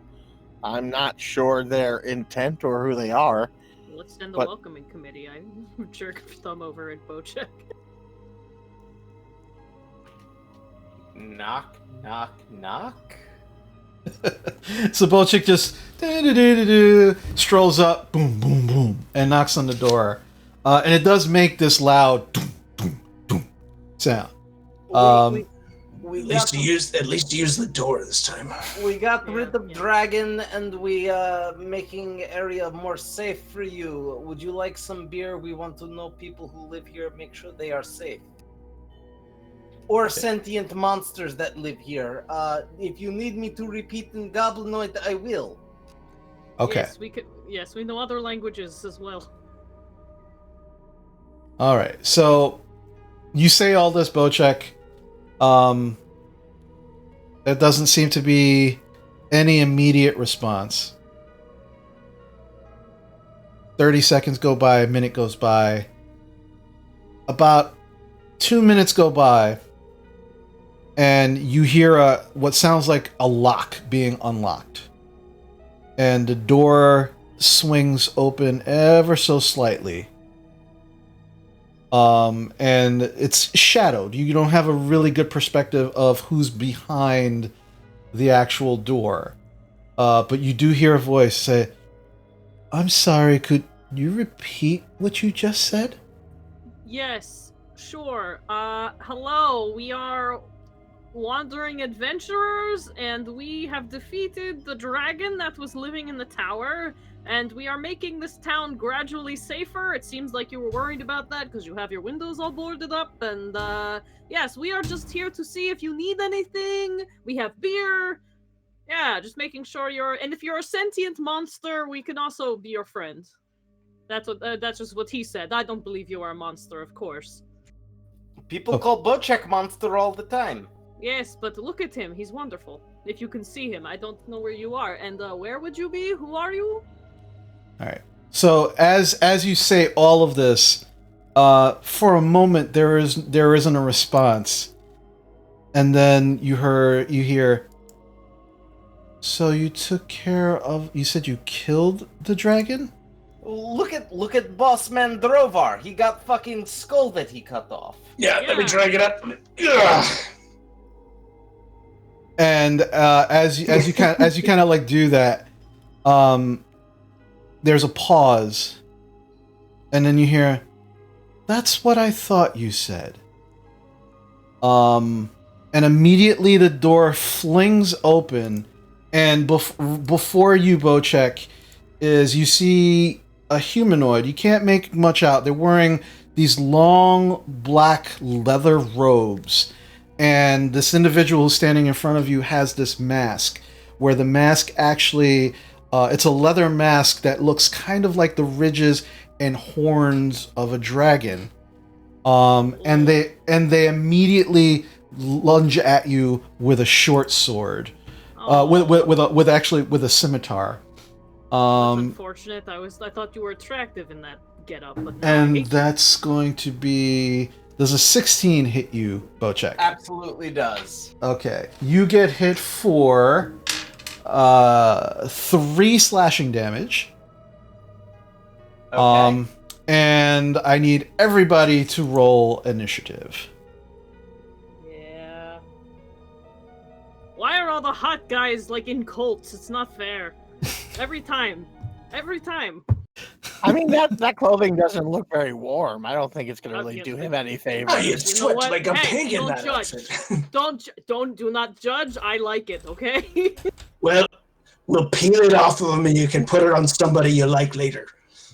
I'm not sure their intent or who they are. Let's send the But- welcoming committee. I jerk a thumb over at Bocek. Knock, knock, knock. So Bocek just strolls up, boom, boom, boom, and knocks on the door. And it does make this loud doom, doom, doom sound. We At least got, he used the door this time. we got Yeah, rid of yeah. dragon and we making area more safe for you. Would you like some beer? We want to know people who live here, make sure they are safe. Or sentient monsters that live here. If you need me to repeat in Goblinoid, I will. Okay. Yes, we could. Yes, we know other languages as well. All right. So you say all this, Bocek. There doesn't seem to be any immediate response. 30 seconds go by, a minute goes by. About 2 minutes go by, and you hear what sounds like a lock being unlocked. And the door swings open ever so slightly. And it's shadowed. You don't have a really good perspective of who's behind the actual door. But you do hear a voice say, "I'm sorry, could you repeat what you just said?" Yes, sure. Hello, we are wandering adventurers, and we have defeated the dragon that was living in the tower, and we are making this town gradually safer. It seems like you were worried about that because you have your windows all boarded up, and yes, we are just here to see if you need anything. We have beer. Yeah, just making sure and if you're a sentient monster, we can also be your friend. That's just what he said. I don't believe you are a monster, of course. People Oh. call Bocek monster all the time. Yes, but look at him. He's wonderful. If you can see him, I don't know where you are. And where would you be? Who are you? All right. So as you say all of this, for a moment there isn't a response, and then you hear. So you took care of. You said you killed the dragon. Look at Boss Man Drovar. He got fucking skull that he cut off. Yeah, let me Yeah. drag it up. Ugh. And as you kind of like do that, there's a pause, and then you hear, "That's what I thought you said." And immediately the door flings open, and before you, Bocek, is you see a humanoid. You can't make much out. They're wearing these long black leather robes, and this individual who's standing in front of you has this mask, where the mask actually it's a leather mask that looks kind of like the ridges and horns of a dragon. And they immediately lunge at you with a short sword, with a scimitar. That's unfortunate. I thought you were attractive in that getup, but now I And hate that's going to be. Does a 16 hit you, Bocek? Absolutely does. Okay, you get hit for 3 slashing damage. Okay. And I need everybody to roll initiative. you. Yeah. Why are all the hot guys like in cults? It's not fair. Every time. I mean, that clothing doesn't look very warm. I don't think it's gonna really Yeah, do but- him any Oh, favors. you know sweat what? like a Hey, pig in don't that judge. outfit. Do not judge. I like it, okay? Well, we'll peel it off of them and you can put it on somebody you like later.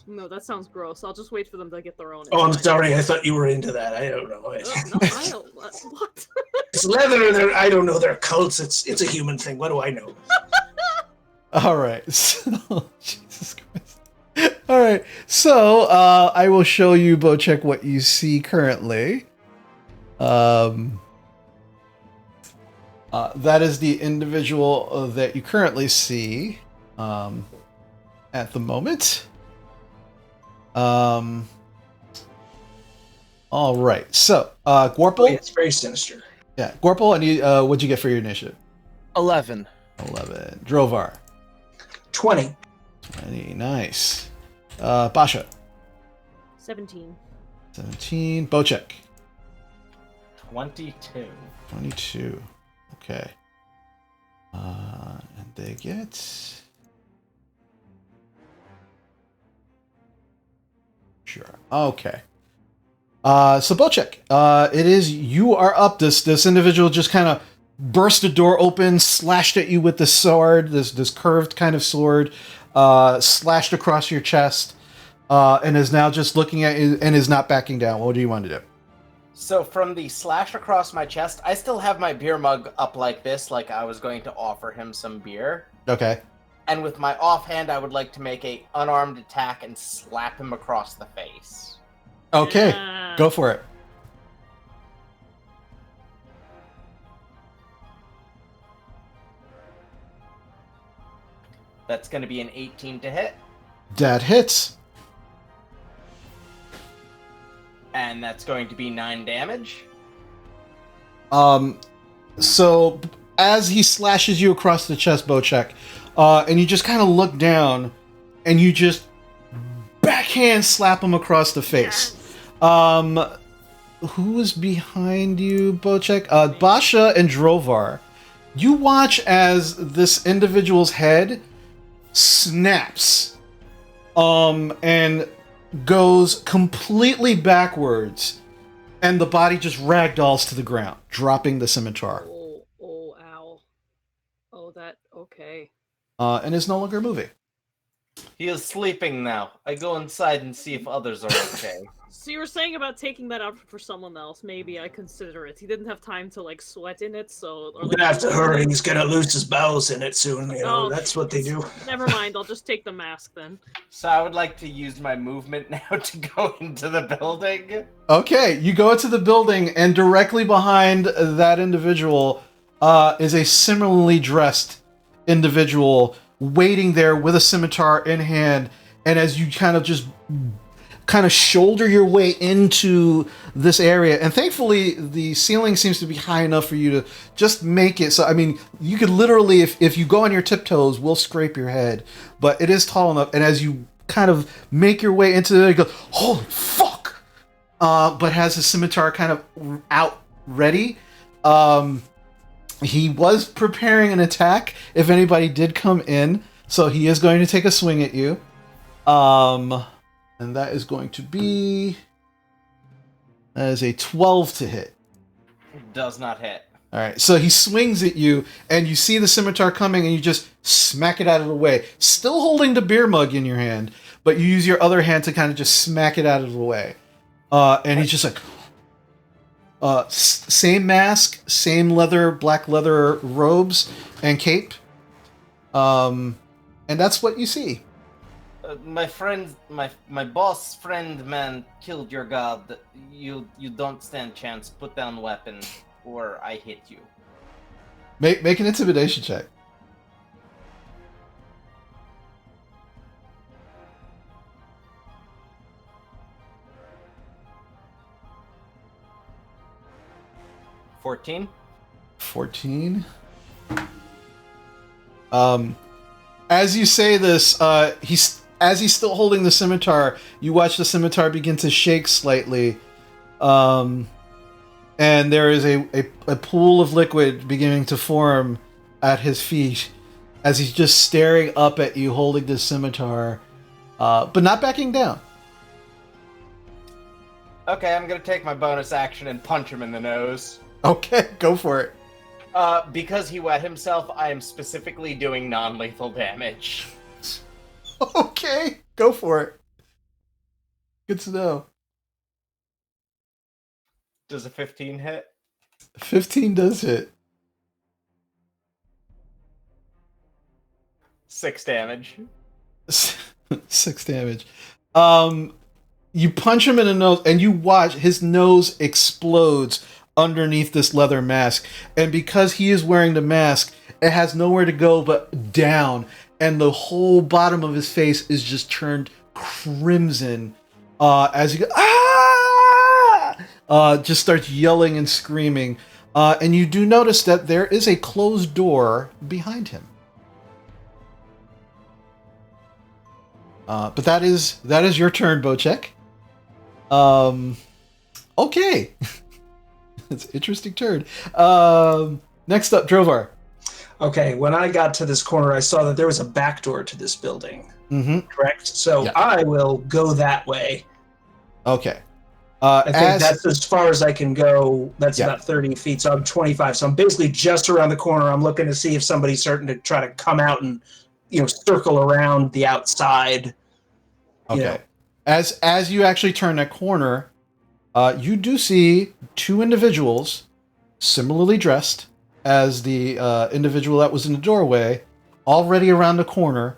No, that sounds gross. I'll just wait for them to get their own. Oh, I'm It's fine. sorry. I thought you were into that. I don't know. No, I don't. What? It's leather. I don't know. They're cults. It's a human thing. What do I know? All right. So, Jesus Christ. All right. So, I will show you, Bocek, what you see currently. That is the individual that you currently see at the moment. All right. So, Gorple. It's very sinister. Yeah, Gorple. I need. What'd you get for your initiative? 11. 11. Drovar. 20. 20. Nice. Basha. 17. 17. Bocek. 22. 22. Okay. And they get. Sure. Okay. So Bocek, it is you are up. This individual just kind of burst the door open, slashed at you with the sword, this curved kind of sword, slashed across your chest, and is now just looking at you and is not backing down. What do you want to do? So from the slash across my chest, I still have my beer mug up like this, like I was going to offer him some beer. Okay. And with my offhand, I would like to make a unarmed attack and slap him across the face. Okay. Yeah. Go for it. That's going to be an 18 to hit, That hits. and that's going to be 9 damage. So as he slashes you across the chest, Bocek, and you just kind of look down, and you just backhand slap him across the face. Who is behind you, Bocek? Basha and Drovar. You watch as this individual's head snaps, and goes completely backwards, and the body just ragdolls to the ground, dropping the scimitar, Oh, ow. Oh, that, okay. and is no longer moving. He is sleeping now. I go inside and see if others are okay. So you were saying about taking that out for someone else. Maybe I consider it. He didn't have time to like sweat in it, so. Or, We're like, gonna have to hurry. He's gonna lose his bowels in it soon. You know, Oh, that's what they do. Never mind. I'll just take the mask then. So I would like to use my movement now to go into the building. Okay, you go into the building, and directly behind that individual is a similarly dressed individual waiting there with a scimitar in hand. And as you kind of shoulder your way into this area, and thankfully the ceiling seems to be high enough for you to just make it so, I mean, you could literally, if you go on your tiptoes, we'll scrape your head, but it is tall enough. And as you kind of make your way into it, you go, holy fuck, but has his scimitar kind of out ready. He was preparing an attack if anybody did come in, so he is going to take a swing at you. And that is going to be... That is a 12 to hit. Does not hit. Alright, so he swings at you, and you see the scimitar coming, and you just smack it out of the way. Still holding the beer mug in your hand, but you use your other hand to kind of just smack it out of the way. And he's just like... same mask, same black leather robes and cape. And that's what you see. My friend, my boss friend man killed your god. You don't stand chance. Put down weapon, or I hit you. Make an intimidation check. $14. 14. As you say this, he's still holding the scimitar. You watch the scimitar begin to shake slightly, and there is a pool of liquid beginning to form at his feet as he's just staring up at you, holding the scimitar, but not backing down. Okay, I'm gonna take my bonus action and punch him in the nose. Okay, go for it. Because he wet himself, I am specifically doing non-lethal damage. Okay, go for it. Good to know. Does a 15 hit? 15 does hit. 6 damage. 6 damage. You punch him in the nose, and you watch his nose explodes underneath this leather mask. And because he is wearing the mask, it has nowhere to go but down. And the whole bottom of his face is just turned crimson as he goes, just starts yelling and screaming. And you do notice that there is a closed door behind him. But that is your turn, Bocek. Okay. It's an interesting turn. Next up, Drovar. Okay, when I got to this corner, I saw that there was a back door to this building. Mm-hmm. Correct? So Yeah. I will go that way. Okay. I think that's as far as I can go. That's about 30 feet, so I'm 25. So I'm basically just around the corner. I'm looking to see if somebody's starting to try to come out and, circle around the outside. Okay. As you actually turn that corner, you do see two individuals similarly dressed as the individual that was in the doorway, already around the corner.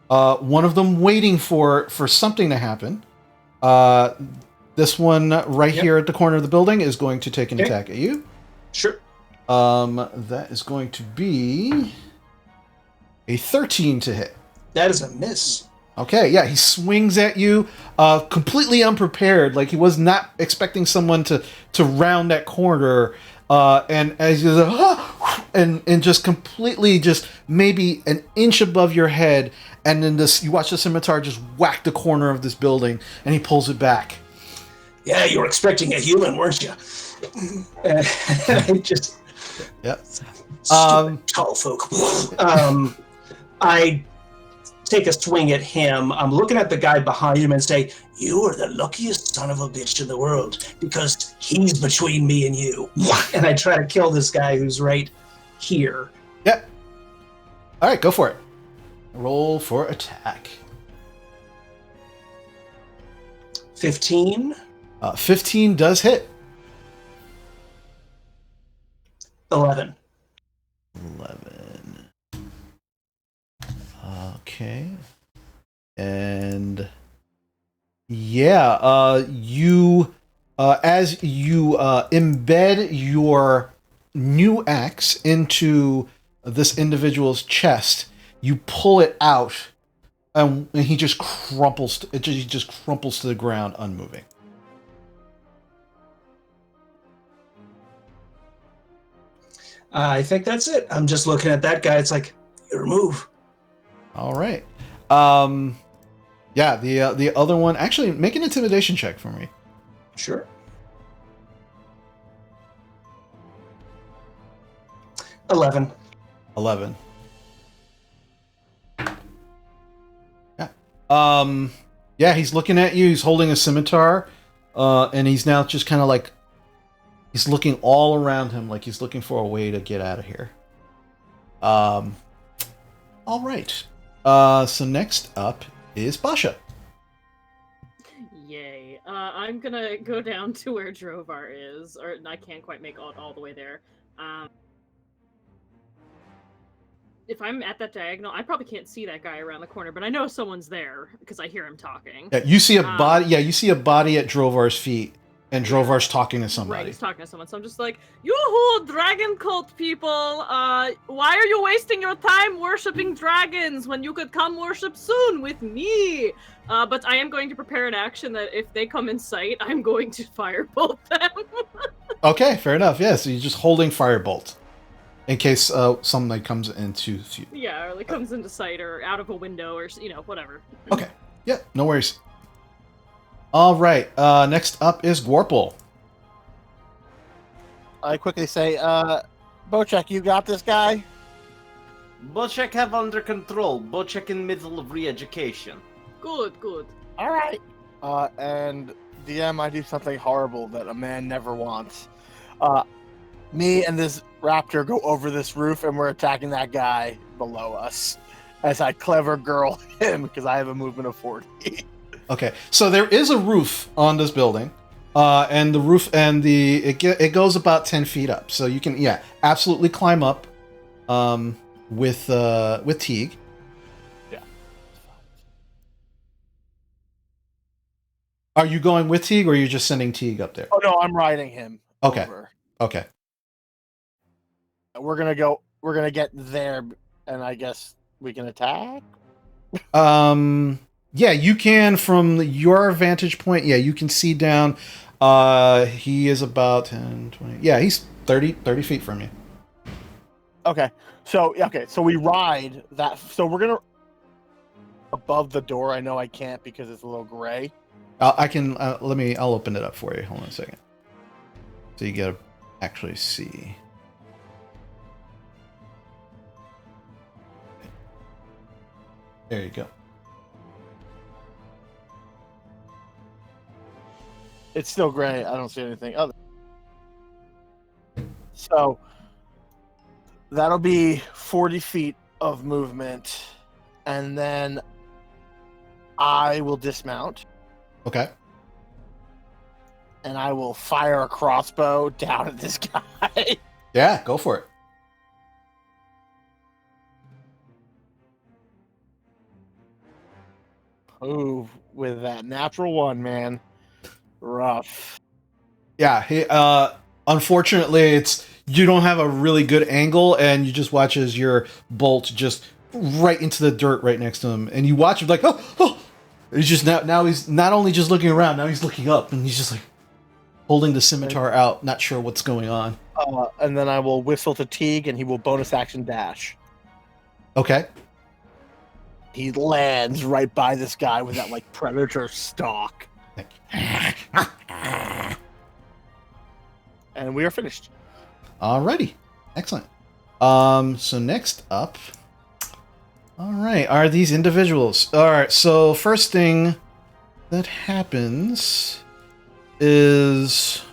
One of them waiting for something to happen. This one right here at the corner of the building is going to take an attack at you. Sure. That is going to be a 13 to hit. That is a miss. Okay, yeah, he swings at you, completely unprepared, like he was not expecting someone to round that corner, and as you and just completely just maybe an inch above your head, and then you watch the scimitar just whack the corner of this building, and he pulls it back. Yeah, you were expecting a human, weren't you? And I just... Yep. Stupid tall folk. I take a swing at him. I'm looking at the guy behind him and say, "You are the luckiest son of a bitch in the world because he's between me and you." And I try to kill this guy who's right here. Yep. All right, go for it. Roll for attack. 15. 15 does hit. 11. 11. Okay. And yeah, you as you embed your new axe into this individual's chest, you pull it out, and he just crumples. He just crumples to the ground, unmoving. I think that's it. I'm just looking at that guy. It's like, your move. All right. Yeah, the other one, actually make an intimidation check for me. Sure. 11. 11. Yeah. Yeah, he's looking at you. He's holding a scimitar, and he's now just kind of like he's looking all around him, like he's looking for a way to get out of here. All right. So next up is Basha. Yay. I'm gonna go down to where Drovar is, or I can't quite make all the way there. If I'm at that diagonal, I probably can't see that guy around the corner, but I know someone's there because I hear him talking. Yeah, you see a body. Yeah, you see a body at Drovar's feet, and Drovar's talking to somebody. Right, he's talking to someone. So I'm just like, "Yoo-hoo, dragon cult people! Why are you wasting your time worshipping dragons when you could come worship soon with me?" But I am going to prepare an action that if they come in sight, I'm going to firebolt them. Okay, fair enough. Yeah, so you're just holding firebolt in case somebody comes into view. Yeah, or like comes into sight or out of a window or whatever. Okay. Yeah, no worries. All right. Next up is Gorple. I quickly say, Bochek, you got this guy? Bochek have under control. Bochek in middle of re-education. Good. All right. And DM, I do something horrible that a man never wants. Me and this raptor go over this roof, and we're attacking that guy below us as I clever girl him because I have a movement of 40. Okay, so there is a roof on this building, and the roof and it goes about 10 feet up, so you can absolutely climb up with Teague. Yeah. Are you going with Teague, or are you just sending Teague up there? Oh no, I'm riding him. Okay. Over. Okay. We're gonna get there, and I guess we can attack. Yeah, you can from your vantage point. Yeah, you can see down. He is about 10, 20. Yeah, he's 30 feet from you. Okay. So we ride that. So we're gonna above the door. I know I can't because it's a little gray. I can. I'll open it up for you. Hold on a second. So you get to actually see. There you go. It's still gray. I don't see anything other. So that'll be 40 feet of movement, and then I will dismount. Okay. And I will fire a crossbow down at this guy. Yeah, go for it. Ooh, with that natural one, man. Rough. Yeah, he, unfortunately, you don't have a really good angle, and you just watch as your bolt just right into the dirt right next to him, and you watch him like, oh. He's just now he's not only just looking around, now he's looking up, and he's just like holding the scimitar out, not sure what's going on. And then I will whistle to Teague, and he will bonus action dash. Okay. He lands right by this guy with that like predator stalk. And we are finished. Alrighty. Excellent. So next up. Alright, are these individuals. Alright, so first thing that happens is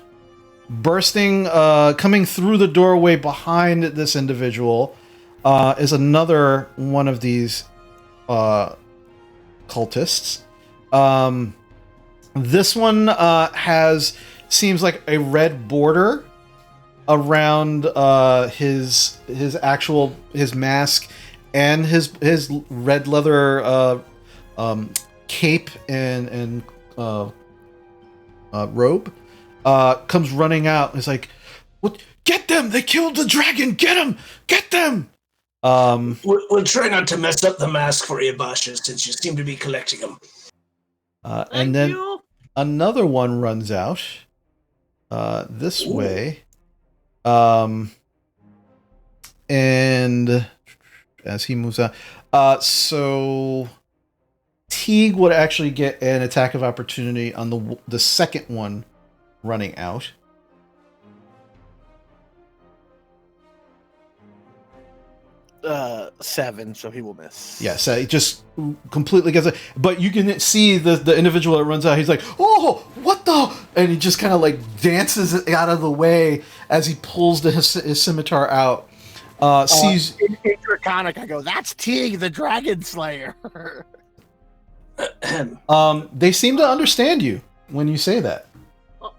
bursting, coming through the doorway behind this individual, is another one of these cultists. This one seems like a red border around his mask and his red leather cape and robe. Comes running out. It's like, "What? Get them! They killed the dragon! Get them! Get them!" We'll try not to mess up the mask for you, Basha, since you seem to be collecting them. And Thank then you. another one runs out this way. And as he moves out, so Teague would actually get an attack of opportunity on the second one running out. Seven, so he will miss. Yeah, so he just completely gets it. But you can see the individual that runs out. He's like, "Oh, what the?" And he just kind of like dances out of the way as he pulls his scimitar out. Sees in Draconic, I go, "That's Teague, the Dragon Slayer." they seem to understand you when you say that.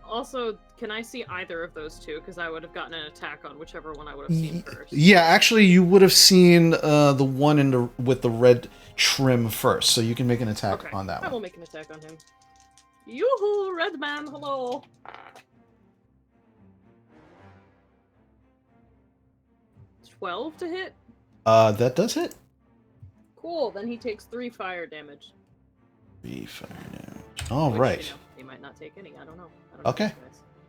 Also, can I see either of those two? Because I would have gotten an attack on whichever one I would have seen first. Yeah, actually, you would have seen the one with the red trim first, so you can make an attack on that I will one. make an attack on him. Yoo-hoo, red man, hello. 12 to hit? That does hit. Cool, then he takes 3 fire damage. 3 fire damage. All Which, right. you know, he might not take any, I don't know. Okay.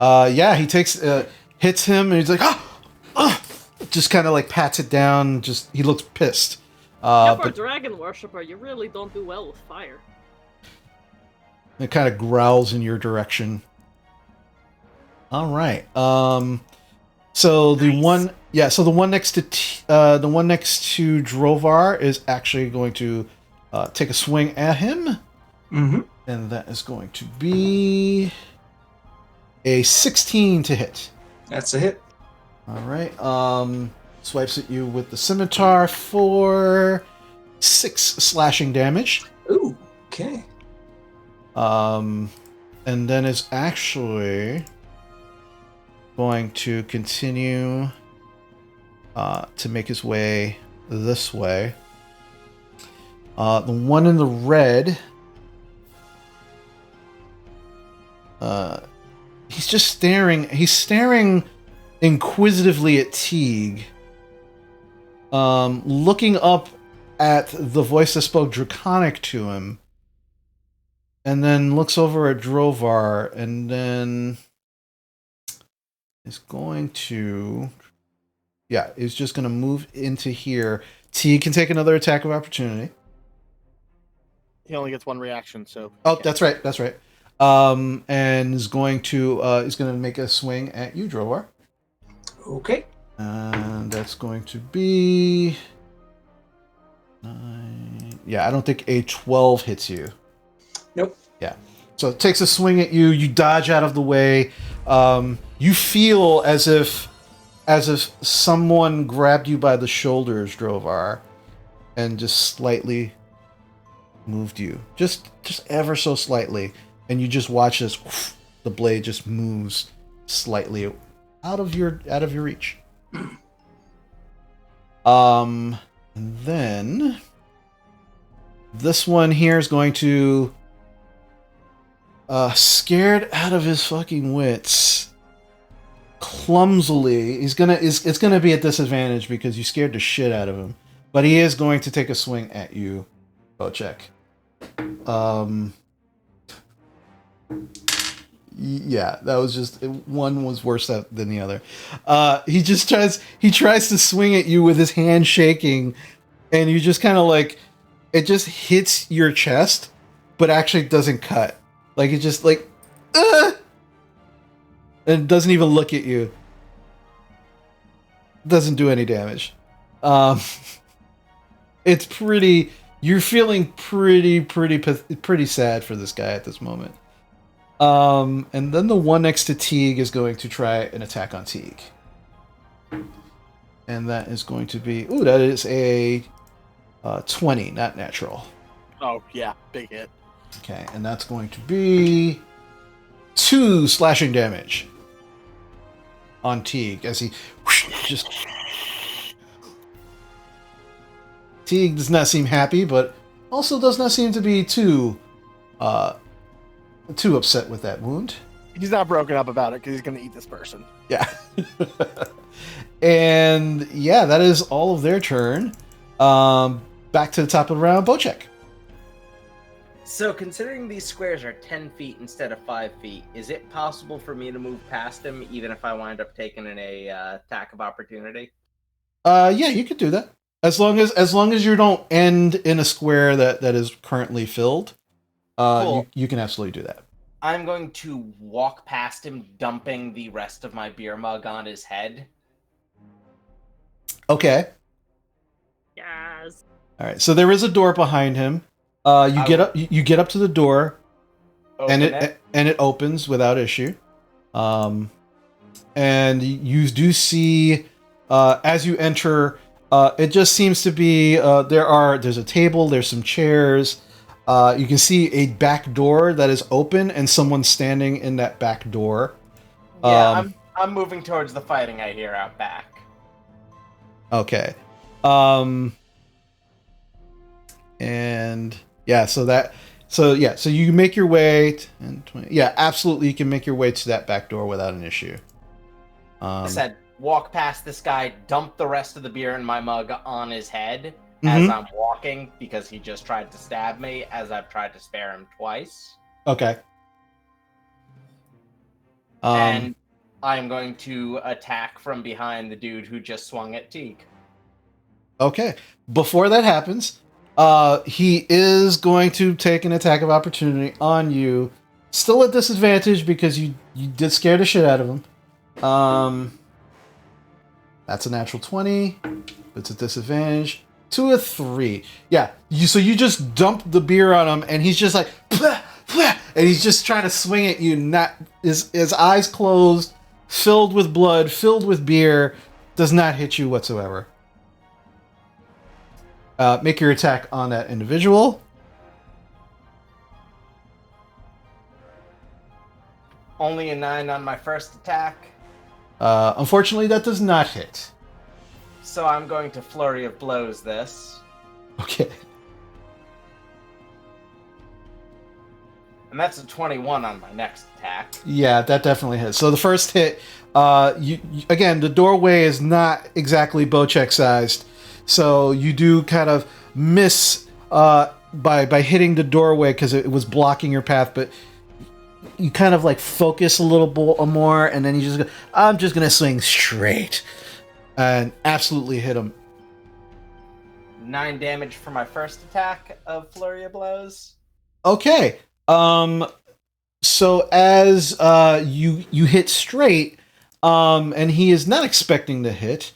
Yeah, he hits him, and he's like, just kind of like pats it down. Just he looks pissed. Yeah, for a But dragon worshipper, you really don't do well with fire. it kind of growls in your direction. All right. So the one next to Drovar is actually going to take a swing at him, and that is going to be a 16 to hit. That's a hit. All right. Swipes at you with the scimitar for 6 slashing damage. Ooh, okay. And then is actually going to continue to make his way this way. The one in the red, he's just staring. He's staring inquisitively at Teague, looking up at the voice that spoke Draconic to him, and then looks over at Drovar, and then is going to... Yeah, is just going to move into here. Teague can take another attack of opportunity. He only gets one reaction, so... Oh, that's right, that's right. And is going to make a swing at you, Drovar. Okay. And that's going to be 9. Yeah, I don't think a 12 hits you. Nope. Yeah. So it takes a swing at you. You dodge out of the way. You feel as if someone grabbed you by the shoulders, Drovar, and just slightly moved you, just ever so slightly, and you just watch as the blade just moves slightly out of your reach. And then this one here is going to, scared out of his fucking wits, clumsily, it's gonna be at disadvantage because you scared the shit out of him, but he is going to take a swing at you, Bocek. Yeah, that was just, one was worse than the other. He tries to swing at you with his hand shaking, and you just kind of like, it just hits your chest, but actually doesn't cut. Like, it just like, and it doesn't even look at you. Doesn't do any damage. It's pretty, you're feeling pretty sad for this guy at this moment. And then the one next to Teague is going to try an attack on Teague. And that is going to be... Ooh, that is a 20, not natural. Oh, yeah. Big hit. Okay, and that's going to be 2 slashing damage on Teague as he just... Teague does not seem happy, but also does not seem to be too upset with that wound. He's not broken up about it because he's going to eat this person. Yeah. And yeah, that is all of their turn. Back to the top of the round, Bocek. So, considering these squares are 10 feet instead of 5 feet, is it possible for me to move past him even if I wind up taking an attack of opportunity? Yeah, you could do that. As long as you don't end in a square that is currently filled, Cool. you can absolutely do that. I'm going to walk past him, dumping the rest of my beer mug on his head. Okay. Yes. All right. So there is a door behind him. You get up to the door, and it opens without issue. And you do see as you enter, it just seems to be there's a table, there's some chairs. You can see a back door that is open and someone standing in that back door. Yeah, I'm moving towards the fighting I hear out back. Okay. And yeah, so you make your way 10, 20. Yeah, absolutely you can make your way to that back door without an issue. I said walk past this guy, dump the rest of the beer in my mug on his head as I'm walking because he just tried to stab me as I've tried to spare him twice. Okay. And I'm going to attack from behind the dude who just swung at Teague. Okay. Before that happens, he is going to take an attack of opportunity on you. Still at disadvantage because you did scare the shit out of him. That's a natural 20. It's a disadvantage. 2 or 3. Yeah. So you just dump the beer on him, and he's just like, "Plah, plah," and he's just trying to swing at you. Not his eyes closed, filled with blood, filled with beer. Does not hit you whatsoever. Make your attack on that individual. Only a 9 on my first attack. Unfortunately, that does not hit. So I'm going to Flurry of Blows this. Okay. And that's a 21 on my next attack. Yeah, that definitely hits. So the first hit, you again, the doorway is not exactly Bocek sized, so you do kind of miss by hitting the doorway because it was blocking your path, but you kind of like focus a little more, and then you just go, I'm just gonna swing straight, and absolutely hit him. 9 damage for my first attack of Flurry of Blows. Okay. So as you hit straight, and he is not expecting the hit,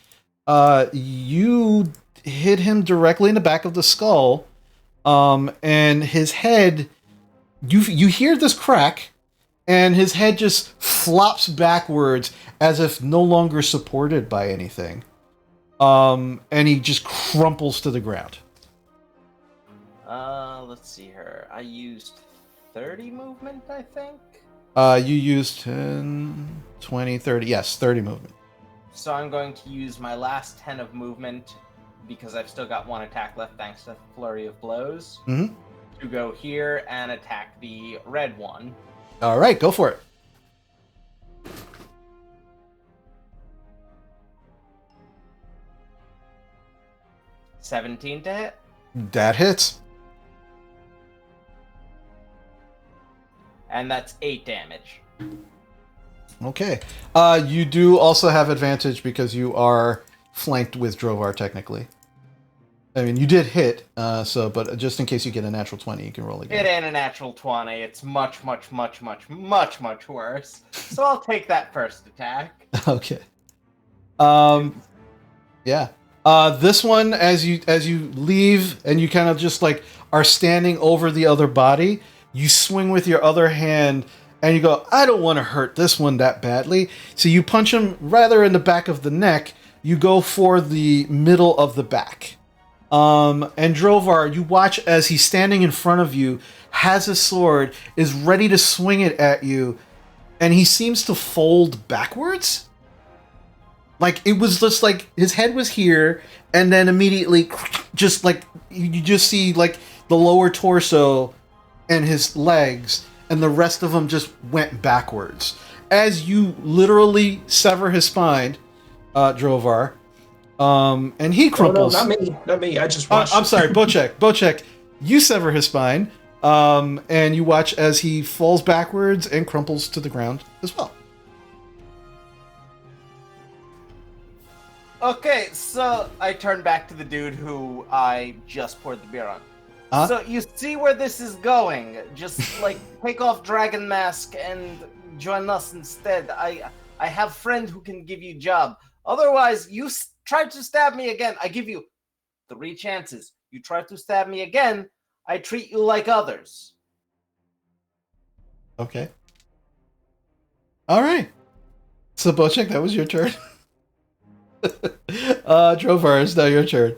you hit him directly in the back of the skull, and his head, you hear this crack, and his head just flops backwards as if no longer supported by anything. And he just crumples to the ground. Let's see here. I used 30 movement, I think. You used 10, 20, 30. Yes, 30 movement. So I'm going to use my last 10 of movement because I've still got 1 attack left thanks to Flurry of Blows. Mm-hmm. To go here and attack the red one. All right, go for it. $17 to hit. That hits. And that's 8 damage. Okay. You do also have advantage because you are flanked with Drovar, technically. I mean, you did hit, but just in case you get a natural 20, you can roll again. It ain't a natural 20. It's much worse. So I'll take that first attack. Okay. Yeah. This one, as you leave and you kind of just like are standing over the other body, you swing with your other hand and you go, I don't want to hurt this one that badly. So you punch him rather in the back of the neck. You go for the middle of the back. And Drovar, you watch as he's standing in front of you, has a sword, is ready to swing it at you, and he seems to fold backwards. Like, it was just like his head was here, and then immediately, just like, you just see like the lower torso and his legs, and the rest of him just went backwards. As you literally sever his spine, Drovar, and he crumples. Oh, no, not me. I just watched. I'm sorry, Bocek, you sever his spine, and you watch as he falls backwards and crumples to the ground as well. Okay, so I turn back to the dude who I just poured the beer on. Huh? So you see where this is going. Just like take off Dragon Mask and join us instead. I have friend who can give you job. Otherwise, you try to stab me again. I give you 3 chances. You try to stab me again, I treat you like others. Okay. All right. So Bocek, that was your turn. Drovar, it's now your turn.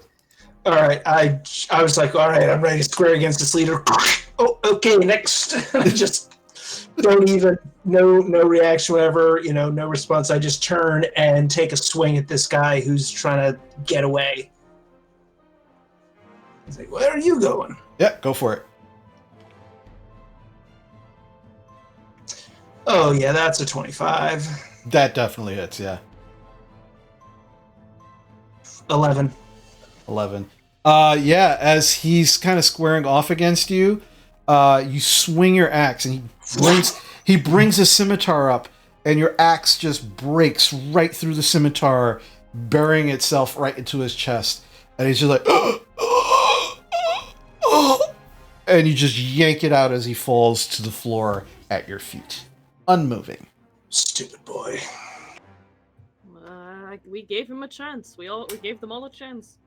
All right, I was like, all right, I'm ready to square against this leader. Oh, okay, next. I just don't even no reaction, whatever, no response. I just turn and take a swing at this guy who's trying to get away. He's like, where are you going? Yeah, go for it. Oh yeah, that's a 25. That definitely hits. Yeah. 11. 11. Yeah, as he's kind of squaring off against you, you swing your axe, and he brings a scimitar up, and your axe just breaks right through the scimitar, burying itself right into his chest. And he's just like, and you just yank it out as he falls to the floor at your feet, unmoving. Stupid boy. We gave him a chance. We gave them all a chance.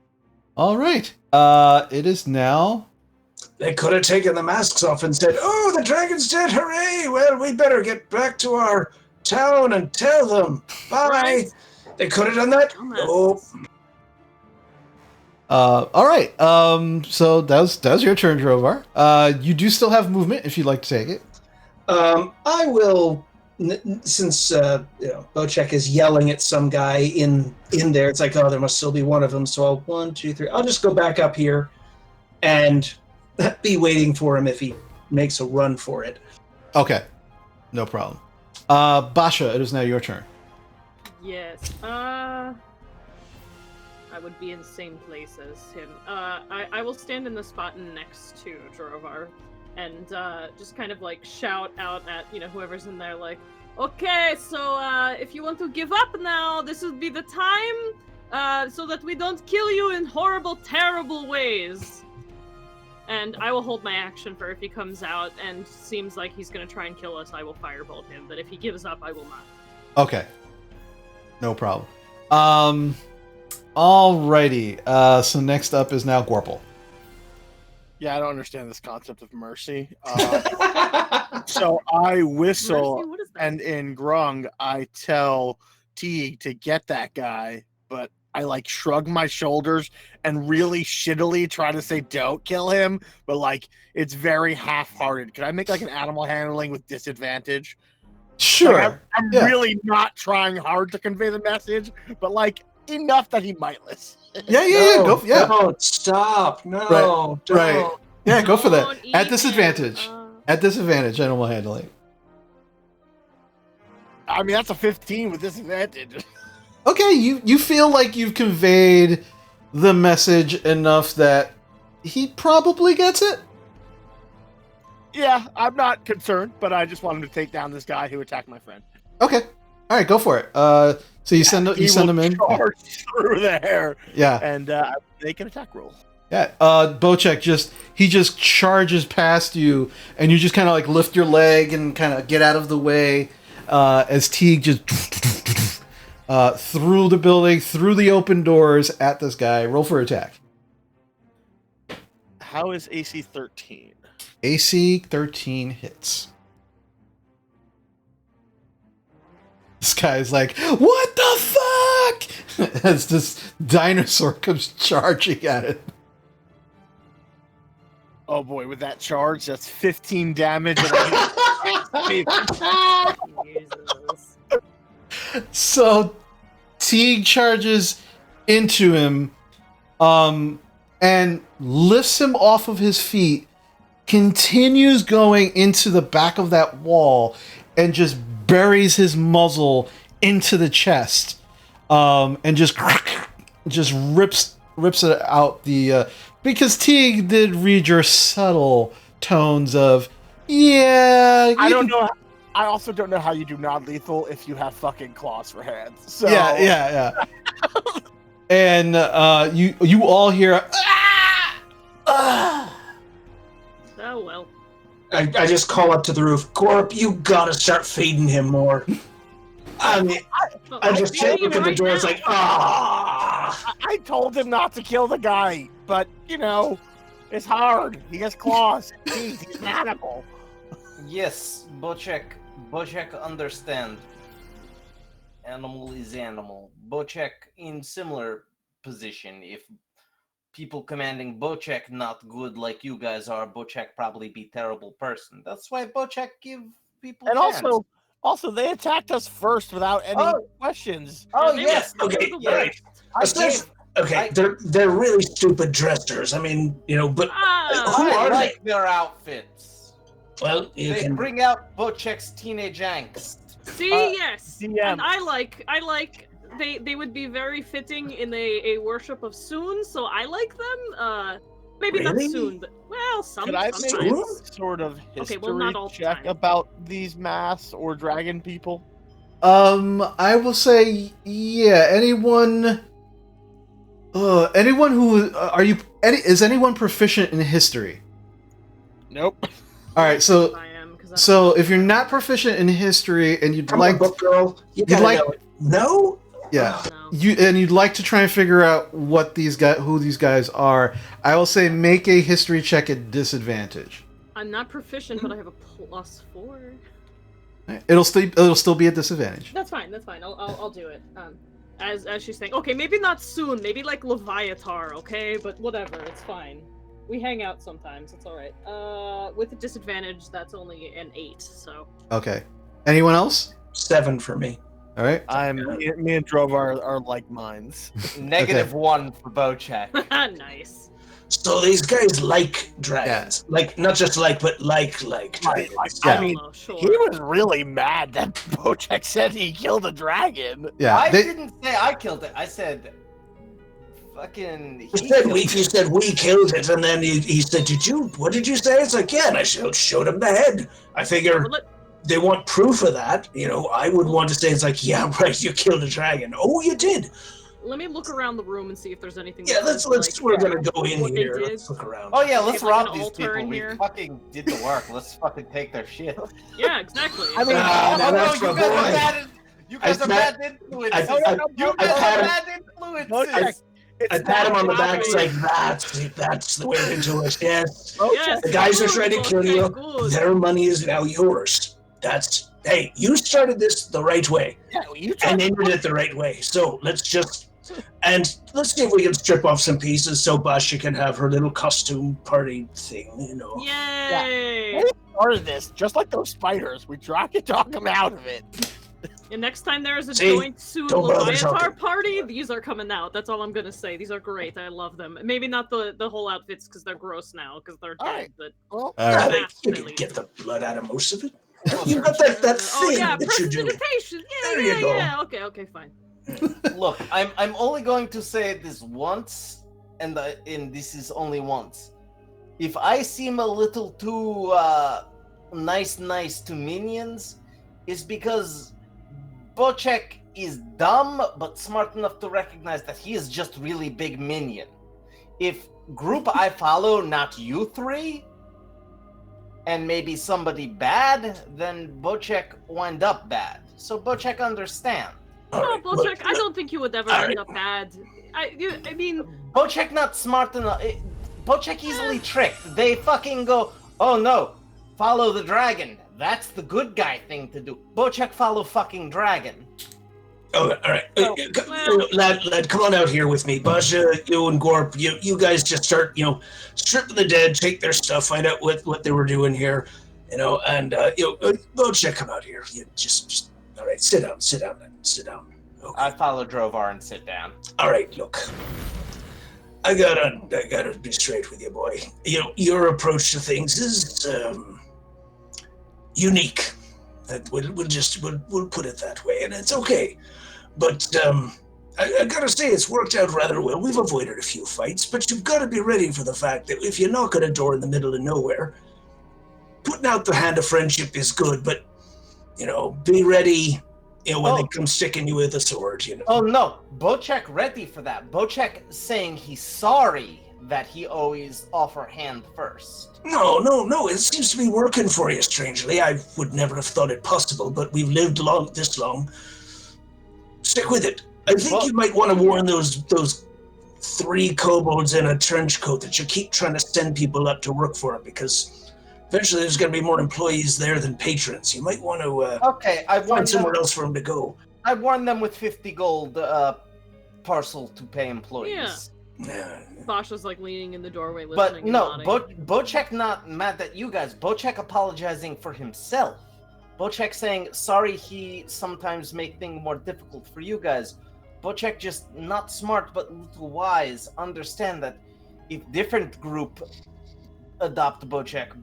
All right. It is now. They could have taken the masks off and said, oh, the dragon's dead, hooray! Well, we better get back to our town and tell them. Bye! Right. They could have done that? Oh. All right. So that was your turn, Drovar. You do still have movement if you'd like to take it. I will, since Bocek is yelling at some guy in there. It's like, oh, there must still be one of them. So I'll 1, 2, 3. I'll just go back up here and be waiting for him if he makes a run for it. Okay, no problem. Basha, it is now your turn. Yes. I would be in the same place as him. I will stand in the spot next to Drovar and just kind of like shout out at whoever's in there, like, okay, so if you want to give up now, this would be the time, so that we don't kill you in horrible, terrible ways. And I will hold my action for if he comes out and seems like he's going to try and kill us, I will firebolt him. But if he gives up, I will not. Okay. No problem. Alrighty. So next up is now Gorple. Yeah, I don't understand this concept of mercy. So I whistle, Mercy? What is that? and in Grung, I tell Teague to get that guy, but I like shrug my shoulders and really shittily try to say don't kill him, but like it's very half-hearted. Could I make like an animal handling with disadvantage? Sure. Like, I'm Yeah. really not trying hard to convey the message, but like enough that he might listen. Yeah. Go. Yeah. Don't stop. No. Right, Don't. right. Yeah. Go for that. Don't At eat disadvantage. him. At disadvantage, animal handling. I mean, that's a 15 with disadvantage. Okay, you feel like you've conveyed the message enough that he probably gets it. Yeah, I'm not concerned, but I just want him to take down this guy who attacked my friend. Okay. All right, go for it. So you send him in. Charge through there, Yeah. and make an attack roll. Yeah. Bocek just charges past you, and you just kind of like lift your leg and kind of get out of the way as Teague just through the building, through the open doors at this guy. Roll for attack. How is AC 13? AC 13 hits. This guy's like, what the fuck? As this dinosaur comes charging at it. Oh boy, with that charge, that's 15 damage. And I Jesus. So Teague charges into him, and lifts him off of his feet, continues going into the back of that wall, and just buries his muzzle into the chest, and just rips it out the because Teague did read your subtle tones of yeah. I don't know. I also don't know how you do non-lethal if you have fucking claws for hands. So Yeah. And you all hear Oh well. I just call up to the roof. Corp, you gotta start feeding him more. I mean, I just feeding look him at the right door. It's now. like, ah. I told him not to kill the guy, but it's hard. He has claws. He's an animal. Yes, Bochek understand. Animal is animal. Bochek in similar position. If people commanding Bochek not good like you guys are, Bochek probably be terrible person. That's why Bochek give people And chance. also they attacked us first without any questions. Oh They yes, were okay, the yeah. worst. They're really stupid dressers. I mean, but who Ah, are I they? like their outfits. Well, you They can. bring out Bochek's teenage angst. see, yes, DM. and I like. They would be very fitting in a worship of Soon, so I like them. Maybe Really? not Soon, but well, Could I make sometimes. a sort of history Okay, well, not all the check time. about these mass or dragon people? I will say yeah. Anyone who is anyone proficient in history? Nope. All right, so I am, 'cause I don't so if you're not proficient in history and you'd Come like on, book girl. You you'd gotta like- know it. No. yeah. know. You'd like to try and figure out who these guys are, I will say make a history check at disadvantage. I'm not proficient, but I have a +4. It'll still be at disadvantage. That's fine. I'll do it. As she's saying, okay, maybe not soon. Maybe like Leviatar, okay? But whatever, it's fine. We hang out sometimes. It's all right. With a disadvantage, that's only an 8. So. Okay. Anyone else? 7 for me. All right. Me and Drove are like minds. -1 for Bochek. Nice. So these guys like dragons, like not just but like dragons. Yeah. I mean, don't know, sure. he was really mad that Bochek said he killed a dragon. Yeah. I they- didn't say I killed it. I said, fucking. You said we killed it, and then he said, what did you say? It's like, yeah, and I showed him the head. I figure Well, they want proof of that. I would want to say, it's like, yeah, right, you killed a dragon. Oh, you did. let me look around the room and see if there's anything. Yeah, that let's says, we're like, gonna go in what they here. did. Let's look around. Oh yeah, let's Like an rob these altar people. in We here. fucking did the work. Let's fucking take their shit. Yeah, exactly. I mean, Ah, now Oh, no, that's you my guys are boy. bad. You guys I are pat- bad influences. I- You I guys pat are him- bad influences. I pat him on the back. It's like that's the way to do it. Yes. Yes, The guys are good, trying to kill you. good. Their money is now yours. Hey, you started this the right way Yeah, you and ended it the right way. So let's see if we can strip off some pieces so Basha can have her little costume party thing. Yay! started this just like those spiders. We tried to talk him out of it. And next time there is a See? joint suit Don't bother Leviatar talking. party, these are coming out. That's all I'm gonna say. These are great. I love them. Maybe not the whole outfits because they're gross now because they're dead. Alright. But Well, All right. You can get the blood out of most of it. You got that thing oh yeah, that you do. prestidigitation. There Yeah, you go. yeah. Okay, fine. Look, I'm only going to say this once, and this is only once. If I seem a little too nice to minions, it's because Bochek is dumb but smart enough to recognize that he is just really big minion. If group I follow, not you three, and maybe somebody bad, then Bochek wind up bad. So Bochek understand. All No, right, Bochek, look, I don't think you would ever All end right. up bad. I mean, Bochek not smart enough. Bochek easily tricked. They fucking go, oh no, follow the dragon. That's the good guy thing to do. Bochek follow fucking dragon. Oh, all right. Well- Lad, come on out here with me. Basha, you and Gorp, you guys just start, stripping the dead, take their stuff, find out what they were doing here, and Bojack, come out here. You just all right. Sit down, then. Sit down. Okay. I follow Drovar and sit down. All right, look. I gotta be straight with you, boy. Your approach to things is unique. We'll put it that way, and it's okay. But I gotta say, it's worked out rather well. We've avoided a few fights, but you've got to be ready for the fact that if you knock on a door in the middle of nowhere, putting out the hand of friendship is good, but be ready. When they come sticking you with a sword. Oh no, Bochek ready for that. Bochek saying he's sorry that he always offer hand first. No. It seems to be working for you, strangely. I would never have thought it possible, but we've lived this long. Stick with it. I think you might want to warn those 3 kobolds in a trench coat that you keep trying to send people up to work for it, because eventually there's going to be more employees there than patrons. You might want to find somewhere else for them to go. I warned them with 50 gold parcel to pay employees. Yeah. Basha's like leaning in the doorway listening. But no, Bochek not mad at you guys. Bochek apologizing for himself. Bochek saying sorry he sometimes make things more difficult for you guys. Bochek just not smart but little wise. Understand that if different group adopt Bochek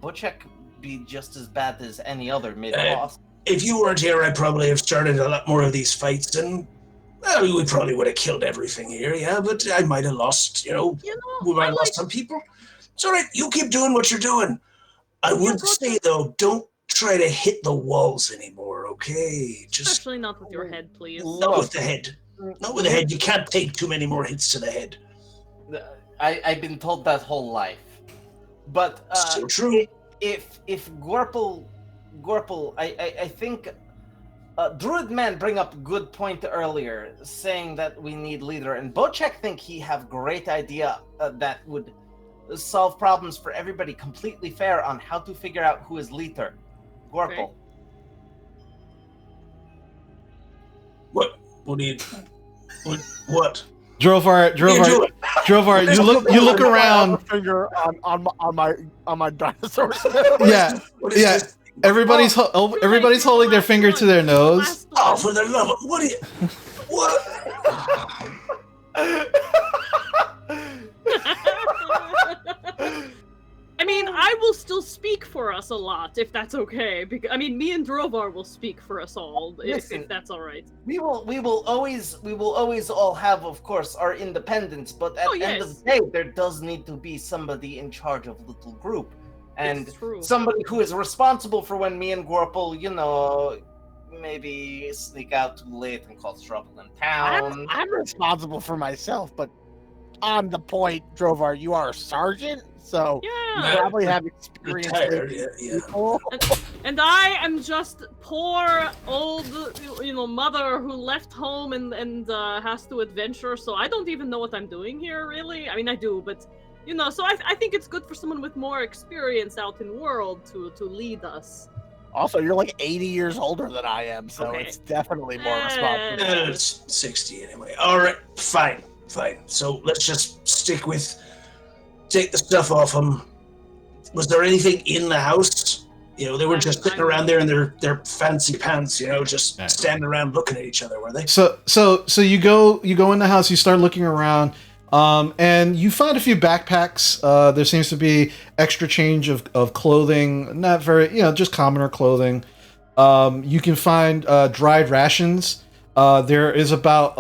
be just as bad as any other mid-boss. If you weren't here, I probably have started a lot more of these fights, and we probably would have killed everything here, yeah, but I might have lost, we might have lost some people. It's all right, you keep doing what you're doing. I would say, though, don't try to hit the walls anymore, okay? Especially not with your head, please. Not with the head. Not with the head. You can't take too many more hits to the head. I've been told that whole life. But still true. If Gorple, I think Druid Man bring up good point earlier, saying that we need leader, and Bochek think he have great idea that would solve problems for everybody, completely fair on how to figure out who is leader. Gorple. Okay. What do you? What? Drovar, you look around. Finger on my dinosaur. Yeah, What is yeah. this? Everybody's holding their finger to their nose. Oh, for the love of what? What? I mean, I will still speak for us a lot, if that's okay. Me and Drovar will speak for us all, if that's all right. We will always all have, of course, our independence, but at the end of the day, there does need to be somebody in charge of little group. And somebody who is responsible for when me and Gorple, maybe sneak out too late and cause trouble in town. I'm responsible for myself, but on the point, Drovar, you are a sergeant, so you probably have experience with people. And I am just poor old, mother who left home and has to adventure, so I don't even know what I'm doing here, really. I mean, I do, but... so I think it's good for someone with more experience out in world to lead us. Also, you're like 80 years older than I am, so it's definitely more responsible. It's 60 anyway. All right, fine. So let's just take the stuff off them. Was there anything in the house? They were just sitting around there in their fancy pants, just standing around looking at each other, were they? So you go in the house, you start looking around. And you find a few backpacks. There seems to be extra change of clothing, not very, just commoner clothing. You can find dried rations. There is about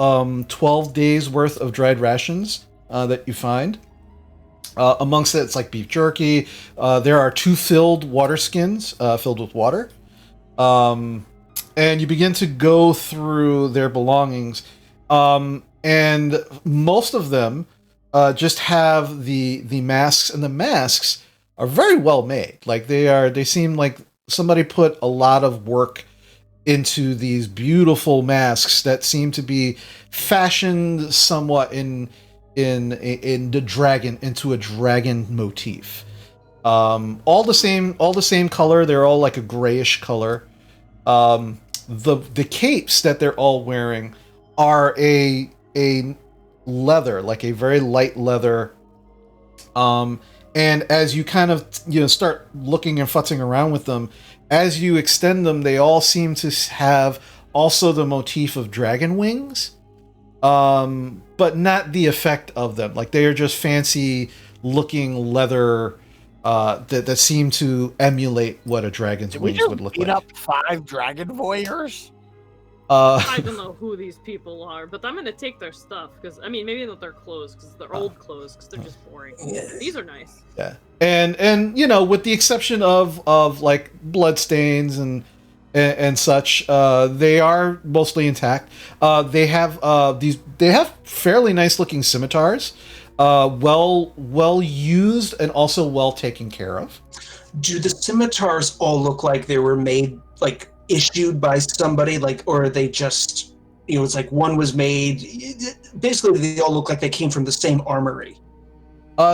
12 days worth of dried rations that you find. Amongst it, it's like beef jerky. There are 2 filled water skins filled with water. And you begin to go through their belongings. And most of them just have the masks, and the masks are very well made. Like they seem like somebody put a lot of work into these beautiful masks that seem to be fashioned somewhat into a dragon motif. All the same color. They're all like a grayish color. The capes that they're all wearing are a leather, like a very light leather. And as you kind of start looking and futzing around with them, as you extend them, they all seem to have also the motif of dragon wings, but not the effect of them. Like they are just fancy looking leather that seem to emulate what a dragon's wings would look like. Beat up 5 dragon warriors? I don't know who these people are, but I'm gonna take their stuff because I mean maybe not their clothes because they're old clothes because they're just boring. These are nice. Yeah, and with the exception of like blood stains and such, they are mostly intact. They have fairly nice looking scimitars, well used and also well taken care of. Do the scimitars all look like they were made like issued by somebody, like, or are they just, it's like one was made, basically they all look like they came from the same armory?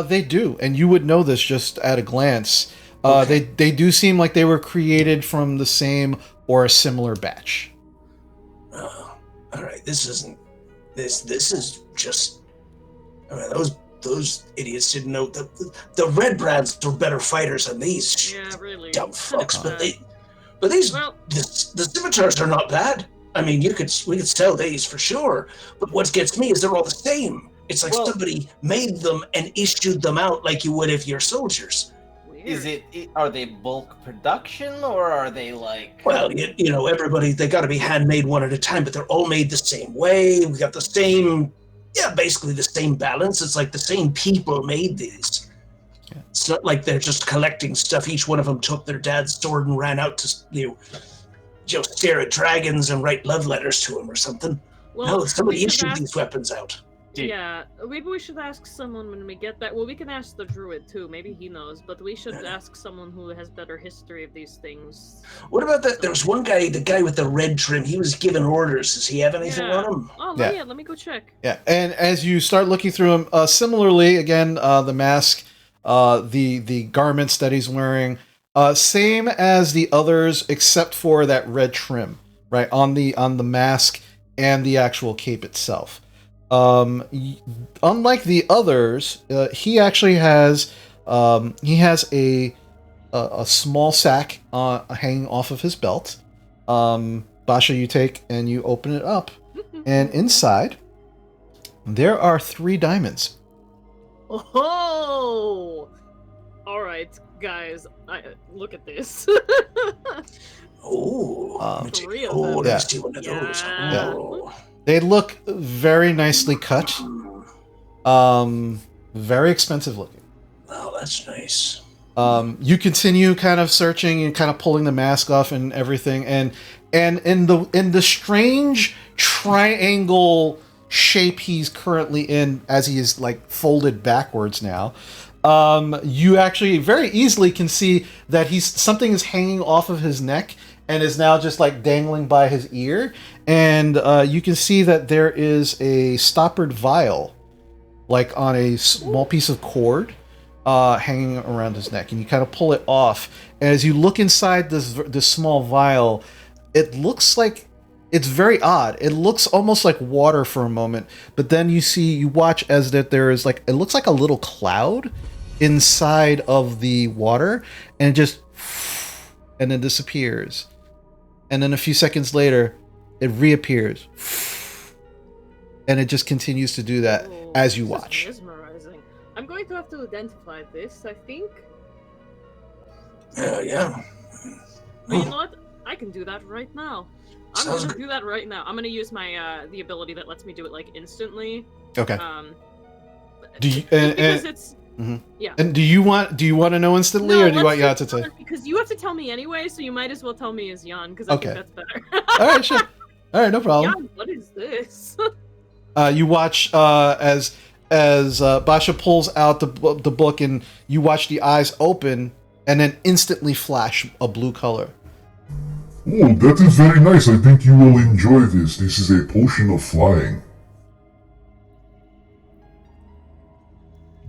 They do, and you would know this just at a glance. Okay. They do seem like they were created from the same or a similar batch. All right, this is just, I mean, those idiots didn't know the red brads were better fighters than these Yeah, really. dumb fucks, but Well- the scimitars are not bad. I mean, we could sell these for sure, but what gets me is they're all the same. It's like somebody made them and issued them out like you would if you're soldiers. Weird. Are they bulk production or are they like? Well, everybody, they got to be handmade one at a time, but they're all made the same way. We got the same, basically the same balance. It's like the same people made these. Yeah. It's not like they're just collecting stuff. Each one of them took their dad's sword and ran out to, stare at dragons and write love letters to them or something. Well, No, somebody we should issued ask- these weapons out. Yeah, maybe we should ask someone when we get that. Well, we can ask the druid too. Maybe he knows, but we should ask someone who has better history of these things. What about that? There was one guy, the guy with the red trim. He was given orders. Does he have anything Yeah. on him? Oh, Yeah. let me go check. Yeah, and as you start looking through them, similarly, again, the mask, the garments that he's wearing, same as the others, except for that red trim, right on the mask and the actual cape itself. Unlike the others, he actually has a small sack hanging off of his belt. Basha, you take and you open it up, and inside there are 3 diamonds. Oh, all right, guys. Look at this. Oh, 3 of them. let Yeah. me see one of those. Yeah. Oh. They look very nicely cut. Very expensive looking. Oh, that's nice. You continue kind of searching and kind of pulling the mask off and everything, and in the strange triangle shape he's currently in, as he is like folded backwards now, you actually very easily can see that something is hanging off of his neck and is now just like dangling by his ear, and you can see that there is a stoppered vial, like on a small piece of cord, hanging around his neck, and you kind of pull it off. And as you look inside this small vial, it looks like it's very odd. It looks almost like water for a moment, but then you watch as that there is like, it looks like a little cloud inside of the water, and it just and then disappears. And then a few seconds later, it reappears. And it just continues to do that as you This is watch. mesmerizing. I'm going to have to identify this, I think. Yeah. But you know what? I can do that right now. I'm Sounds gonna good. do that right now. I'm gonna use my the ability that lets me do it like instantly. Okay. Do you just because it's and do you want to know instantly, or do you want Yah to tell? Because you have to tell me anyway, so you might as well tell me as Jan, because I Okay. think that's better. All right, sure. All right, no problem. Jan, what is this? You watch as Basha pulls out the book, and you watch the eyes open and then instantly flash a blue color. Oh, that is very nice. I think you will enjoy this. This is a potion of flying.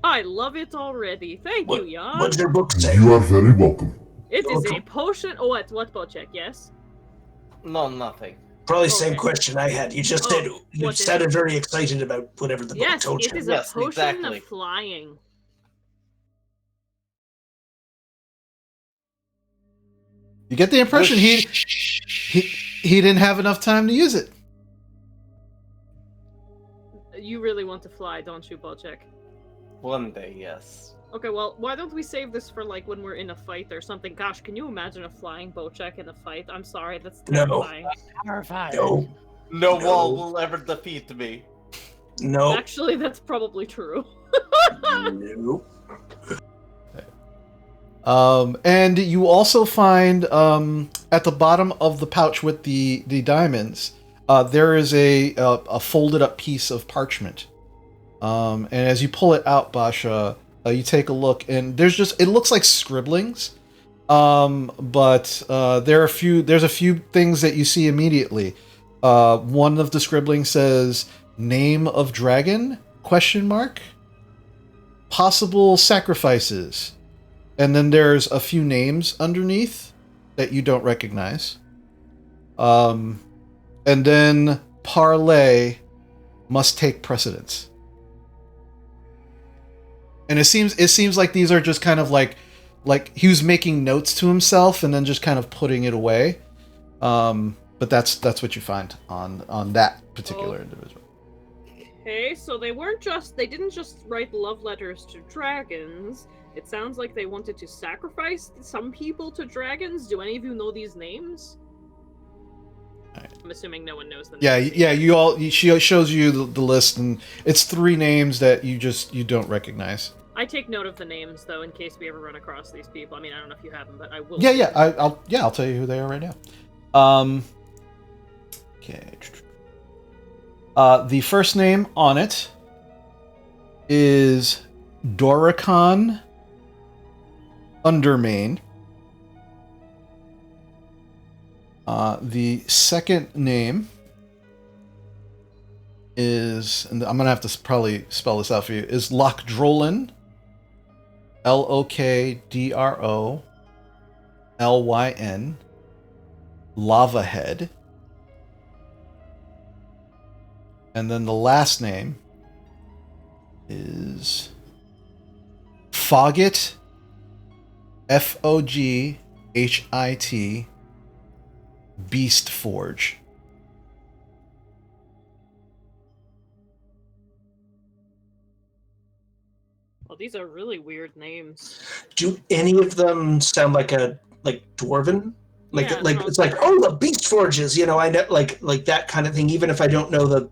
I love it already. Thank you, Jan. What's your book say? You are very welcome. It is a potion. Oh, what bow check? Yes. No, nothing. Probably the same Okay. question I had. You just Oh, said you what is sounded it? very excited about whatever the book Yes, told it you. is Yes, a potion exactly. of flying. You get the impression he didn't have enough time to use it. You really want to fly, don't you, Bojack? One day, yes. Okay, well, why don't we save this for like when we're in a fight or something? Gosh, can you imagine a flying Bojack in a fight? I'm sorry, that's No. terrifying. Terrifying. No, No No. wall will ever defeat me. no, Actually, that's probably true. no. And you also find at the bottom of the pouch with the diamonds, there is a folded up piece of parchment. And as you pull it out, Basha, you take a look, and it looks like scribblings. But there's a few things that you see immediately. One of the scribblings says "Name of Dragon?" ? Possible sacrifices. And then there's a few names underneath that you don't recognize. And then parlay must take precedence. And it seems like these are just kind of like he was making notes to himself and then just kind of putting it away. But that's what you find on that particular individual. Okay, so they didn't just write love letters to dragons. It sounds like they wanted to sacrifice some people to dragons. Do any of you know these names? Right. I'm assuming no one knows the Yeah, names. she shows you the list, and it's 3 names that you don't recognize. I take note of the names though in case we ever run across these people. I mean, I don't know if you have them, but I will. Yeah, I'll tell you who they are right now. Okay. The first name on it is Doricon Undermain. The second name is, and I'm gonna have to probably spell this out for you, is Lockdrolin. Lokdrolyn. Lava Head. And then the last name is Foggit. Foghit. Beast Forge. Well, these are really weird names. Do any of them sound like dwarven? Like Yeah, like no, it's like, oh, the beast forges, I know, like that kind of thing. Even if I don't know the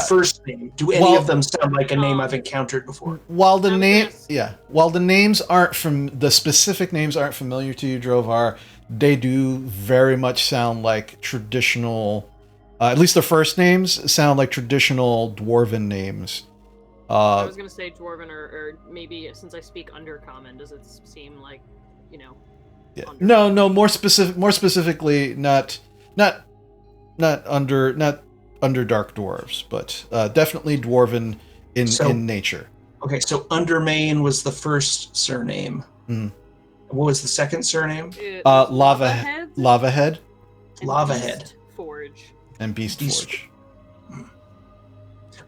first name, do any of them sound like a name I've encountered before? While the names aren't the specific names aren't familiar to you, Drovar, they do very much sound like traditional. At least the first names sound like traditional dwarven names. I was gonna say dwarven, or maybe since I speak undercommon, does it seem like, Yeah. No. More specifically, not under dark dwarves, but definitely dwarven in nature. Okay, so Undermain was the first surname. Mm. What was the second surname? Lava Head. Lava Head. Forge. And Beast Forge.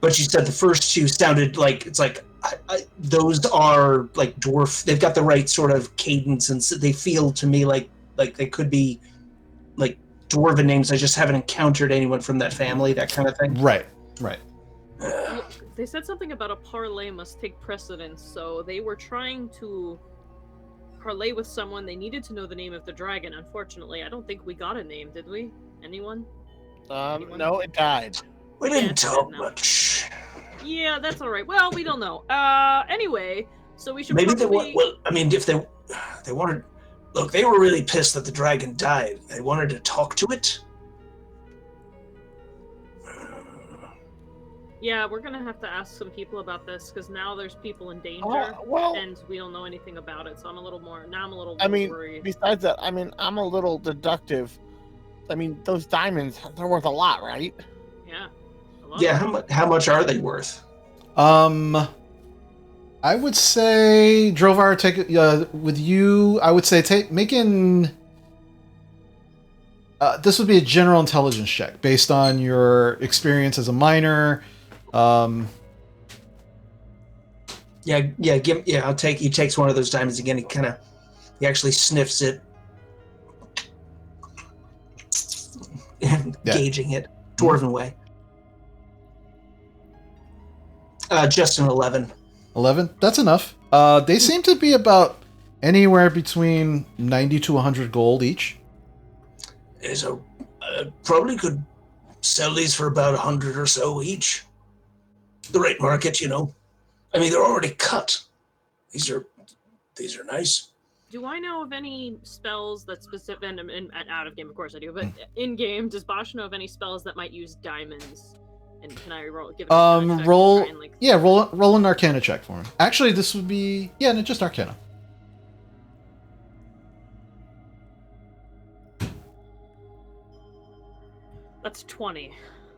But you said the first two sounded like those are like dwarf. They've got the right sort of cadence, and they feel to me like they could be like dwarven names. I just haven't encountered anyone from that family, that kind of thing. Right. They said something about a parlay must take precedence, so they were trying to parlay with someone. They needed to know the name of the dragon. Unfortunately, I don't think we got a name, did we? Anyone? No, it died. We didn't talk much. Yeah, that's all right. Well, we don't know. Anyway, so we should Maybe probably... if they wanted, look, they were really pissed that the dragon died. They wanted to talk to it. Yeah, we're gonna have to ask some people about this because now there's people in danger, and we don't know anything about it. So I'm a little more worried. Besides that, I'm a little deductive. Those diamonds, they're worth a lot, right? Yeah. How much are they worth? I would say Drovar, take with you. I would say making This would be a general intelligence check based on your experience as a miner. I'll take. He takes one of those diamonds again. He actually sniffs it, gauging it, dwarven way. Just an 11. 11. That's enough. They seem to be about anywhere between 90 to 100 gold each. So probably could sell these for about 100 or so each. The right market, you know. I mean, they're already cut. These are nice. Do I know of any spells that specific and out of game? Of course I do, but in game, does Bosch know of any spells that might use diamonds? And can I roll? Give it a roll. and, like... Yeah, roll an Arcana check for him. Actually, this would be just Arcana. That's 20.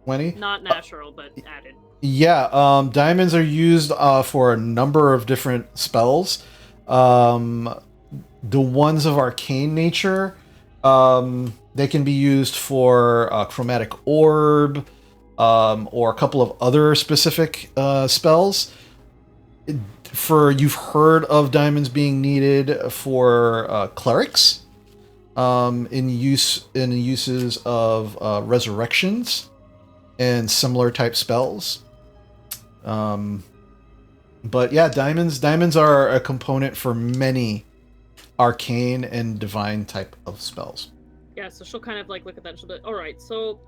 20. Not natural, but added. Yeah, diamonds are used for a number of different spells. The ones of arcane nature, they can be used for chromatic orb, or a couple of other specific spells. You've heard of diamonds being needed for clerics, in uses of resurrections and similar type spells. But yeah, diamonds are a component for many arcane and divine type of spells. Yeah, so she'll kind of like look at that and she'll be, alright, so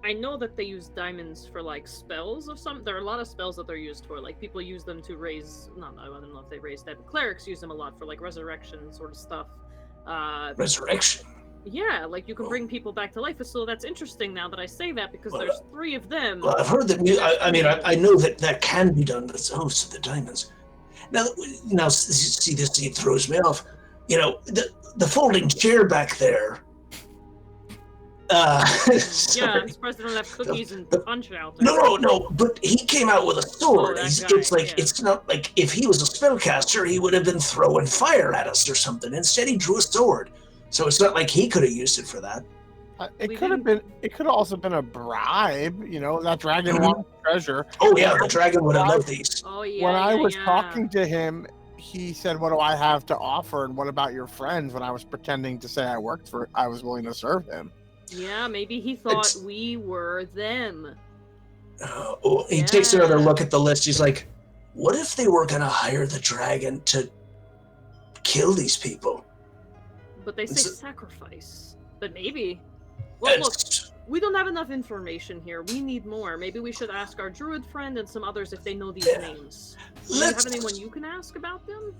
I know that they use diamonds for like spells of some. There are a lot of spells that they're used for. Like people use them to raise. I don't know if they raise dead, but clerics use them a lot for like resurrection sort of stuff. Resurrection. Yeah, like you can bring people back to life. So that's interesting now that I say that because there's 3 of them. Well, I've heard that. I know that can be done, but so the diamonds. Now, see this thing throws me off. You know, the folding chair back there. Yeah, I'm surprised they don't have cookies and punch out there. No, but he came out with a sword. That guy. It's not like if he was a spellcaster, he would have been throwing fire at us or something. Instead, he drew a sword. So it's not like he could have used it for that. It could have also been a bribe. You know, that dragon wanted treasure. Oh yeah, the dragon would have loved these. Oh yeah. When I was talking to him, he said, "What do I have to offer? And what about your friends?" When I was pretending to say I was willing to serve him. Yeah, maybe he thought we were them. He takes another look at the list. He's like, "What if they were gonna hire the dragon to kill these people?" But they say sacrifice. But maybe. Well, look, we don't have enough information here. We need more. Maybe we should ask our druid friend and some others if they know these names. Do you have anyone you can ask about them?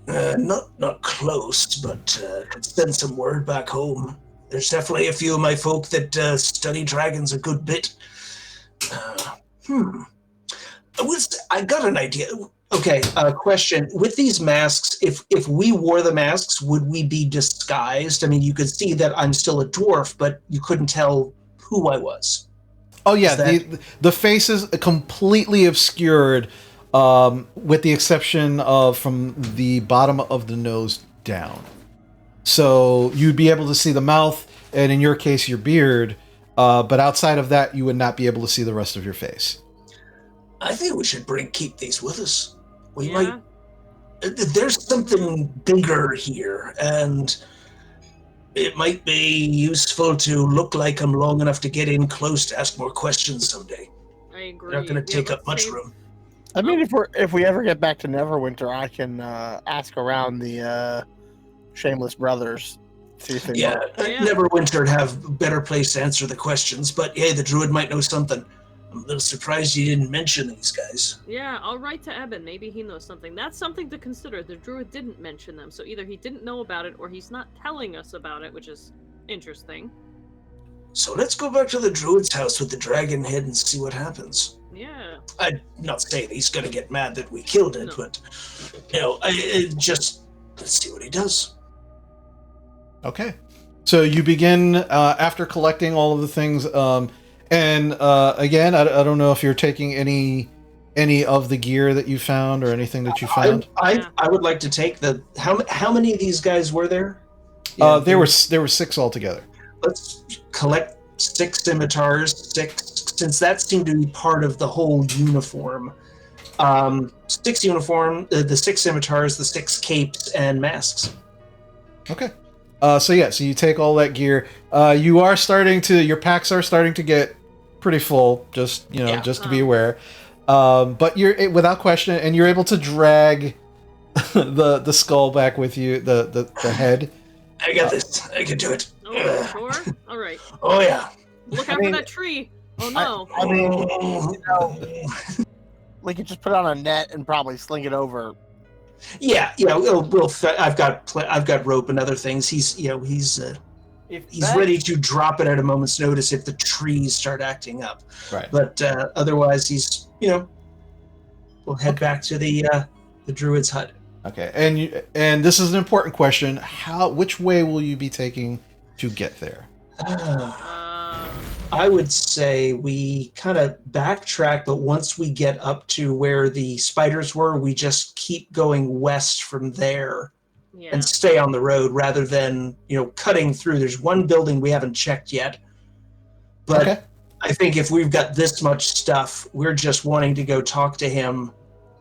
Not close, but could send some word back home. There's definitely a few of my folk that study dragons a good bit. I got an idea. Okay, question. With these masks, if we wore the masks, would we be disguised? I mean, you could see that I'm still a dwarf, but you couldn't tell who I was. Oh yeah, the face is completely obscured, with the exception of from the bottom of the nose down. So you'd be able to see the mouth, and in your case, your beard. But outside of that, you would not be able to see the rest of your face. I think we should keep these with us. We might. There's something bigger here, and it might be useful to look like I'm long enough to get in close to ask more questions someday. I agree. They're not going to take up much room. I mean, if we ever get back to Neverwinter, I can ask around the Shameless Brothers. See if they know. Neverwinter would have a better place to answer the questions, but hey, the druid might know something. I'm a little surprised you didn't mention these guys. Yeah, I'll write to Eben. Maybe he knows something. That's something to consider. The druid didn't mention them, so either he didn't know about it or he's not telling us about it, which is interesting. So let's go back to the druid's house with the dragon head and see what happens. Yeah. I'm not saying he's going to get mad that we killed it, but, let's see what he does. Okay. So you begin, after collecting all of the things, and again, I don't know if you're taking any of the gear that you found or anything that you found. I would like to take how many of these guys were there? There were 6 altogether. Let's collect 6 scimitars, 6, since that seemed to be part of the whole uniform. 6 uniform, the 6 scimitars, the 6 capes, and masks. Okay. So you take all that gear. Your packs are starting to get pretty full. Just just to be aware. But you're without question, and you're able to drag the skull back with you, the head. I got this. I can do it. Oh, sure. All right. Oh yeah. Look out for that tree. Oh no. I mean, we could just put on a net and probably sling it over. Yeah. I've got rope and other things. He's ready to drop it at a moment's notice if the trees start acting up. Right. But otherwise, we'll head back to the druid's hut. Okay. And this is an important question. Which way will you be taking to get there? I would say we kind of backtrack, but once we get up to where the spiders were, we just keep going west from there and stay on the road rather than, cutting through. There's one building we haven't checked yet, but okay. I think if we've got this much stuff, we're just wanting to go talk to him.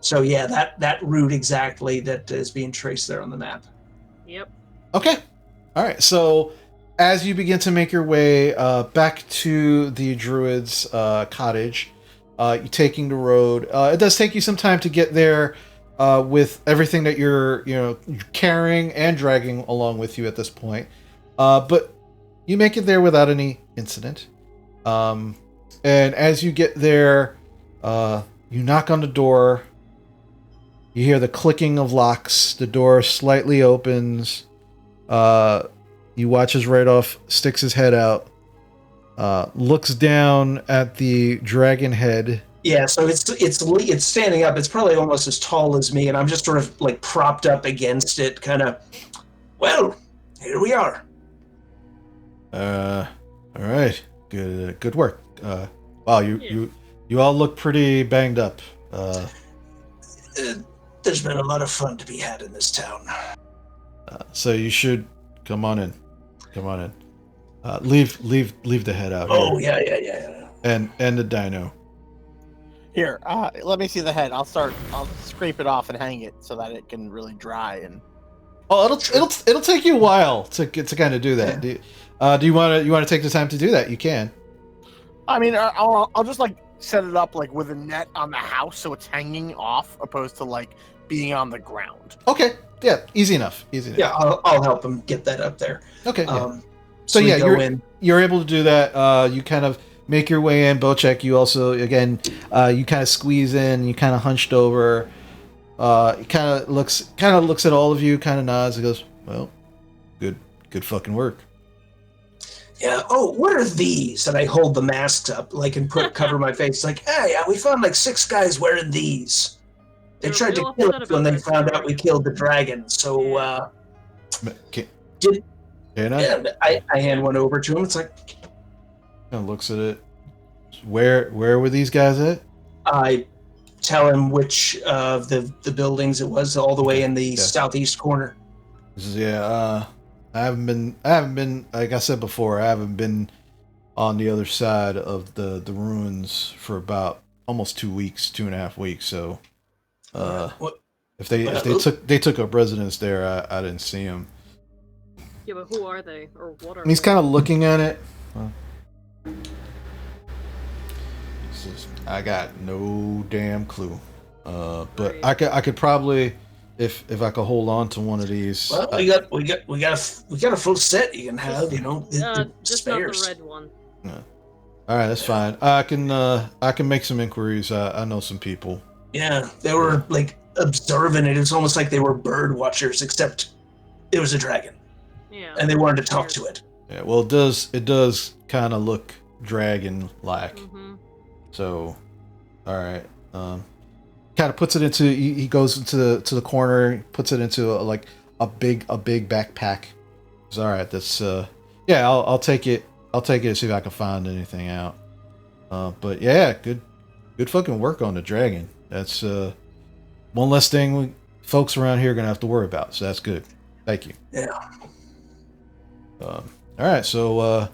So yeah, that route exactly that is being traced there on the map. Yep. Okay. All right. So as you begin to make your way back to the druid's cottage, you're taking the road. It does take you some time to get there with everything that you're carrying and dragging along with you at this point. But you make it there without any incident. And as you get there, you knock on the door. You hear the clicking of locks. The door slightly opens. You watch as Radoff sticks his head out, looks down at the dragon head. Yeah, so it's standing up. It's probably almost as tall as me, and I'm just sort of like propped up against it, kind of. Well, here we are. All right. Good work. Wow, you all look pretty banged up. There's been a lot of fun to be had in this town. So you should come on in. Leave the head out. Oh, here. Yeah. And the dino. Here, let me see the head. I'll scrape it off and hang it so that it can really dry and. Oh, it'll take you a while to kind of do that. Yeah. Do you want to take the time to do that? You can. I mean, I'll just like set it up like with a net on the house so it's hanging off, opposed to like being on the ground. Okay. Yeah. Easy enough. Yeah, I'll help him get that up there. Okay. So yeah, you're able to do that. You kind of make your way in. Bocek, you also again, you kind of squeeze in. You kind of hunched over. He kind of looks at all of you, kind of nods, and goes, "Well, good fucking work." Yeah. Oh, what are these? And I hold the masks up, like, and cover my face. Like, hey, we found like 6 guys wearing these. They tried to kill us when they found out we killed the dragon. So, I hand one over to him. It's like, kind of looks at it. Where were these guys at? I tell him which of the buildings it was, all the way in the southeast corner. I haven't been like I said before, I haven't been on the other side of the ruins for about almost 2.5 weeks. So if they took up residence there, I didn't see them. Yeah, but who are they, or what are? He's kind of looking at it. I got no damn clue. But I could probably, if I could hold on to one of these. Well, we got a full set you can have. Just spares. not the red one. Yeah. All right, that's fine. I can make some inquiries. I know some people. Yeah, they were like observing it. It was almost like they were bird watchers, except it was a dragon. Yeah. And they wanted to talk to it. Yeah. Well, it does kind of look dragon-like. Mm-hmm. So, all right. Kind of puts it into. He goes into the corner, puts it into a big backpack. It's all right. That's yeah. I'll take it. I'll take it to see if I can find anything out. But yeah, good fucking work on the dragon. That's one less thing folks around here are gonna have to worry about. So that's good. Thank you. Yeah. All right. So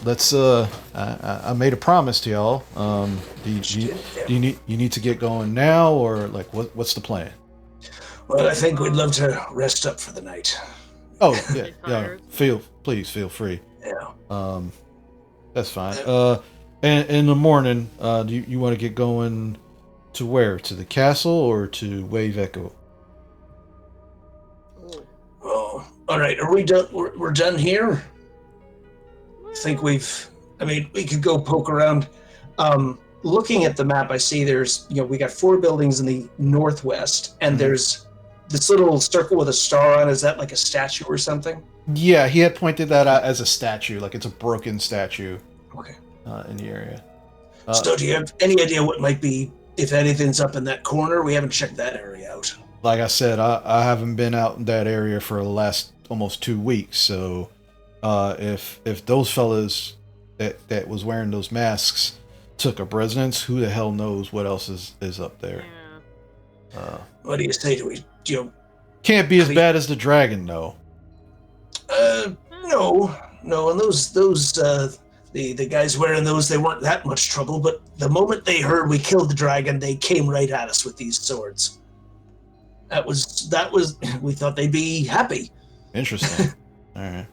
let's. I made a promise to y'all. Do you need to get going now, or like what's the plan? Well, I think we'd love to rest up for the night. Oh yeah, Get yeah. tired. Please feel free. Yeah. That's fine. And in the morning, do you want to get going to where? To the castle or to Wave Echo? Oh. Oh, all right. Are we done? We're done here. I think I mean, we could go poke around. Looking at the map, I see there's, we got 4 buildings in the northwest, and there's this little circle with a star on. Is that like a statue or something? Yeah, he had pointed that out as a statue, like it's a broken statue Okay. in the area. So do you have any idea what might be, if anything's up in that corner? We haven't checked that area out. Like I said, I haven't been out in that area for the last almost 2 weeks, so if those fellas that was wearing those masks took up residence, who the hell knows what else is up there? Yeah. What do you say? Do we, Can't be as bad as the dragon, though. No, and those the guys wearing those, they weren't that much trouble, but the moment they heard we killed the dragon, they came right at us with these swords. That was we thought they'd be happy. Interesting. All right.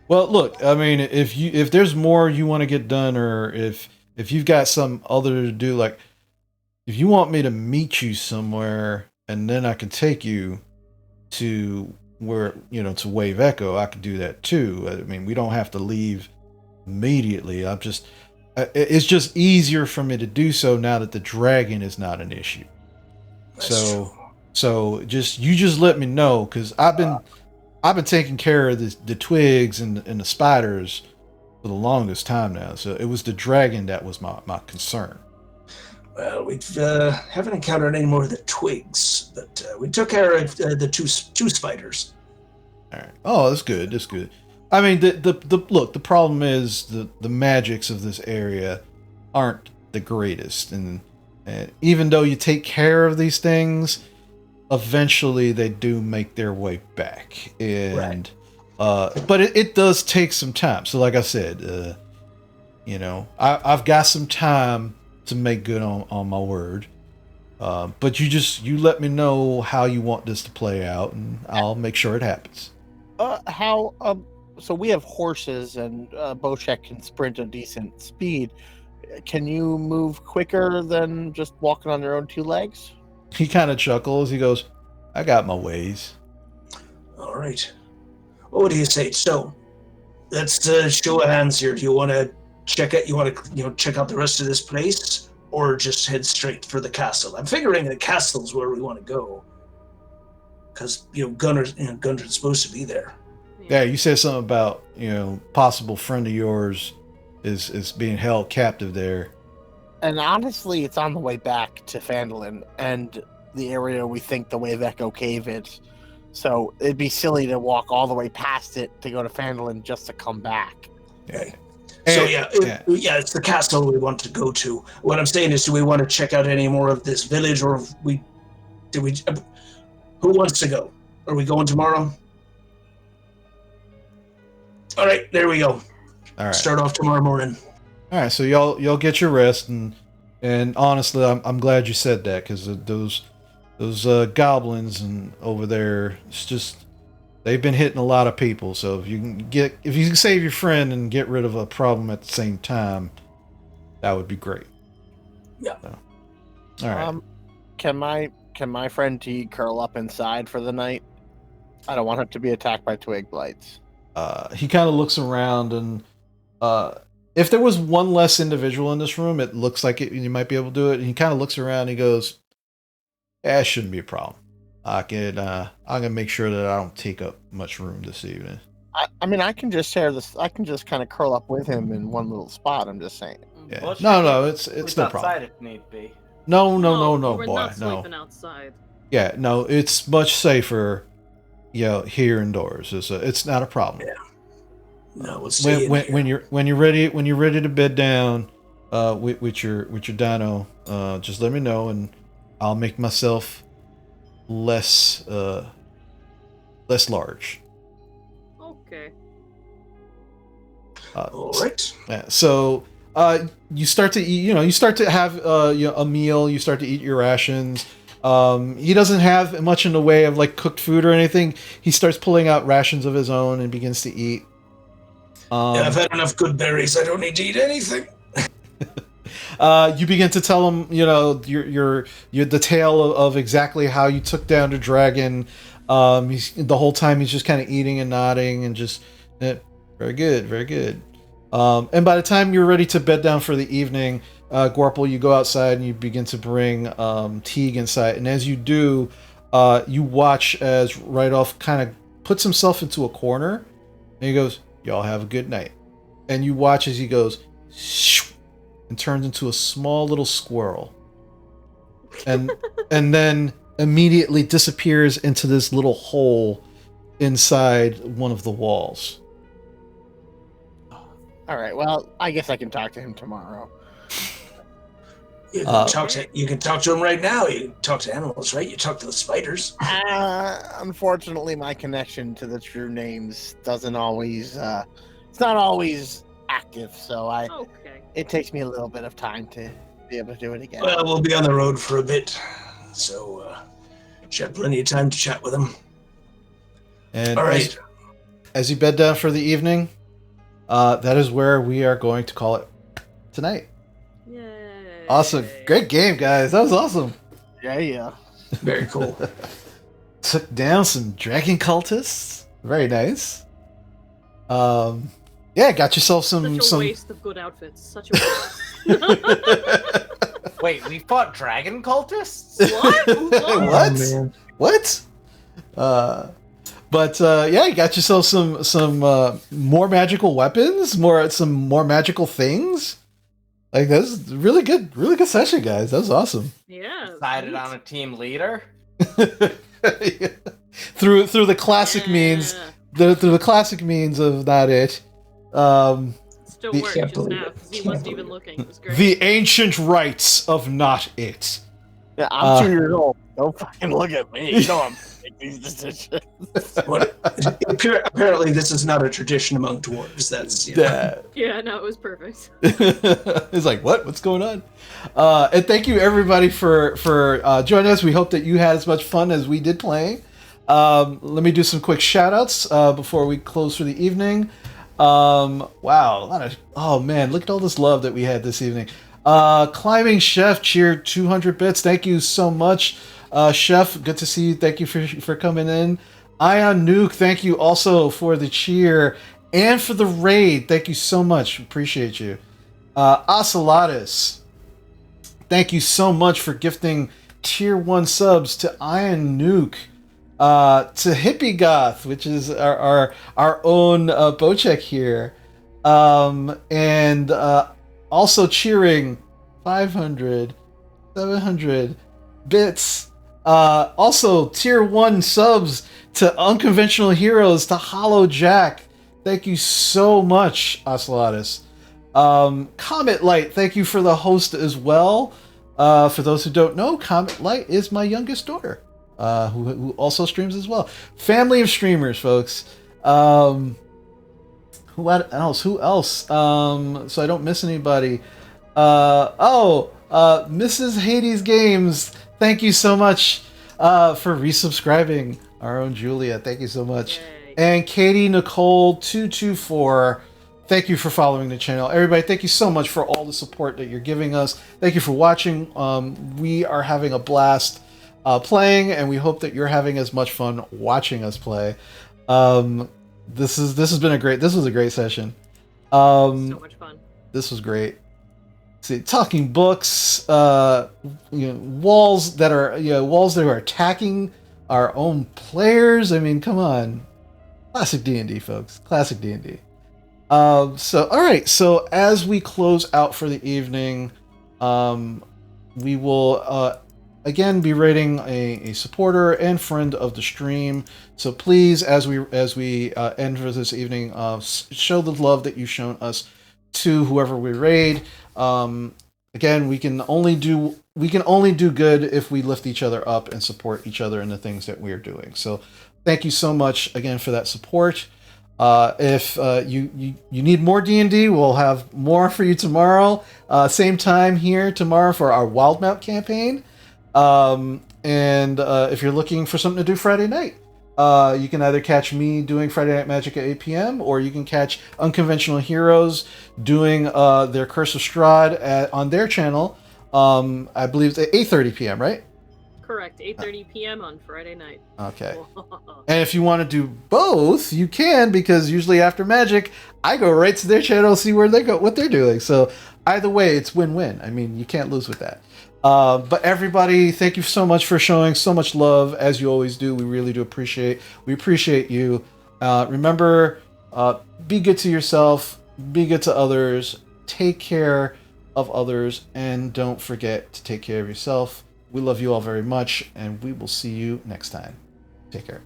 Well, look, I mean, if there's more you want to get done, or if you've got some other to do, like if you want me to meet you somewhere and then I can take you to where, to Wave Echo, I could do that too. I mean, we don't have to leave immediately. It's just easier for me to do so now that the dragon is not an issue. That's true. So just let me know, because I've been taking care of the twigs and the spiders for the longest time now. So it was the dragon that was my concern. Well, we haven't encountered any more of the twigs, but we took care of the two spiders. All right. Oh, that's good. That's good. I mean, the problem is the magics of this area aren't the greatest, and even though you take care of these things, eventually they do make their way back, and but it does take some time. So, like I said, I've got some time to make good on my word. But you let me know how you want this to play out, and I'll make sure it happens. So we have horses, and Bochek can sprint a decent speed. Can you move quicker than just walking on your own 2 legs? He kind of chuckles. He goes, "I got my ways." All right. Well, what do you say? So, let's show of hands here. Do you want to check out? You want to check out the rest of this place, or just head straight for the castle? I'm figuring the castle's where we want to go, because Gunnar's supposed to be there. Yeah, you said something about possible friend of yours is being held captive there. And honestly, it's on the way back to Phandalin and the area we think the Wave Echo Cave is. So it'd be silly to walk all the way past it to go to Phandalin just to come back. Okay. So it's the castle we want to go to. What I'm saying is, do we want to check out any more of this village, or who wants to go? Are we going tomorrow? All right, there we go. All right. Start off tomorrow morning. All right, so y'all get your rest, and honestly, I'm glad you said that, because those goblins and over there, it's just they've been hitting a lot of people. So if you can save your friend and get rid of a problem at the same time, that would be great. Yeah. So, all right. Can my friend T curl up inside for the night? I don't want him to be attacked by twig blights. He kind of looks around, and if there was one less individual in this room, it looks like you might be able to do it. And he kind of looks around and he goes, "Yeah, it shouldn't be a problem. I'm gonna make sure that I don't take up much room this evening." I mean, I can just share this. I can just kind of curl up with him in one little spot. I'm just saying. Yeah. Bush, No, it's sleep no outside problem. if need be. No, we're boy, not no. sleeping outside. Yeah, no, it's much safer. Here indoors. It's not a problem. Yeah. No, we'll stay when you're ready to bed down, with your dino, just let me know, and I'll make myself less large. Okay. All right. Yeah, so you start to eat. You start to have a meal. You start to eat your rations. He doesn't have much in the way of like cooked food or anything. He starts pulling out rations of his own and begins to eat. Yeah, I've had enough good berries. I don't need to eat anything. You begin to tell him, your the tale of exactly how you took down the dragon. The whole time he's just kind of eating and nodding and just, very good, very good. And by the time you're ready to bed down for the evening, Gorple, you go outside and you begin to bring Teague inside. And as you do, you watch as Rydoff kind of puts himself into a corner, and he goes, "Y'all have a good night." And you watch as he goes, shoo, and turns into a small little squirrel, and then immediately disappears into this little hole inside one of the walls. All right. Well, I guess I can talk to him tomorrow. You can talk to him right now. You can talk to animals, right? You talk to the spiders. Unfortunately, my connection to the true names doesn't always. It's not always active, so Okay. it takes me a little bit of time to be able to do it again. Well, we'll be on the road for a bit, so should have plenty of time to chat with him. And All right. as you bed down for the evening, that is where we are going to call it tonight. Yay. Awesome. Great game, guys. That was awesome. Yeah. Very cool. Took down some dragon cultists. Very nice. Yeah, got yourself some... Such a waste of good outfits. Such a waste. Wait, we fought dragon cultists? What? What? Oh, man. What? But yeah, you got yourself some more magical weapons, some more magical things. Like, that's really good session, guys. That was awesome. Yeah. Decided on a team leader? through the classic means, through the classic means of not it. Still worked Can't just believe now it. because he Can't wasn't believe even it. looking. It was great. The ancient rites of not it. Yeah, I'm 2 years old. Don't fucking look at me. You know I'm making these decisions. Apparently, this is not a tradition among dwarves. That's Yeah, no, it was perfect. It's like, what's going on? And thank you everybody for joining us. We hope that you had as much fun as we did playing. Let me do some quick shout outs before we close for the evening. Wow, oh man, look at all this love that we had this evening. Climbing Chef cheered 200 bits. Thank you so much, Chef. Good to see you. Thank you for coming in. Ion Nuke, thank you also for the cheer and for the raid. Thank you so much. Appreciate you. Ocelotus, thank you so much for gifting tier 1 subs to Ion Nuke. To Hippie Goth, which is our own Bocek here, and also cheering 500, 700 bits. Also tier 1 subs to Unconventional Heroes, to Hollow Jack. Thank you so much, Ocelotus. Comet Light, thank you for the host as well. For those who don't know, Comet Light is my youngest daughter. Who also streams as well. Family of streamers, folks. Who else? So I don't miss anybody. Mrs. Hades Games, thank you so much for resubscribing. Our own Julia, thank you so much. Yay. And Katie Nicole 224, thank you for following the channel. Everybody, thank you so much for all the support that you're giving us. Thank you for watching. We are having a blast playing, and we hope that you're having as much fun watching us play. This was a great session. So much fun. This was great. See, talking books, walls that are attacking our own players. I mean, come on, classic D&D, folks. Classic D&D. So all right. So as we close out for the evening, we will again be rating a supporter and friend of the stream. So please, as we end for this evening, show the love that you've shown us to whoever we raid. Again, we can only do good if we lift each other up and support each other in the things that we're doing. So thank you so much again for that support. If you need more D&D, we'll have more for you tomorrow. Same time here tomorrow for our Wild Mount campaign. And if you're looking for something to do Friday night, you can either catch me doing Friday Night Magic at 8 p.m. or you can catch Unconventional Heroes doing their Curse of Strahd on their channel. I believe it's at 8:30 p.m., right? Correct. 8:30 p.m. on Friday night. Okay. And if you want to do both, you can, because usually after Magic, I go right to their channel, see where they go, what they're doing. So either way, it's win-win. I mean, you can't lose with that. But everybody, thank you so much for showing so much love, as you always do. We really do appreciate. We appreciate you. Remember, be good to yourself, be good to others, take care of others, and don't forget to take care of yourself. We love you all very much, and we will see you next time. Take care.